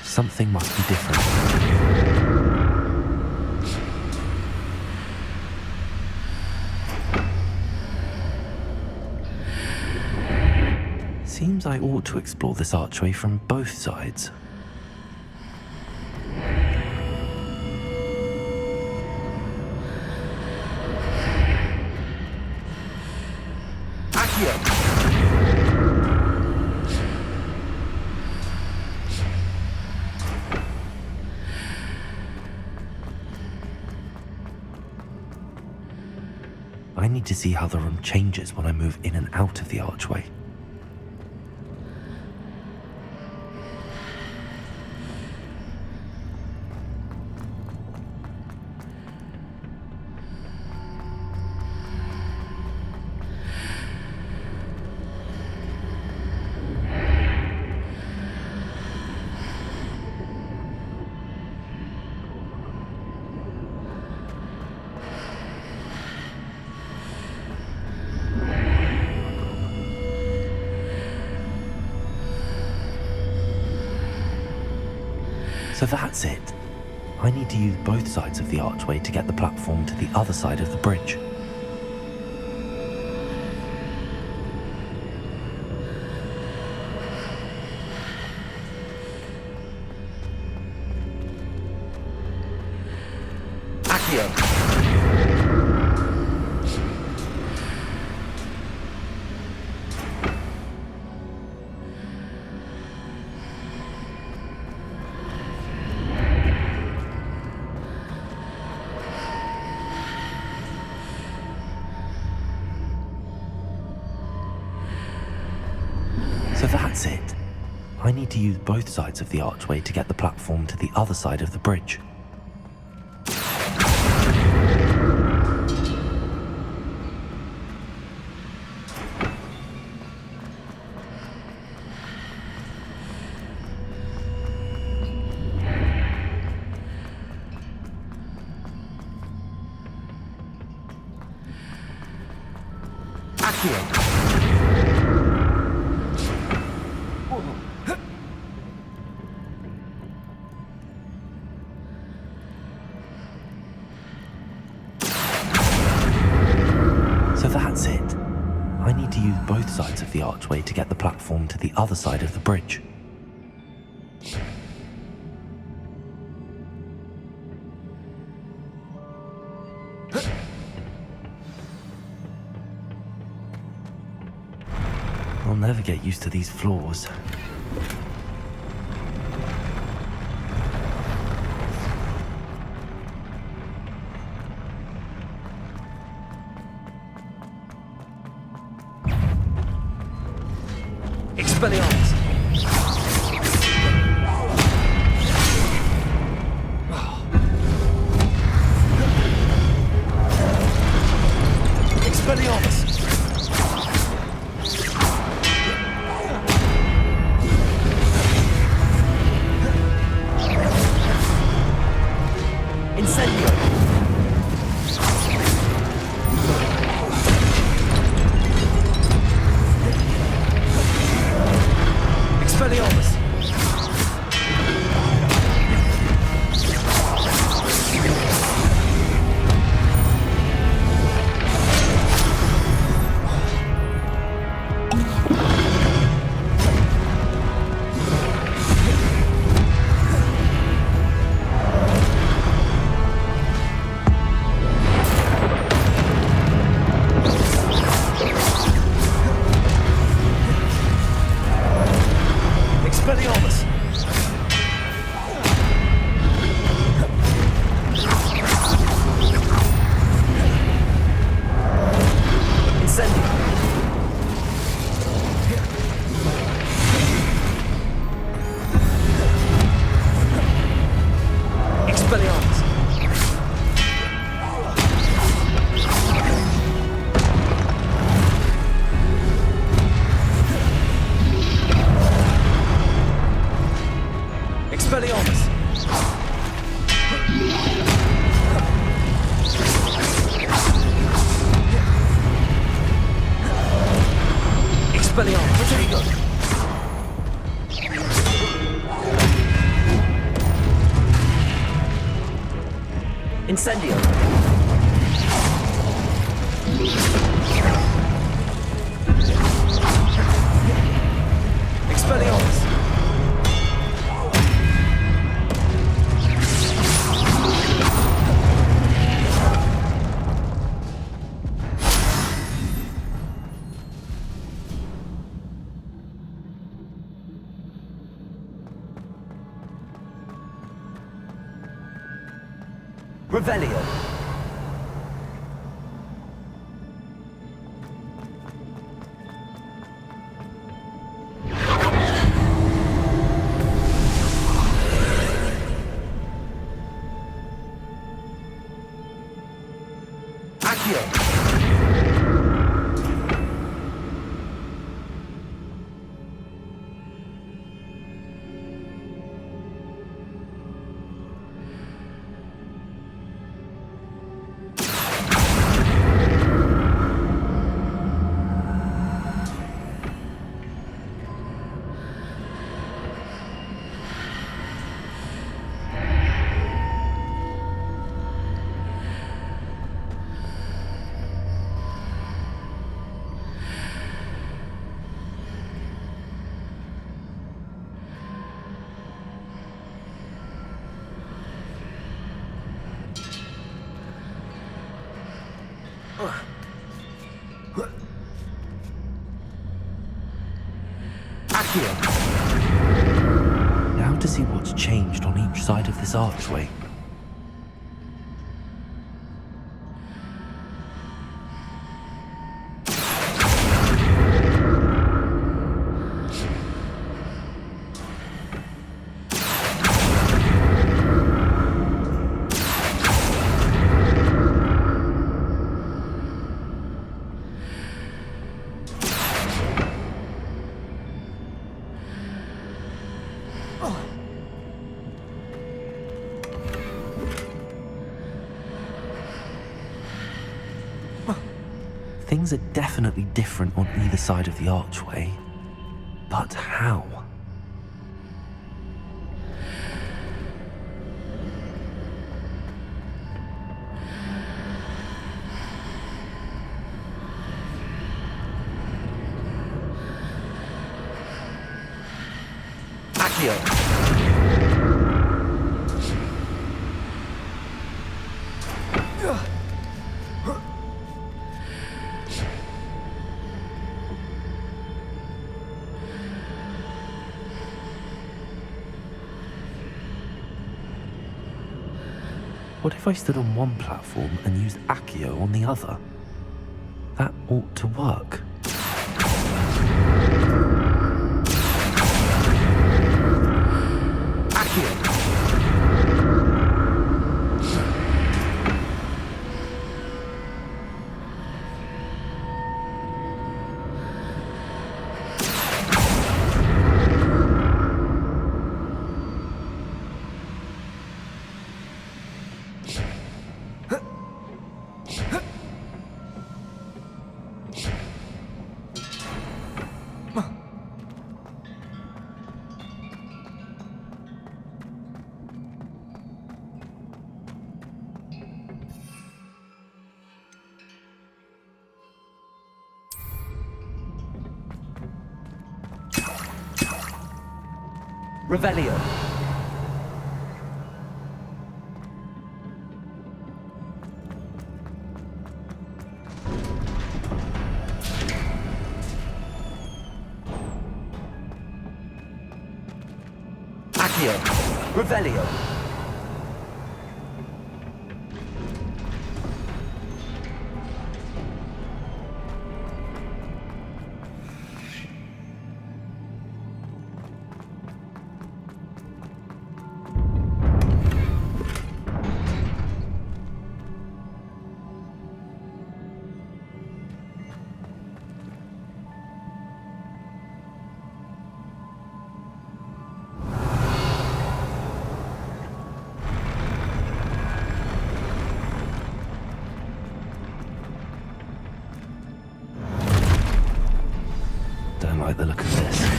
Something must be different. Seems I ought to explore this archway from both sides. I need to see how the room changes when I move in and out of the archway. So that's it. I need to use both sides of the archway to get the platform to the other side of the bridge. So that's it. I need to use both sides of the archway to get the platform to the other side of the bridge. So that's it. I need to use both sides of the archway to get the platform to the other side of the bridge. I'll never get used to these floors. Expelliarmus! Expelliarmus! Incendio! Expelliarmus! Expelliarmus. There you go. Incendio. Expelliarmus. Revelio. Accio. Now to see what's changed on each side of this archway. Things are definitely different on either side of the archway. But how? Accio. What if I stood on one platform and used Accio on the other? That ought to work. Accio! Revelio. Accio. Revelio. like the look of this.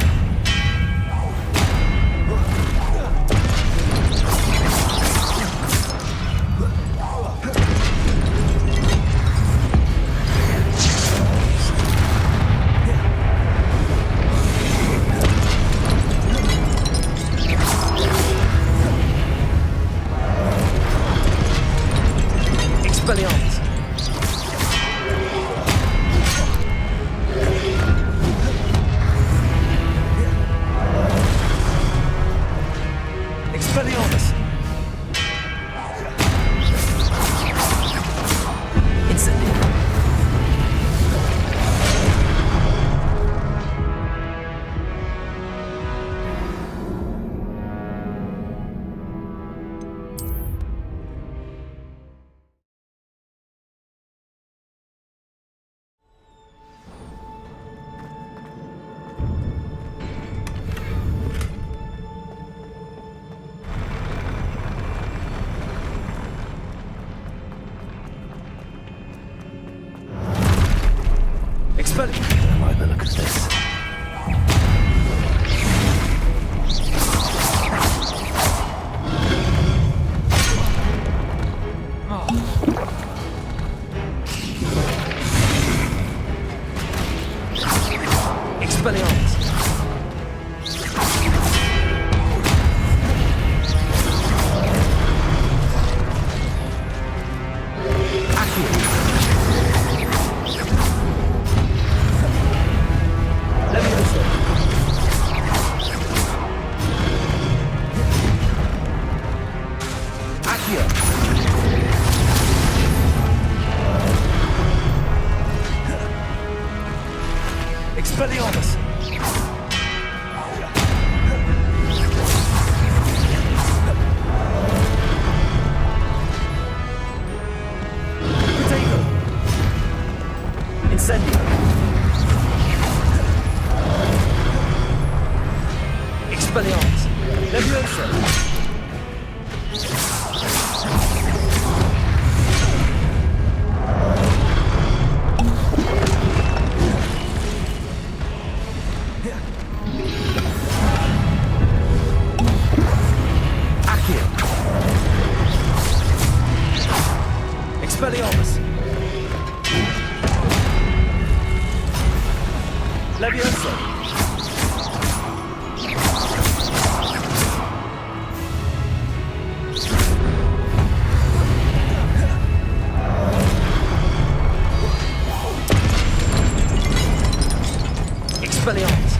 Expelliarmus. Expelliarmus. Incendiary. I like the look of this. Expelliarmus. Expelliarmus. Potato. Incendio. Expelliarmus. Leviosa. Expelliarmus. Leviosa. Expelliarmus.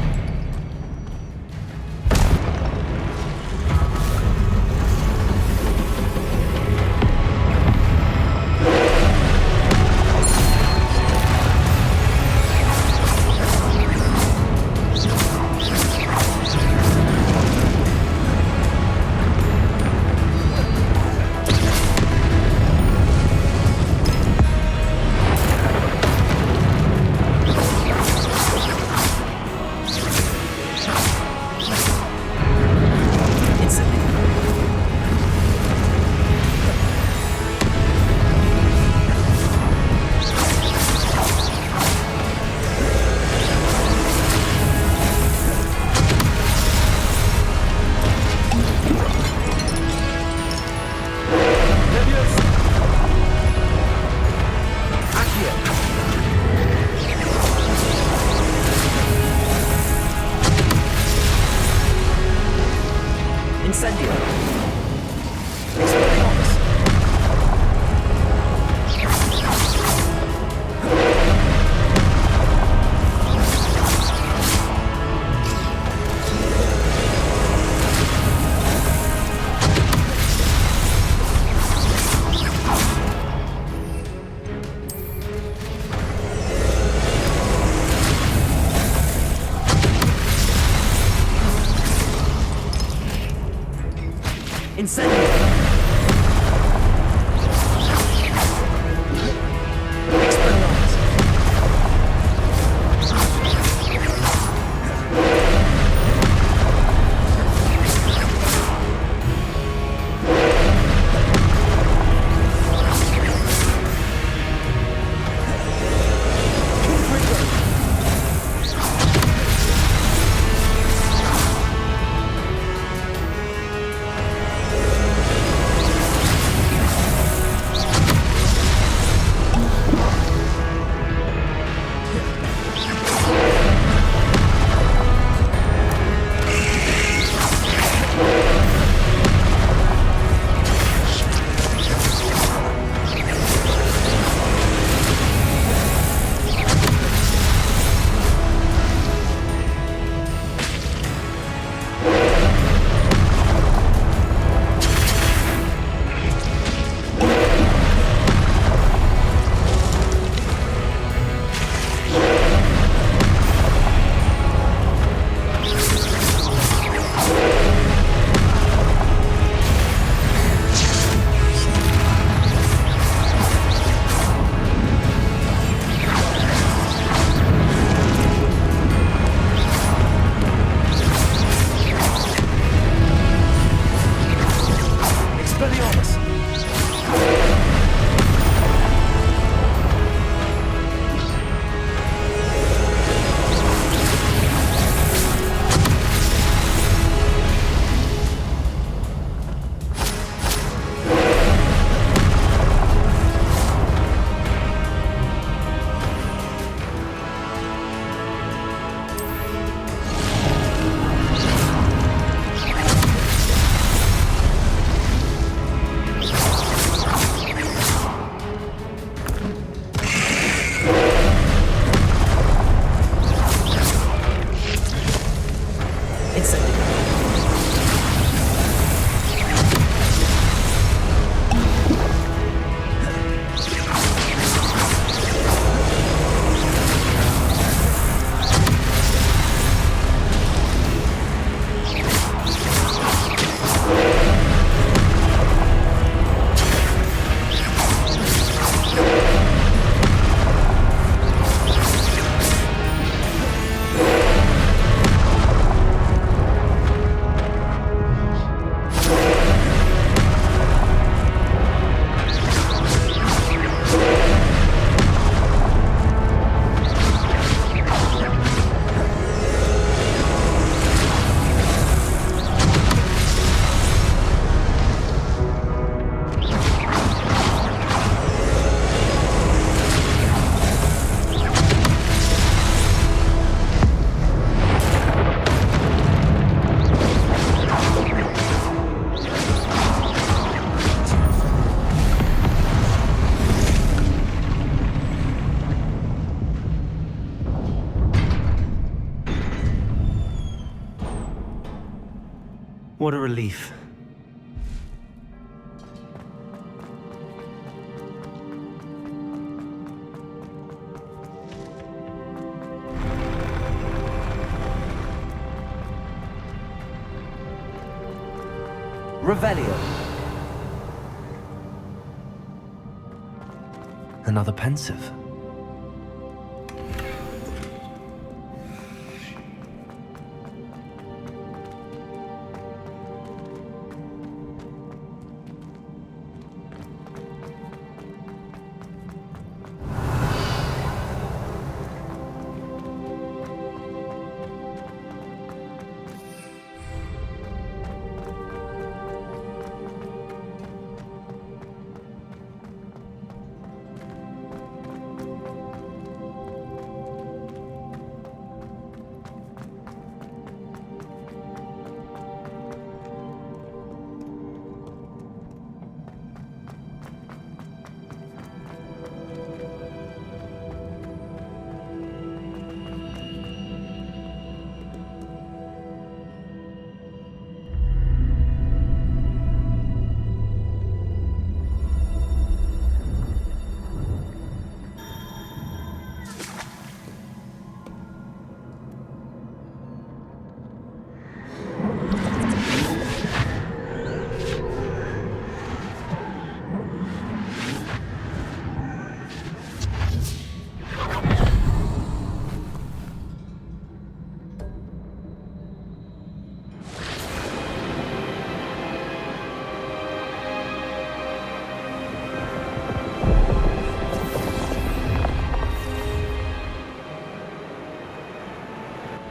Incendio. Expelliarmus. Incendio. Expelliarmus. What a relief. Revelio. Another pensive.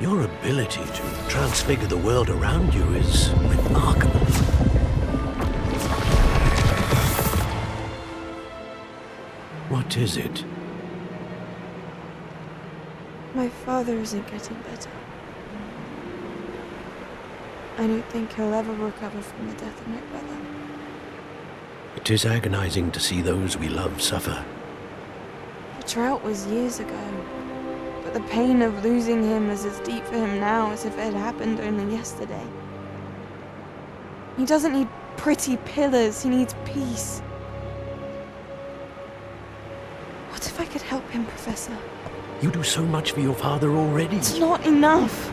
Your ability to transfigure the world around you is remarkable. What is it? My father isn't getting better. I don't think he'll ever recover from the death of my brother. It is agonizing to see those we love suffer. The drought was years ago, but the pain of losing him is as deep for him now as if it had happened only yesterday. He doesn't need pretty pillars, he needs peace. What if I could help him, Professor? You do so much for your father already. It's not enough.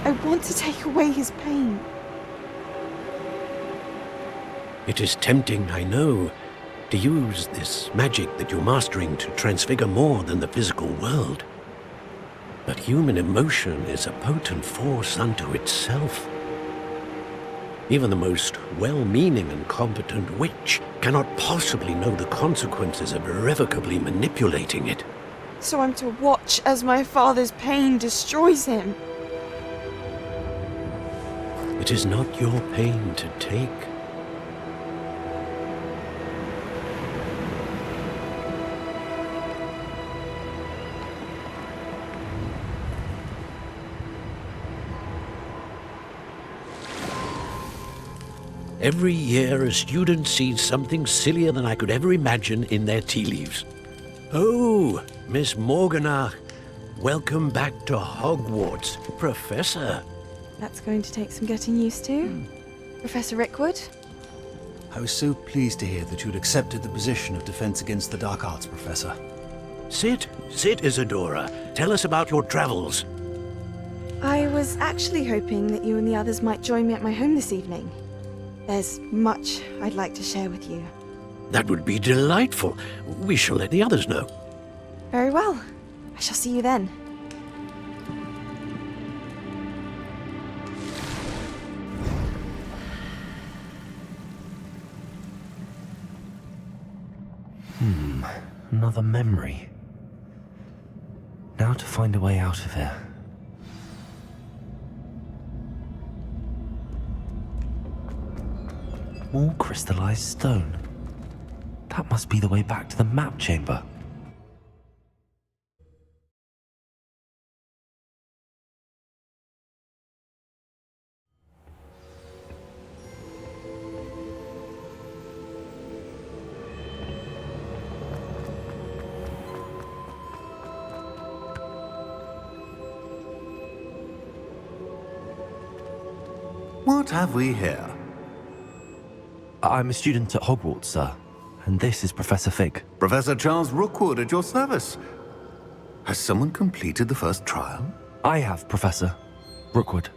I want to take away his pain. It is tempting, I know, to use this magic that you're mastering to transfigure more than the physical world. But human emotion is a potent force unto itself. Even the most well-meaning and competent witch cannot possibly know the consequences of irrevocably manipulating it. So I'm to watch as my father's pain destroys him. It is not your pain to take. Every year, a student sees something sillier than I could ever imagine in their tea leaves. Oh, Miss Morganach, welcome back to Hogwarts, Professor. That's going to take some getting used to. Professor Rickwood? I was so pleased to hear that you'd accepted the position of Defense Against the Dark Arts, Professor. Sit, Isadora. Tell us about your travels. I was actually hoping that you and the others might join me at my home this evening. There's much I'd like to share with you. That would be delightful. We shall let the others know. Very well. I shall see you then. Another memory. Now to find a way out of here. More crystallized stone. That must be the way back to the map chamber. What have we here? I'm a student at Hogwarts, sir. And this is Professor Fig. Professor Charles Rookwood at your service. Has someone completed the first trial? I have, Professor Rookwood.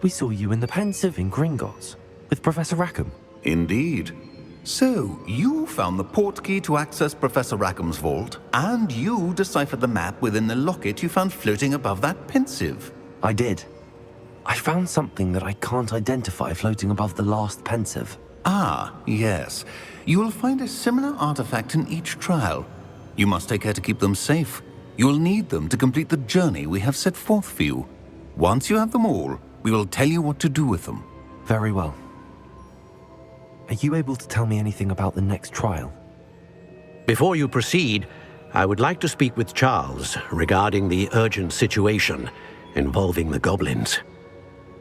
We saw you in the Pensive in Gringotts with Professor Rackham. Indeed. So, you found the portkey to access Professor Rackham's vault, and you deciphered the map within the locket you found floating above that Pensive. I did. I found something that I can't identify floating above the last Pensive. Ah, yes. You will find a similar artifact in each trial. You must take care to keep them safe. You will need them to complete the journey we have set forth for you. Once you have them all, we will tell you what to do with them. Very well. Are you able to tell me anything about the next trial? Before you proceed, I would like to speak with Charles regarding the urgent situation involving the goblins.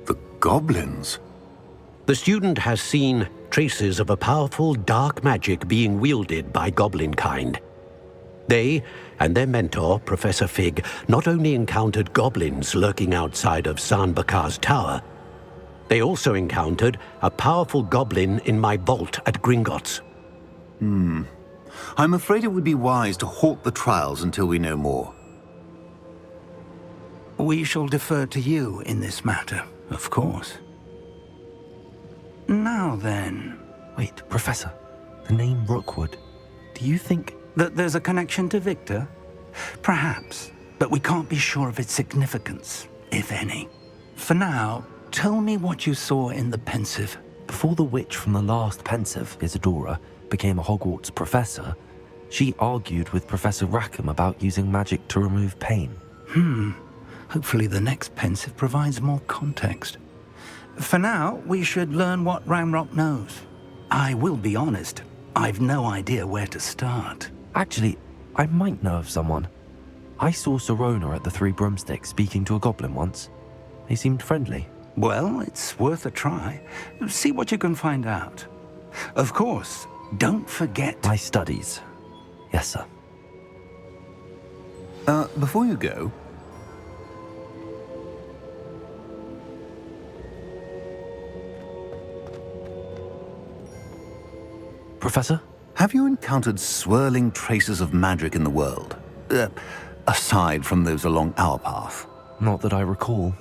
The goblins? The student has seen traces of a powerful dark magic being wielded by goblin kind. They and their mentor, Professor Fig, not only encountered goblins lurking outside of Sanbakar's tower, they also encountered a powerful goblin in my vault at Gringotts. I'm afraid it would be wise to halt the trials until we know more. We shall defer to you in this matter, of course. Now then... Wait, Professor. The name Rookwood. Do you think... that there's a connection to Victor? Perhaps, but we can't be sure of its significance, if any. For now, tell me what you saw in the Pensive. Before the witch from the last Pensive, Isadora, became a Hogwarts professor, she argued with Professor Rackham about using magic to remove pain. Hopefully the next Pensive provides more context. For now, we should learn what Ranrock knows. I will be honest, I've no idea where to start. Actually, I might know of someone. I saw Serona at the Three Broomsticks speaking to a goblin once. They seemed friendly. Well, it's worth a try. See what you can find out. Of course, don't forget... my studies. Yes, sir. Before you go... Professor? Have you encountered swirling traces of magic in the world? Aside from those along our path? Not that I recall.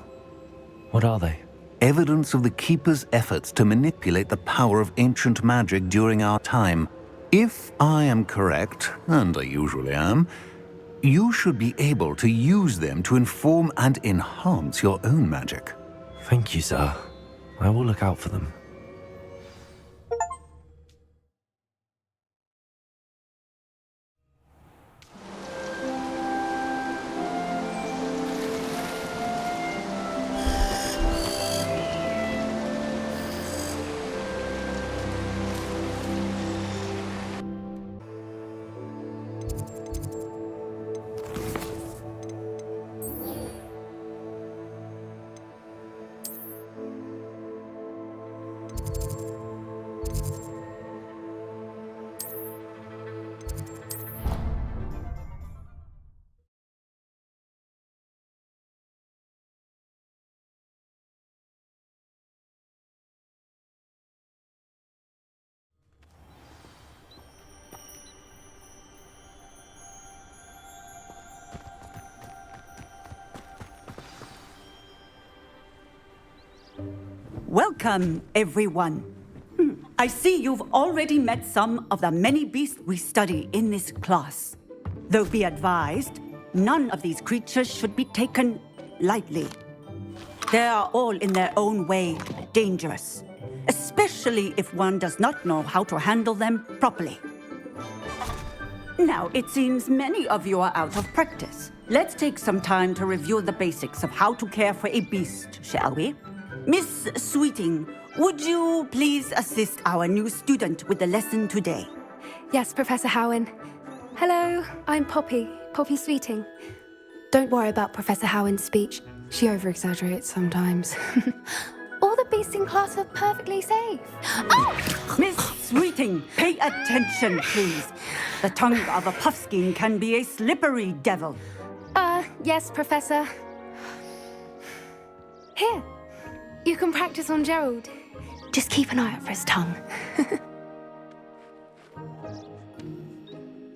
What are they? Evidence of the Keeper's efforts to manipulate the power of ancient magic during our time. If I am correct, and I usually am, you should be able to use them to inform and enhance your own magic. Thank you, sir. I will look out for them. Welcome, everyone. I see you've already met some of the many beasts we study in this class. Though be advised, none of these creatures should be taken lightly. They are all in their own way dangerous, especially if one does not know how to handle them properly. Now, it seems many of you are out of practice. Let's take some time to review the basics of how to care for a beast, shall we? Miss Sweeting, would you please assist our new student with the lesson today? Yes, Professor Howen. Hello, I'm Poppy Sweeting. Don't worry about Professor Howen's speech. She over-exaggerates sometimes. All the beasts in class are perfectly safe. Oh! Miss Sweeting, pay attention, please. The tongue of a puffskein can be a slippery devil. Yes, Professor. Here, you can practice on Gerald. Just keep an eye out for his tongue.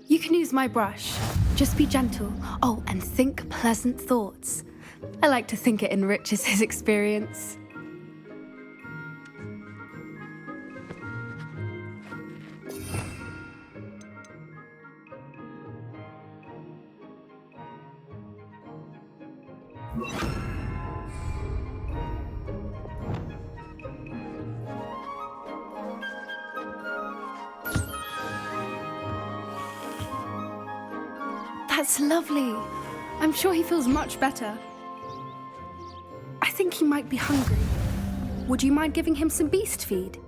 You can use my brush. Just be gentle. Oh, and think pleasant thoughts. I like to think it enriches his experience. That's lovely. I'm sure he feels much better. I think he might be hungry. Would you mind giving him some beast feed?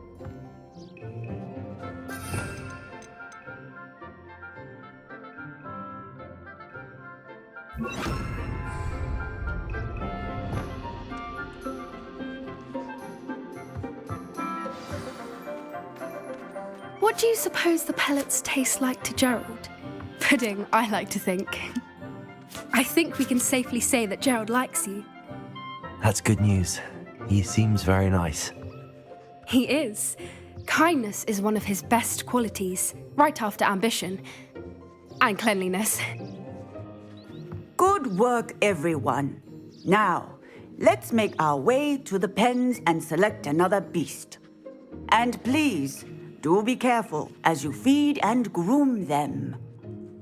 What do you suppose the pellets taste like to Gerald? Pudding, I like to think. I think we can safely say that Gerald likes you. That's good news. He seems very nice. He is. Kindness is one of his best qualities, right after ambition. And cleanliness. Good work, everyone. Now, let's make our way to the pens and select another beast. And please, do be careful as you feed and groom them.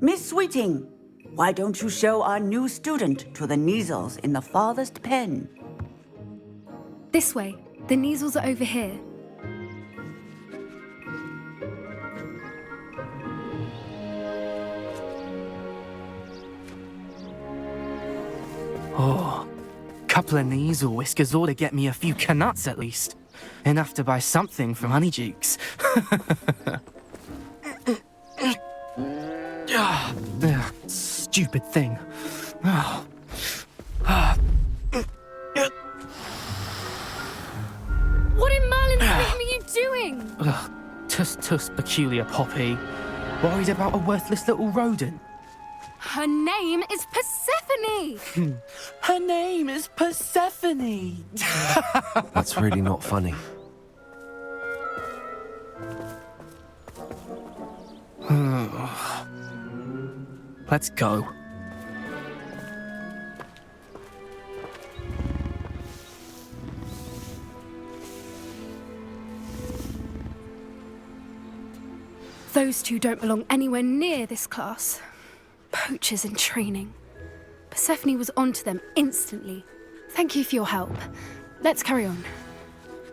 Miss Sweeting, why don't you show our new student to the Neasels in the farthest pen? This way. The Neasels are over here. Oh, couple of Neasel whiskers ought to get me a few canuts at least. Enough to buy something from Honeydukes. Stupid thing. What in Merlin's name are you doing? Tuss, peculiar Poppy. Worried about a worthless little rodent? Her name is Persephone! Her name is Persephone! That's really not funny. Let's go. Those two don't belong anywhere near this class. Poachers in training. Persephone was onto them instantly. Thank you for your help. Let's carry on.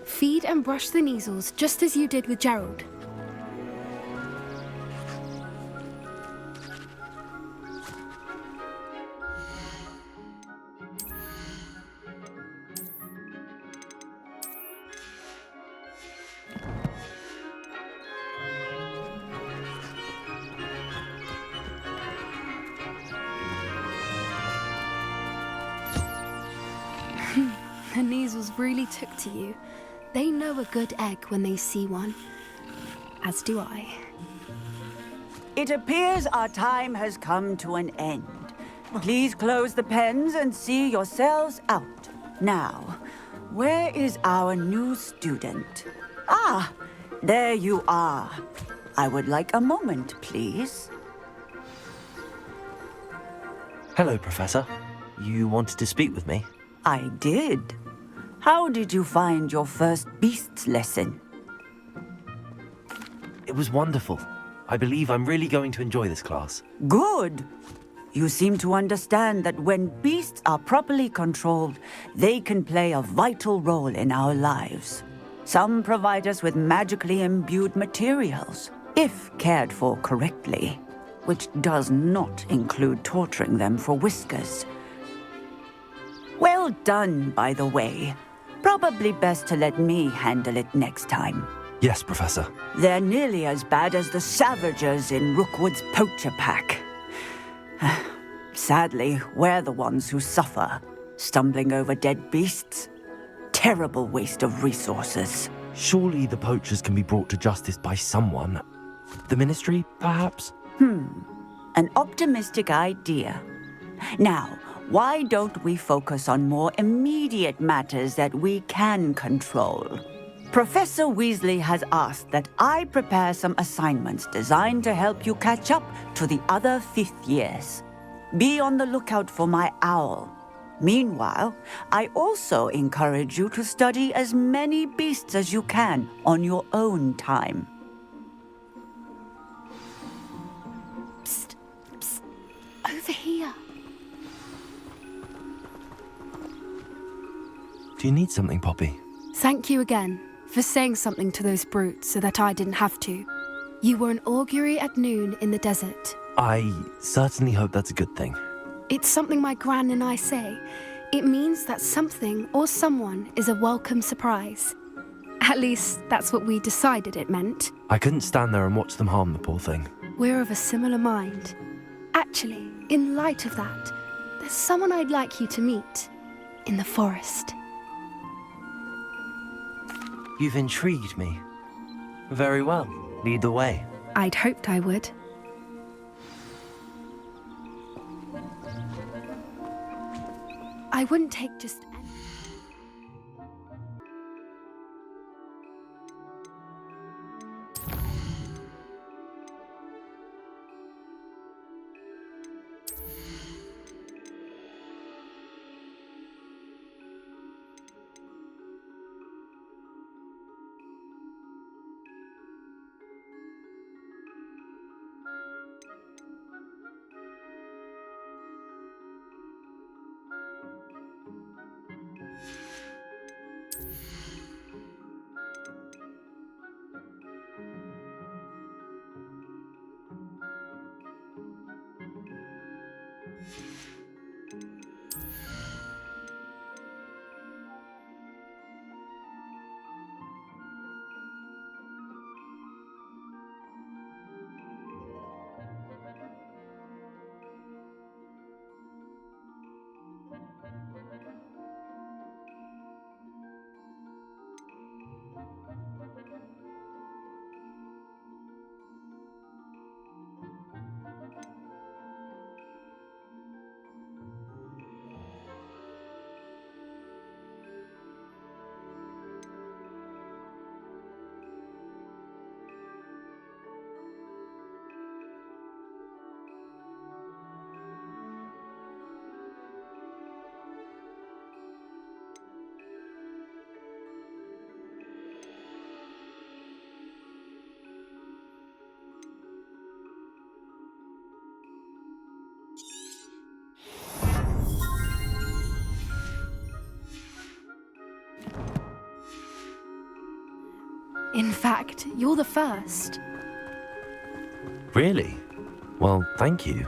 Feed and brush the Neasels just as you did with Gerald. The Neasels really took to you. They know a good egg when they see one. As do I. It appears our time has come to an end. Please close the pens and see yourselves out. Now, where is our new student? Ah, there you are. I would like a moment, please. Hello, Professor. You wanted to speak with me? I did. How did you find your first beasts lesson? It was wonderful. I believe I'm really going to enjoy this class. Good. You seem to understand that when beasts are properly controlled, they can play a vital role in our lives. Some provide us with magically imbued materials, if cared for correctly, which does not include torturing them for whiskers. Well done, by the way. Probably best to let me handle it next time. Yes, Professor. They're nearly as bad as the Savagers in Rookwood's poacher pack. Sadly, we're the ones who suffer, stumbling over dead beasts. Terrible waste of resources. Surely the poachers can be brought to justice by someone. The Ministry, perhaps? An optimistic idea. Now, Why don't we focus on more immediate matters that we can control? Professor Weasley has asked that I prepare some assignments designed to help you catch up to the other fifth years. Be on the lookout for my owl. Meanwhile, I also encourage you to study as many beasts as you can on your own time. Psst, psst, over here. Do you need something, Poppy? Thank you again for saying something to those brutes so that I didn't have to. You were an augury at noon in the desert. I certainly hope that's a good thing. It's something my gran and I say. It means that something or someone is a welcome surprise. At least, that's what we decided it meant. I couldn't stand there and watch them harm the poor thing. We're of a similar mind. Actually, in light of that, there's someone I'd like you to meet. In the forest. You've intrigued me. Very well. Lead the way. I'd hoped I would. I wouldn't take just any. In fact, you're the first. Really? Well, thank you,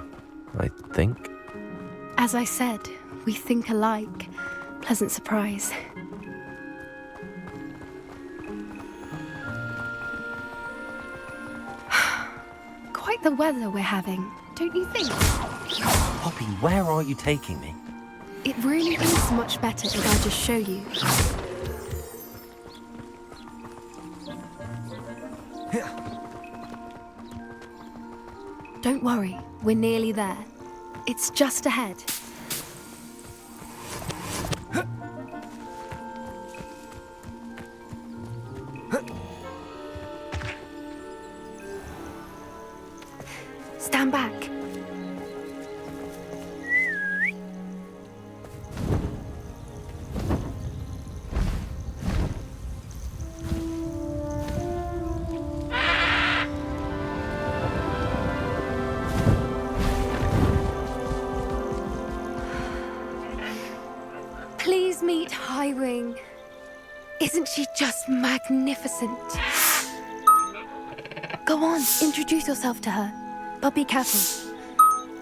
I think. As I said, we think alike. Pleasant surprise. Quite the weather we're having, don't you think? Poppy, where are you taking me? It really is much better if I just show you. Don't worry, we're nearly there. It's just ahead. Stand back. Please meet Highwing. Isn't she just magnificent? Go on, introduce yourself to her. But be careful.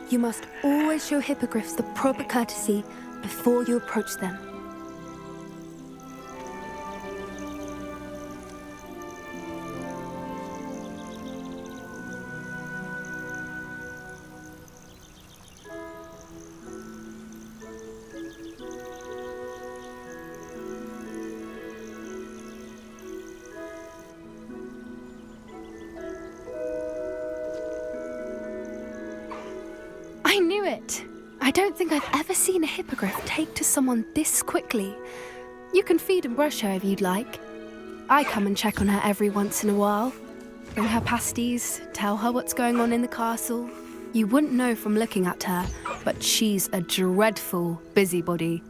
You must always show hippogriffs the proper courtesy before you approach them. I knew it. I don't think I've ever seen a hippogriff take to someone this quickly. You can feed and brush her if you'd like. I come and check on her every once in a while. Bring her pasties, tell her what's going on in the castle. You wouldn't know from looking at her, but she's a dreadful busybody.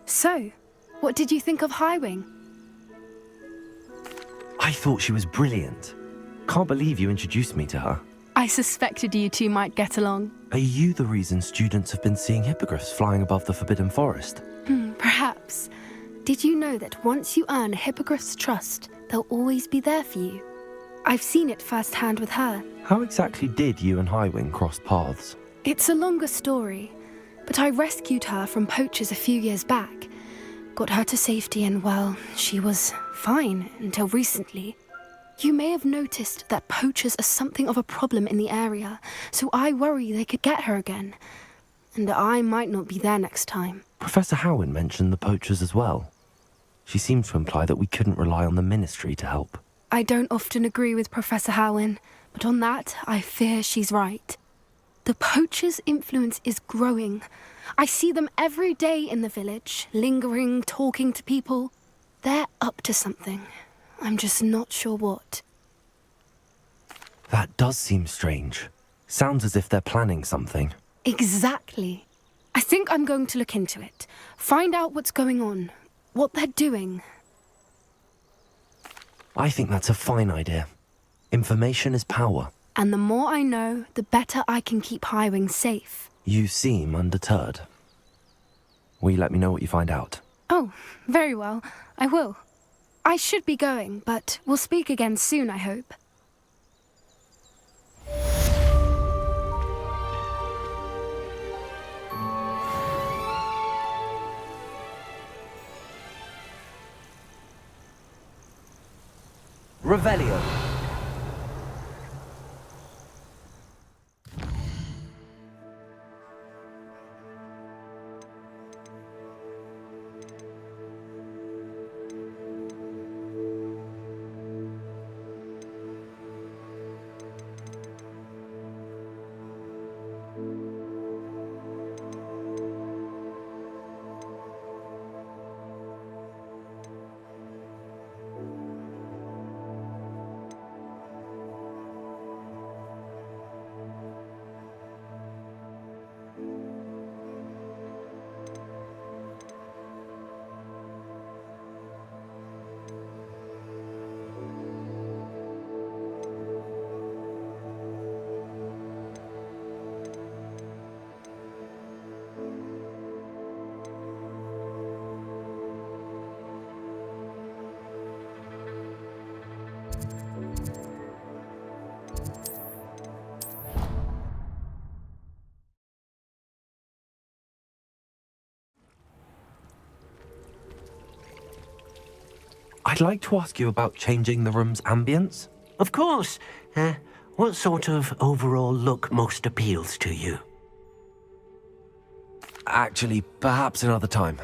So, what did you think of Highwing? I thought she was brilliant. Can't believe you introduced me to her. I suspected you two might get along. Are you the reason students have been seeing hippogriffs flying above the Forbidden Forest? Perhaps. Did you know that once you earn a hippogriff's trust, they'll always be there for you? I've seen it firsthand with her. How exactly did you and Highwing cross paths? It's a longer story, but I rescued her from poachers a few years back. Got her to safety and, well, she was fine until recently. You may have noticed that poachers are something of a problem in the area, so I worry they could get her again. And I might not be there next time. Professor Howin mentioned the poachers as well. She seemed to imply that we couldn't rely on the Ministry to help. I don't often agree with Professor Howin, but on that, I fear she's right. The poachers' influence is growing. I see them every day in the village, lingering, talking to people. They're up to something. I'm just not sure what. That does seem strange. Sounds as if they're planning something. Exactly. I think I'm going to look into it. Find out what's going on, what they're doing. I think that's a fine idea. Information is power. And the more I know, the better I can keep Highwing safe. You seem undeterred. Will you let me know what you find out? Oh, very well. I will. I should be going, but we'll speak again soon, I hope. Revelio. I'd like to ask you about changing the room's ambience. Of course. What sort of overall look most appeals to you? Actually, perhaps another time.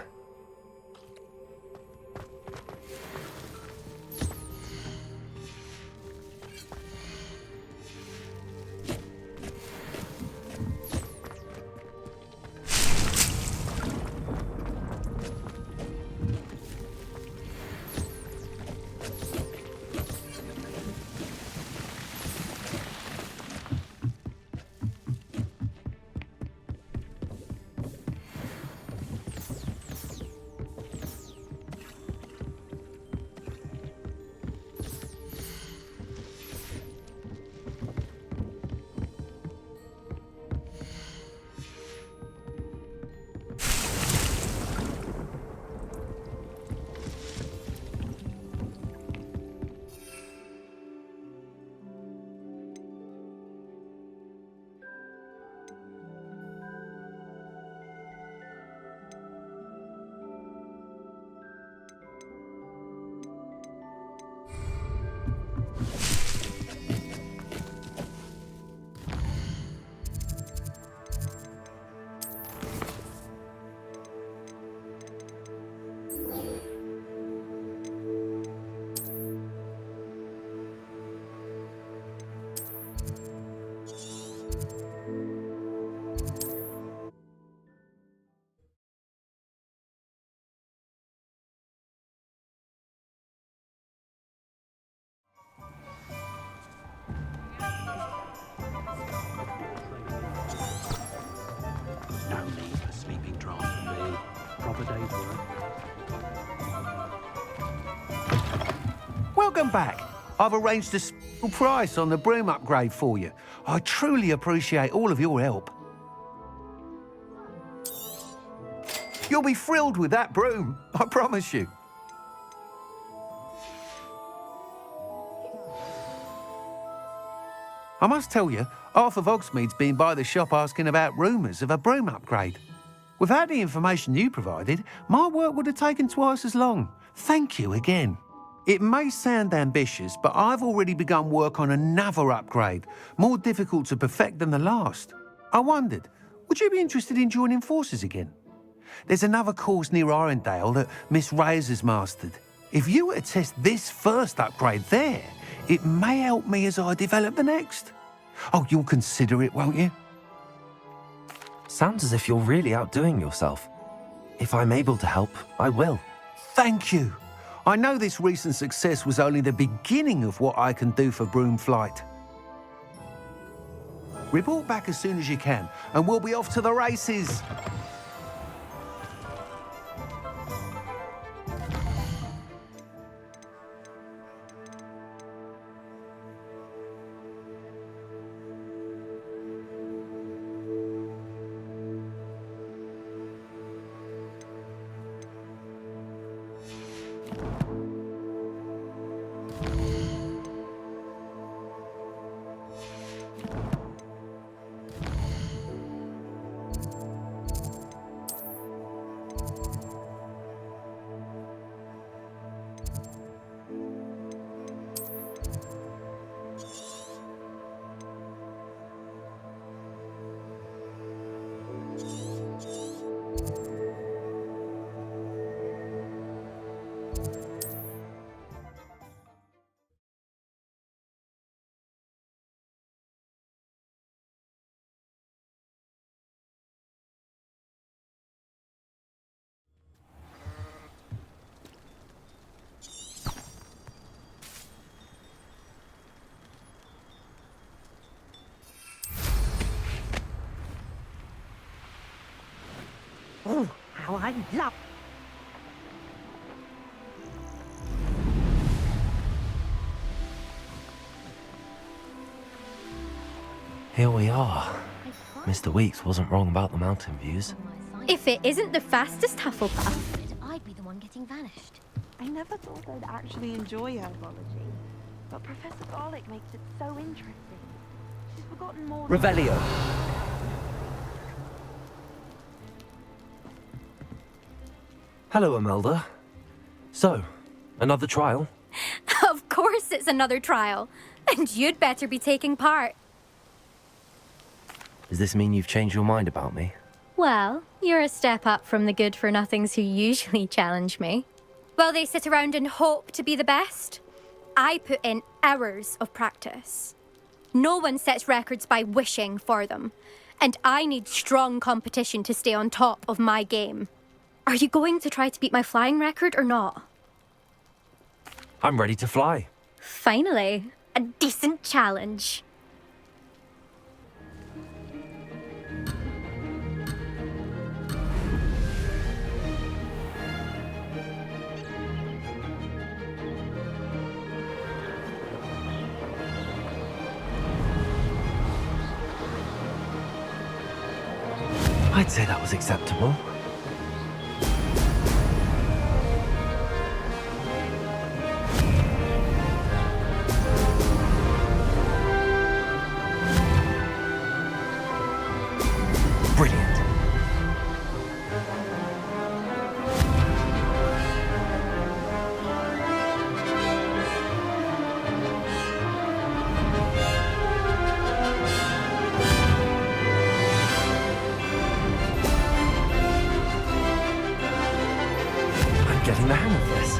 day's work. Welcome back. I've arranged a special price on the broom upgrade for you. I truly appreciate all of your help. You'll be thrilled with that broom, I promise you. I must tell you, half of Hogsmeade's been by the shop asking about rumours of a broom upgrade. Without the information you provided, my work would have taken twice as long. Thank you again. It may sound ambitious, but I've already begun work on another upgrade, more difficult to perfect than the last. I wondered, would you be interested in joining forces again? There's another course near Arendelle that Miss Reyes has mastered. If you were to test this first upgrade there, it may help me as I develop the next. Oh, you'll consider it, won't you? Sounds as if you're really outdoing yourself. If I'm able to help, I will. Thank you. I know this recent success was only the beginning of what I can do for Broom Flight. Report back as soon as you can, and we'll be off to the races. Oh, how I love... Here we are. Mr. Weeks wasn't wrong about the mountain views. If it isn't the fastest Hufflepuff. I'd be the one getting vanished. I never thought I'd actually enjoy herbology, but Professor Garlick makes it so interesting. She's forgotten more than... Revelio. Hello, Imelda. So, another trial? Of course it's another trial. And you'd better be taking part. Does this mean you've changed your mind about me? Well, you're a step up from the good-for-nothings who usually challenge me. While they sit around and hope to be the best, I put in hours of practice. No one sets records by wishing for them, and I need strong competition to stay on top of my game. Are you going to try to beat my flying record or not? I'm ready to fly. Finally, a decent challenge. I'd say that was acceptable. Brilliant. Getting the hang of this.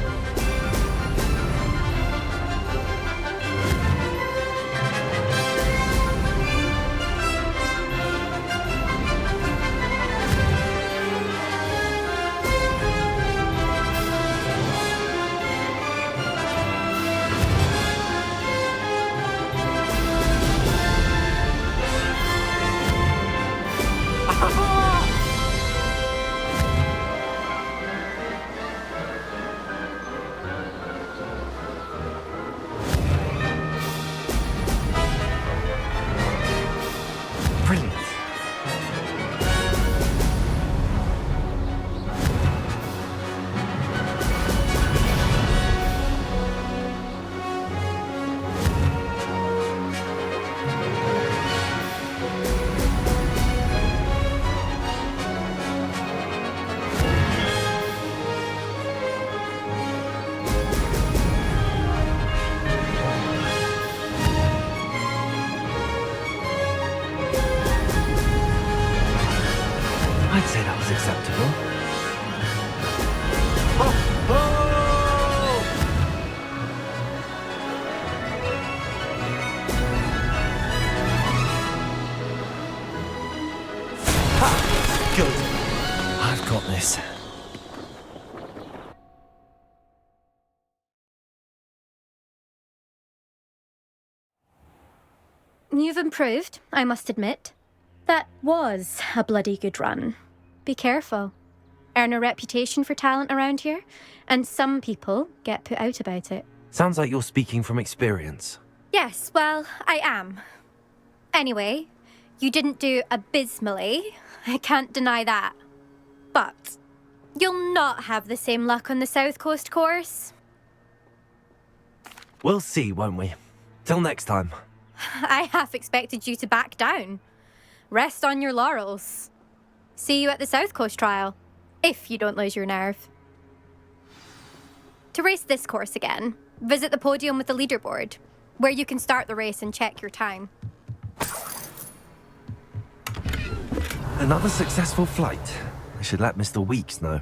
you've improved, I must admit. That was a bloody good run. Be careful. Earn a reputation for talent around here, and some people get put out about it. Sounds like you're speaking from experience. Yes, well, I am. Anyway, you didn't do abysmally. I can't deny that. But you'll not have the same luck on the South Coast course. We'll see, won't we? Till next time. I half expected you to back down. Rest on your laurels. See you at the South Coast trial, if you don't lose your nerve. To race this course again, visit the podium with the leaderboard, where you can start the race and check your time. Another successful flight. I should let Mr. Weeks know.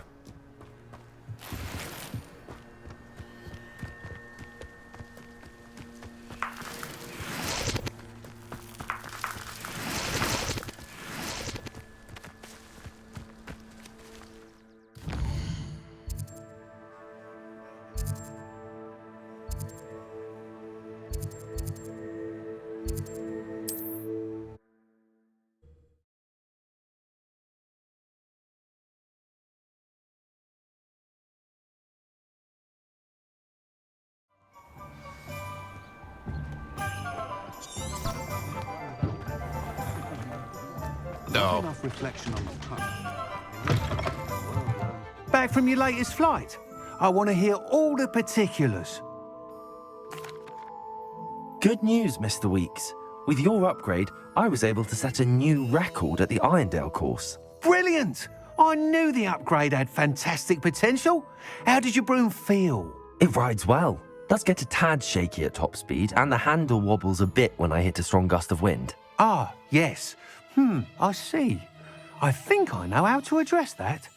No. Enough reflection on the Back from your latest flight? I want to hear all the particulars. Good news, Mr. Weeks. With your upgrade, I was able to set a new record at the Irondale course. Brilliant! I knew the upgrade had fantastic potential. How did your broom feel? It rides well. Does get a tad shaky at top speed, and the handle wobbles a bit when I hit a strong gust of wind. Ah, yes. I see. I think I know how to address that.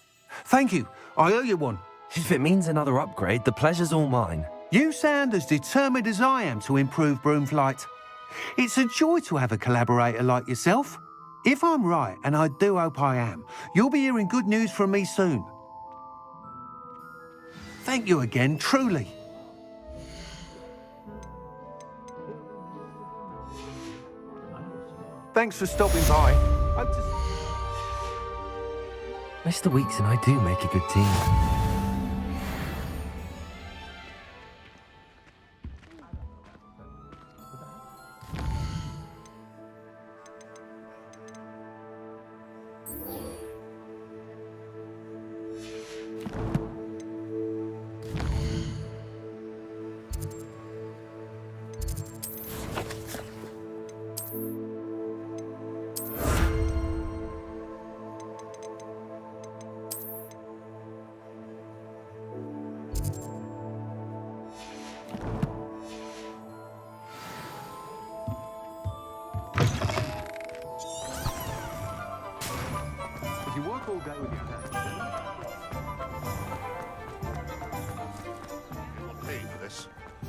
Thank you. I owe you one. If it means another upgrade, the pleasure's all mine. You sound as determined as I am to improve broom flight. It's a joy to have a collaborator like yourself. If I'm right, and I do hope I am, you'll be hearing good news from me soon. Thank you again, truly. Thanks for stopping by. Mr. Weeks and I do make a good team.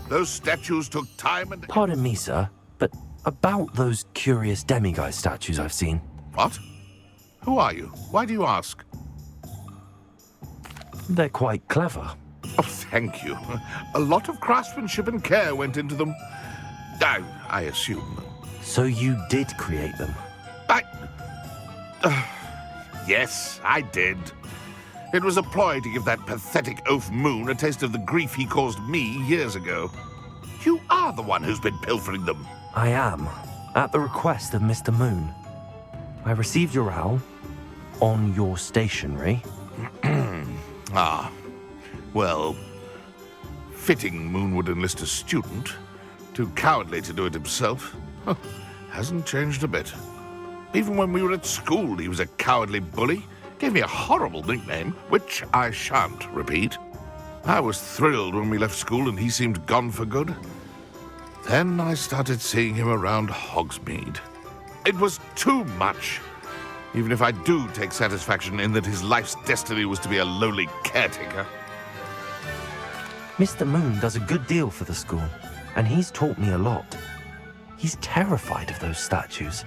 Those statues took time and... Pardon me, sir, but about those curious demiguise statues I've seen. What? Who are you? Why do you ask? They're quite clever. Oh, thank you. A lot of craftsmanship and care went into them. I assume. So you did create them? Yes, I did. It was a ploy to give that pathetic oaf Moon a taste of the grief he caused me years ago. You are the one who's been pilfering them. I am, at the request of Mr. Moon. I received your owl on your stationery. Ah, well, fitting Moon would enlist a student. Too cowardly to do it himself. Hasn't changed a bit. Even when we were at school, he was a cowardly bully. Gave me a horrible nickname, which I shan't repeat. I was thrilled when we left school and he seemed gone for good. Then I started seeing him around Hogsmeade. It was too much. Even if I do take satisfaction in that his life's destiny was to be a lowly caretaker. Mr. Moon does a good deal for the school, and he's taught me a lot. He's terrified of those statues.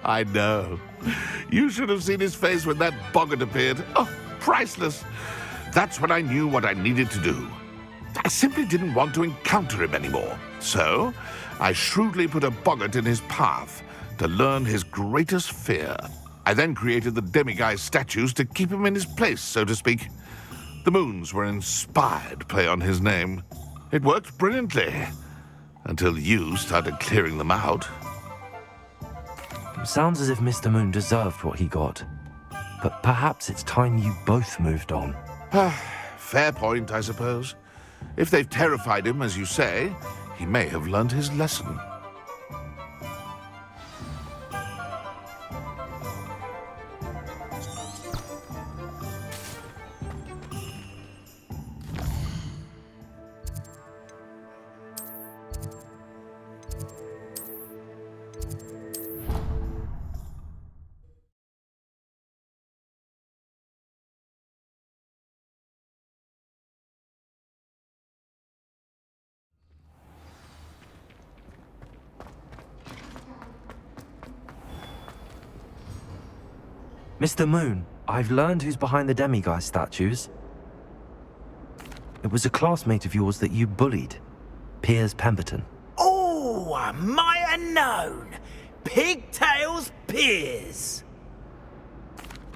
I know. You should have seen his face when that boggart appeared. Oh, priceless. That's when I knew what I needed to do. I simply didn't want to encounter him anymore. So, I shrewdly put a boggart in his path to learn his greatest fear. I then created the demiguise statues to keep him in his place, so to speak. The moons were an inspired play on his name. It worked brilliantly, until you started clearing them out. Sounds as if Mr. Moon deserved what he got. But perhaps it's time you both moved on. Fair point, I suppose. If they've terrified him, as you say, he may have learned his lesson. Mr. Moon, I've learned who's behind the demiguise statues. It was a classmate of yours that you bullied, Piers Pemberton. Oh, I might have known. Pigtails Piers.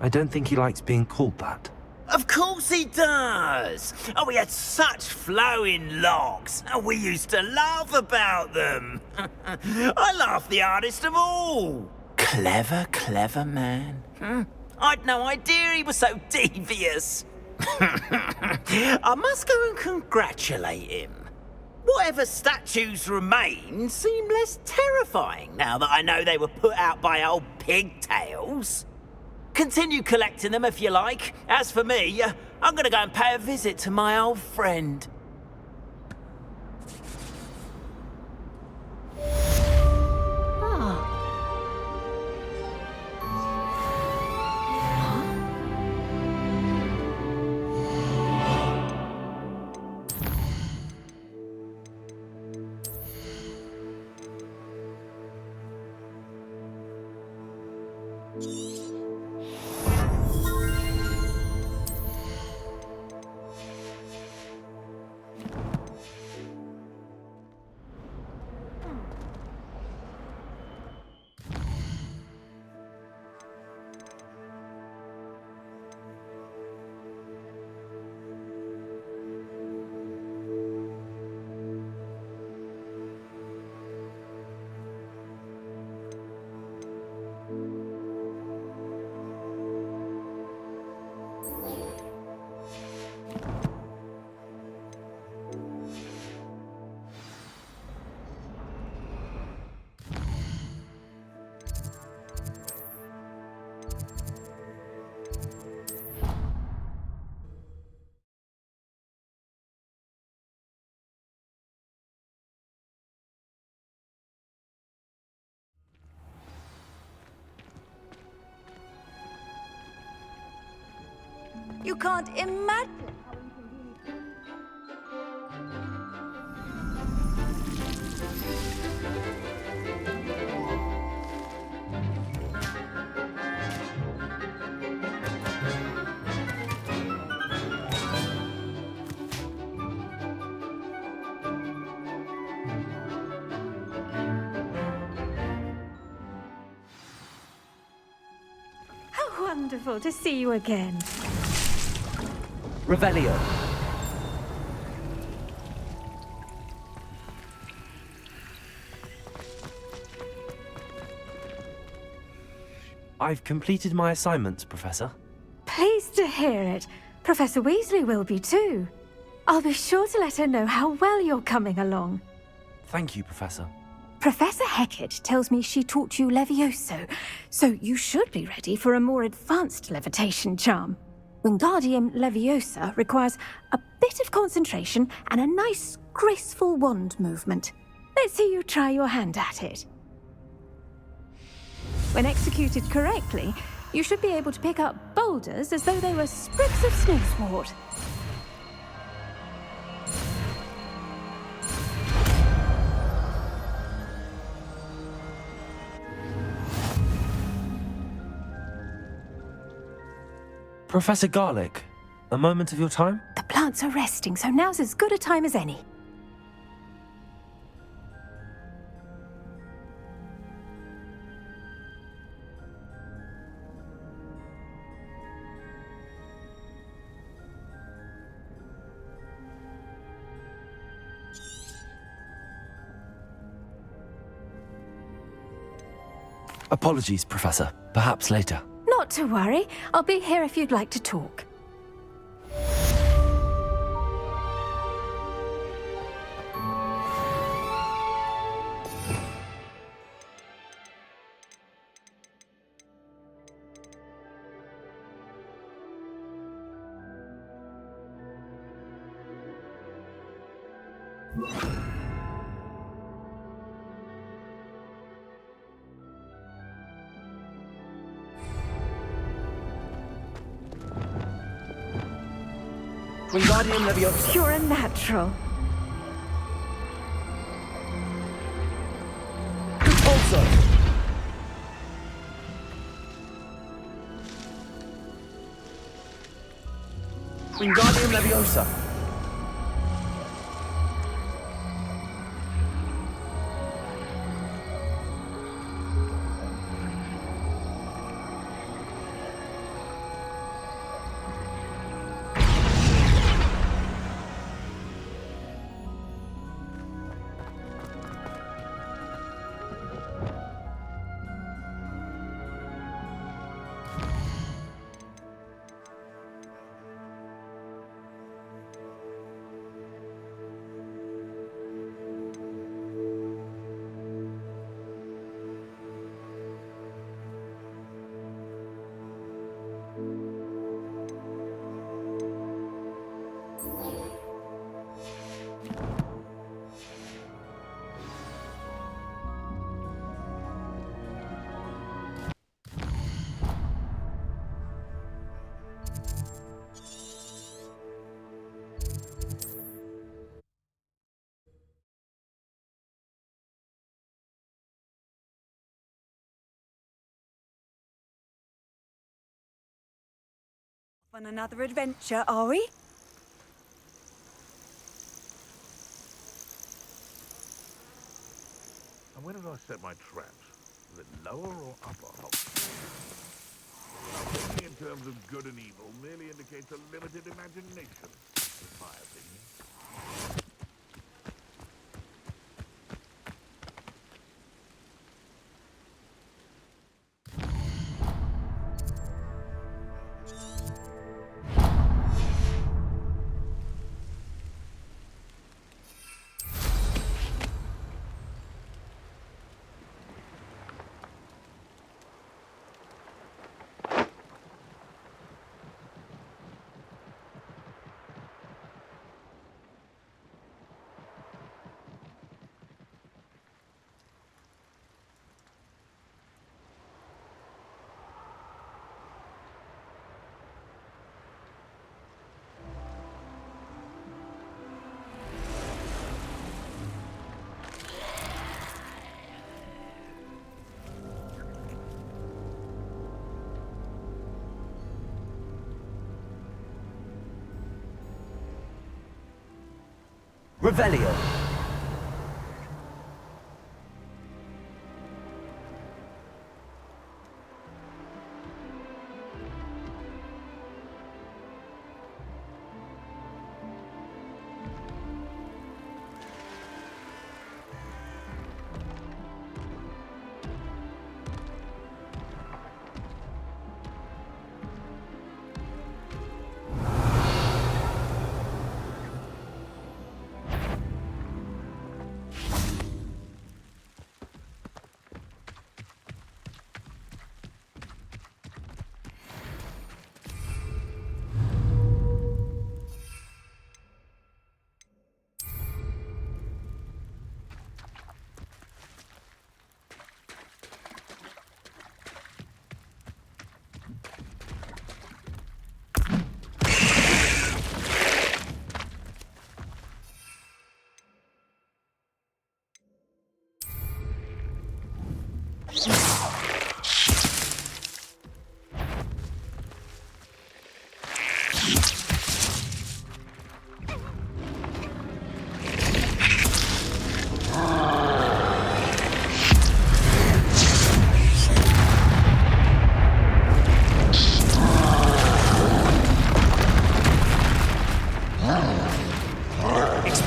I don't think he likes being called that. Of course he does. Oh, we had such flowing locks. Oh, we used to laugh about them. I laughed the hardest of all. Clever, clever man. I'd no idea he was so devious. I must go and congratulate him. Whatever statues remain seem less terrifying now that I know they were put out by old pigtails. Continue collecting them if you like. As for me, I'm gonna go and pay a visit to my old friend. You can't imagine how wonderful to see you again. Revelio. I've completed my assignments, Professor. Pleased to hear it. Professor Weasley will be too. I'll be sure to let her know how well you're coming along. Thank you, Professor. Professor Hecat tells me she taught you Levioso, so you should be ready for a more advanced levitation charm. Wingardium Leviosa requires a bit of concentration and a nice, graceful wand movement. Let's see you try your hand at it. When executed correctly, you should be able to pick up boulders as though they were sprigs of snowswort. Professor Garlick, A moment of your time? The plants are resting, so now's as good a time as any. Apologies, Professor. Perhaps later. Not to worry. I'll be here if you'd like to talk. Wingardium Leviosa. You're a natural. Repulsor. Wingardium Leviosa. On another adventure, are we? And where did I set my traps? Was it lower or upper? Thinking in terms of good and evil merely indicates a limited imagination, in my opinion. Revelio.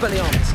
Expelliarmus!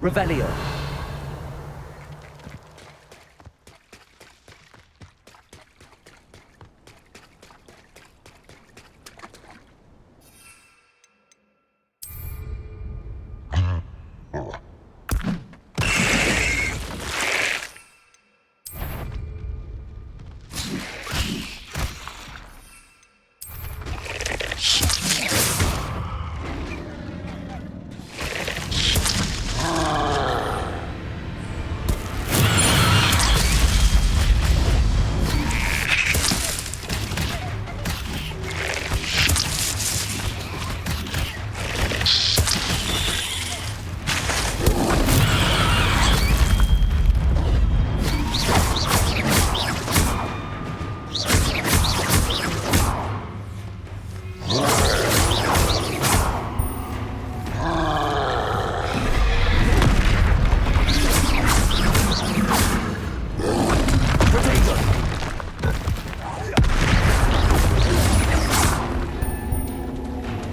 Revelio.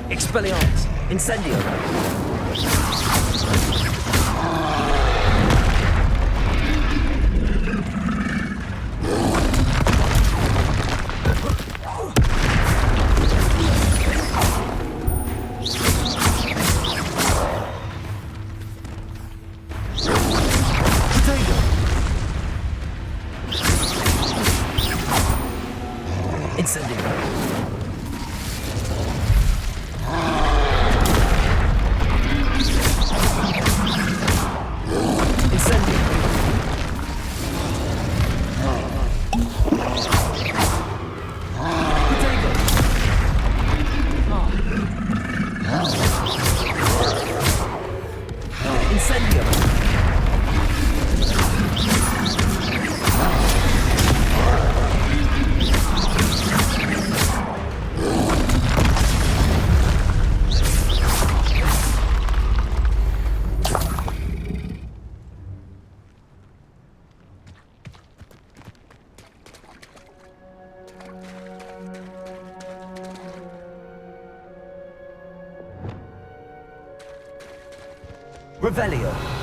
Expelliarmus. Incendio. Revelio.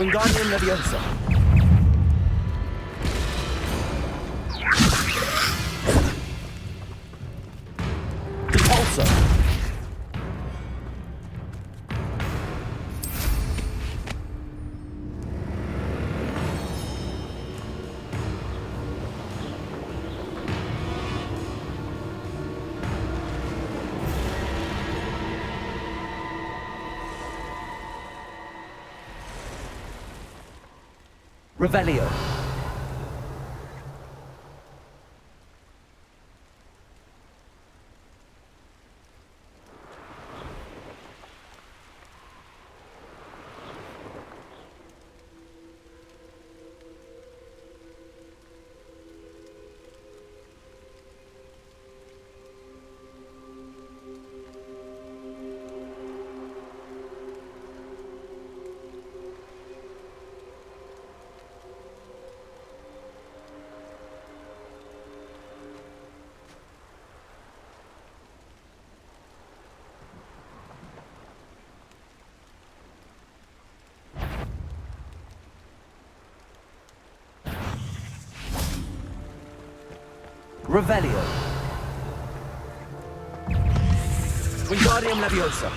Wingardium Leviosa. Repulsor. Revelio. Revelio. Wingardium Leviosa.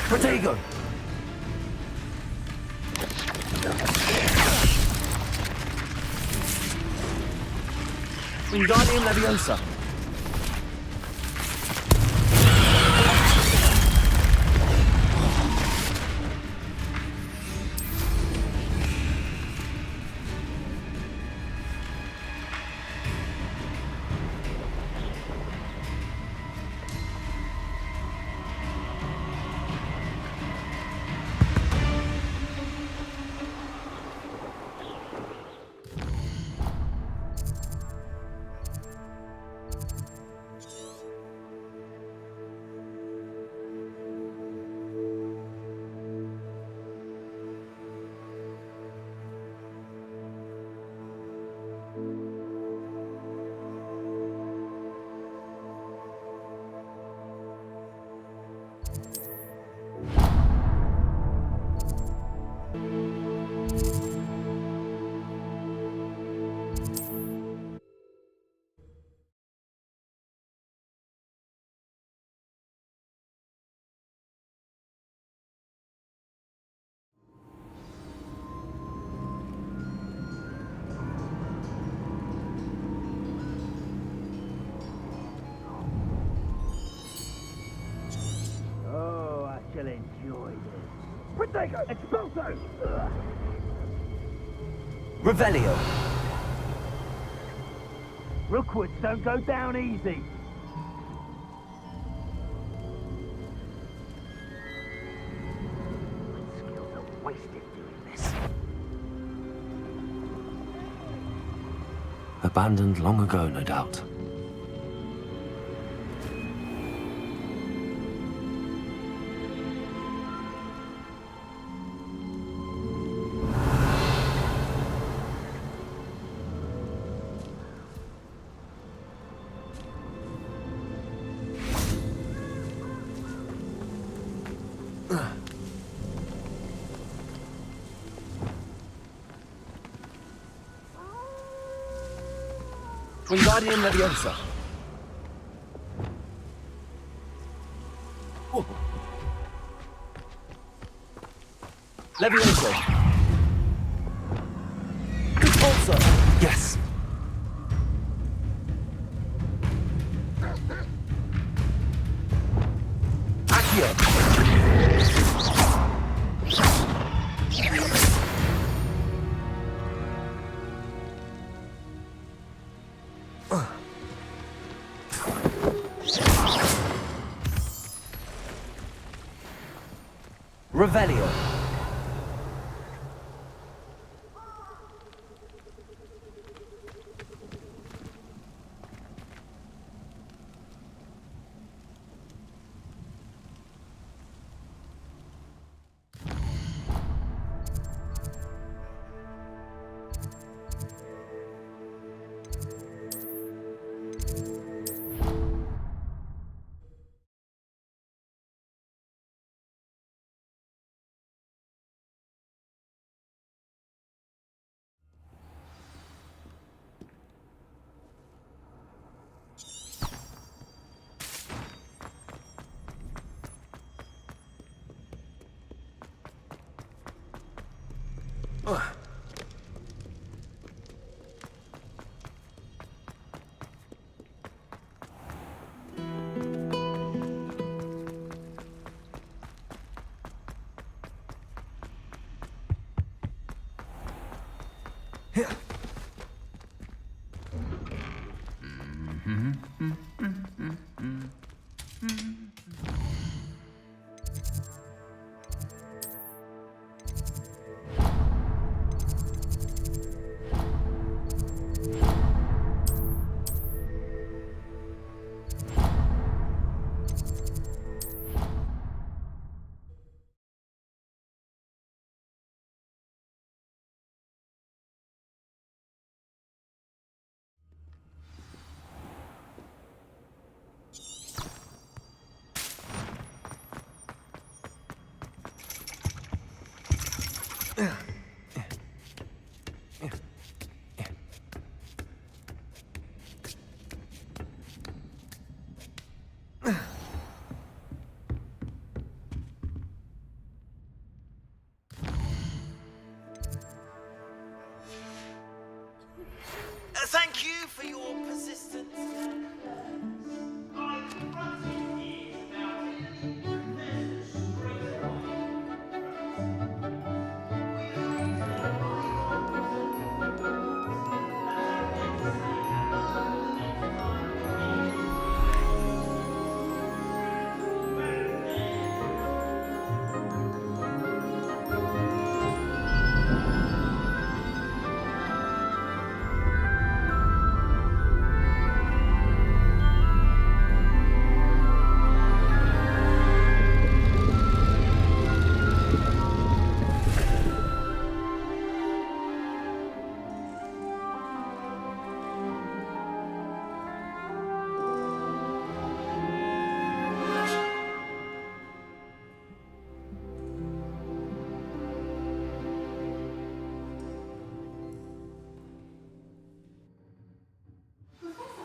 Protego. Wingardium Leviosa. Shall enjoy this. Protego! Expulso! Revelio. Rookwoods don't go down easy. My skills are wasted doing this. Abandoned long ago, no doubt. Wingardium Leviosa. Oh. Leviosa. Expulso. Yes. Accio. Revelio. Thank you for your persistence.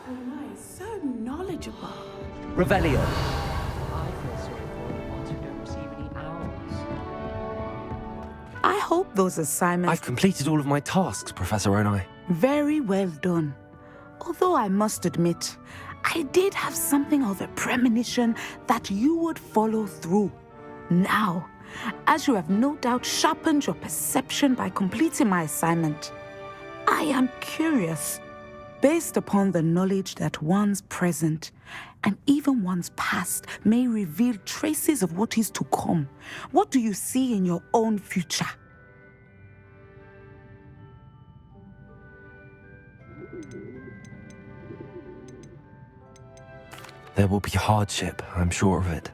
Onai is so knowledgeable. Revelio. I feel sorry for the ones who don't receive any owls. I hope those assignments... I've completed all of my tasks, Professor Onai. Very well done. Although I must admit, I did have something of a premonition that you would follow through. Now, as you have no doubt sharpened your perception by completing my assignment, I am curious, based upon the knowledge that one's present and even one's past may reveal traces of what is to come. What do you see in your own future? There will be hardship, I'm sure of it.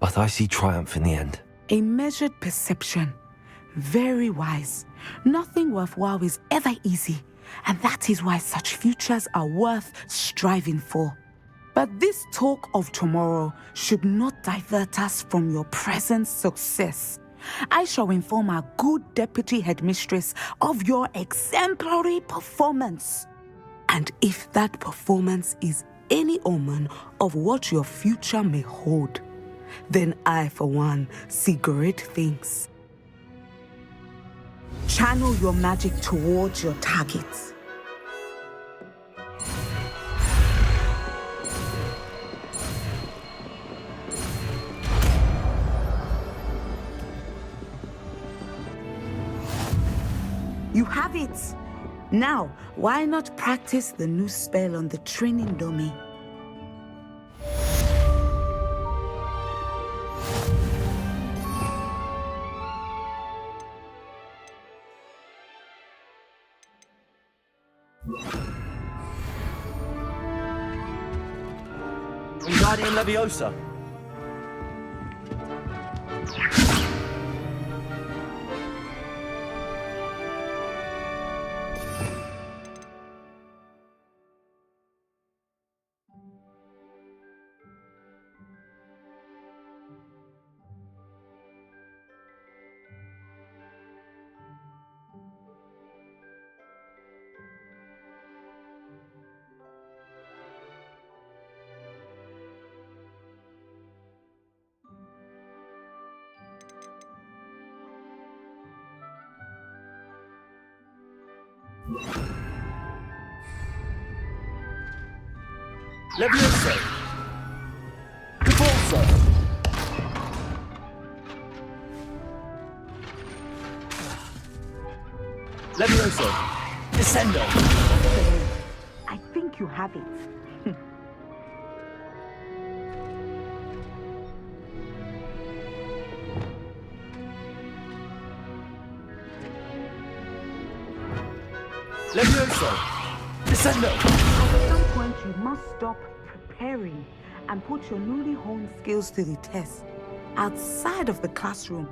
But I see triumph in the end. A measured perception. Very wise. Nothing worthwhile is ever easy, and that is why such futures are worth striving for. But this talk of tomorrow should not divert us from your present success. I shall inform our good deputy headmistress of your exemplary performance. And if that performance is any omen of what your future may hold, then I, for one, see great things. Channel your magic towards your targets. You have it! Now, why not practice the new spell on the training dummy? Wingardium Leviosa. Leviosa. Repulsor. Levioso! Descendo! I think you have it. Levioso! Descendo! At some point, you must stop preparing and put your newly honed skills to the test outside of the classroom.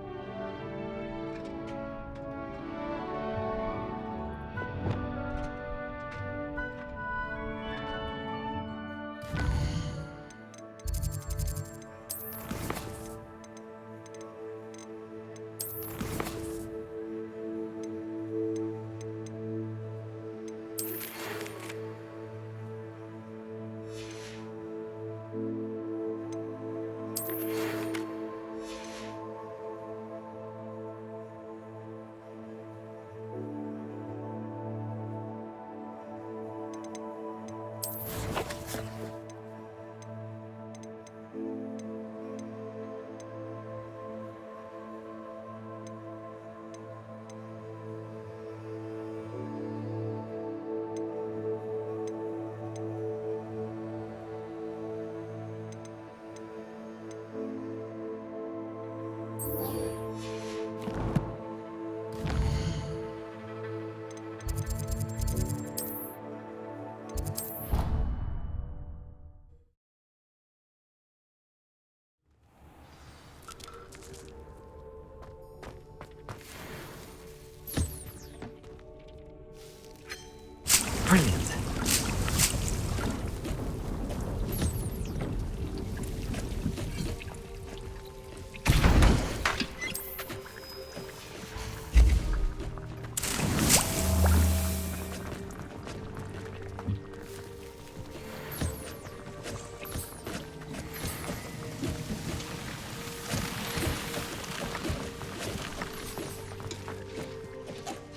Brilliant.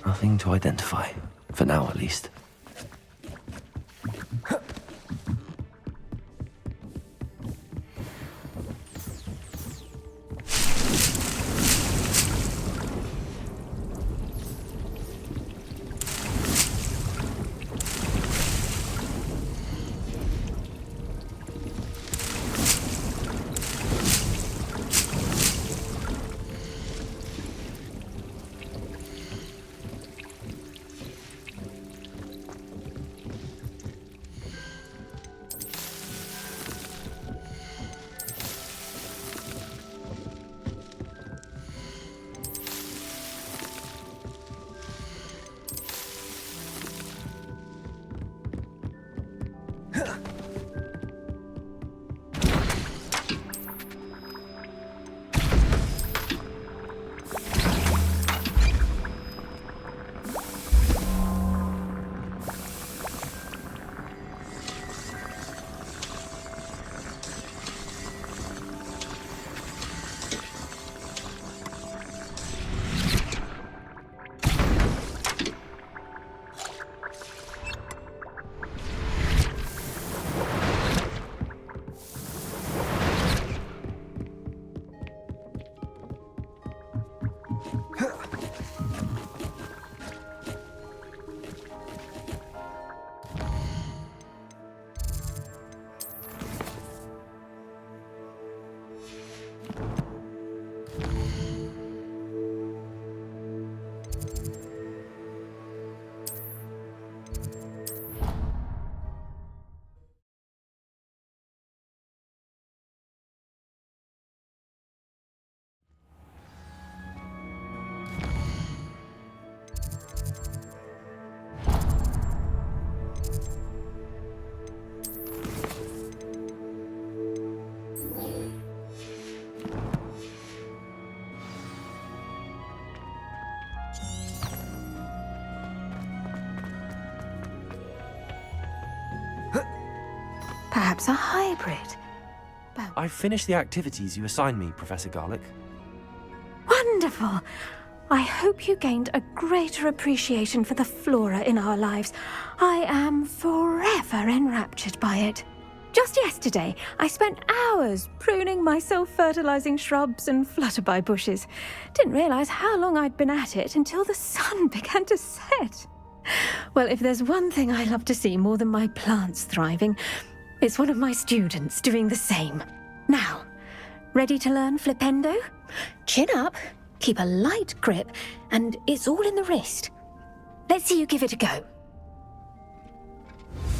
Nothing to identify, for now at least. Perhaps a hybrid. I've finished the activities you assigned me, Professor Garlick. Wonderful! I hope you gained a greater appreciation for the flora in our lives. I am forever enraptured by it. Just yesterday, I spent hours pruning my self-fertilizing shrubs and flutterby bushes. Didn't realize how long I'd been at it until the sun began to set. Well, if there's one thing I love to see more than my plants thriving, it's one of my students doing the same. Now, ready to learn Flipendo? Chin up, keep a light grip, and it's all in the wrist. Let's see you give it a go.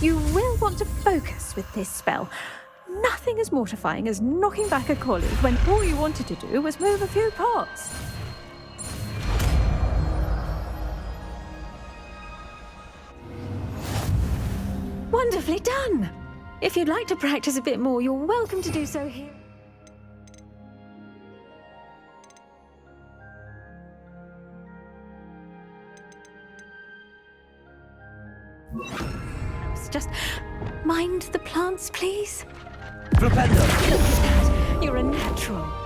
You will want to focus with this spell. Nothing as mortifying as knocking back a colleague when all you wanted to do was move a few pots. Wonderfully done! If you'd like to practice a bit more, you're welcome to do so here. Just mind the plants, please. Flipendo! Look at that! You're a natural.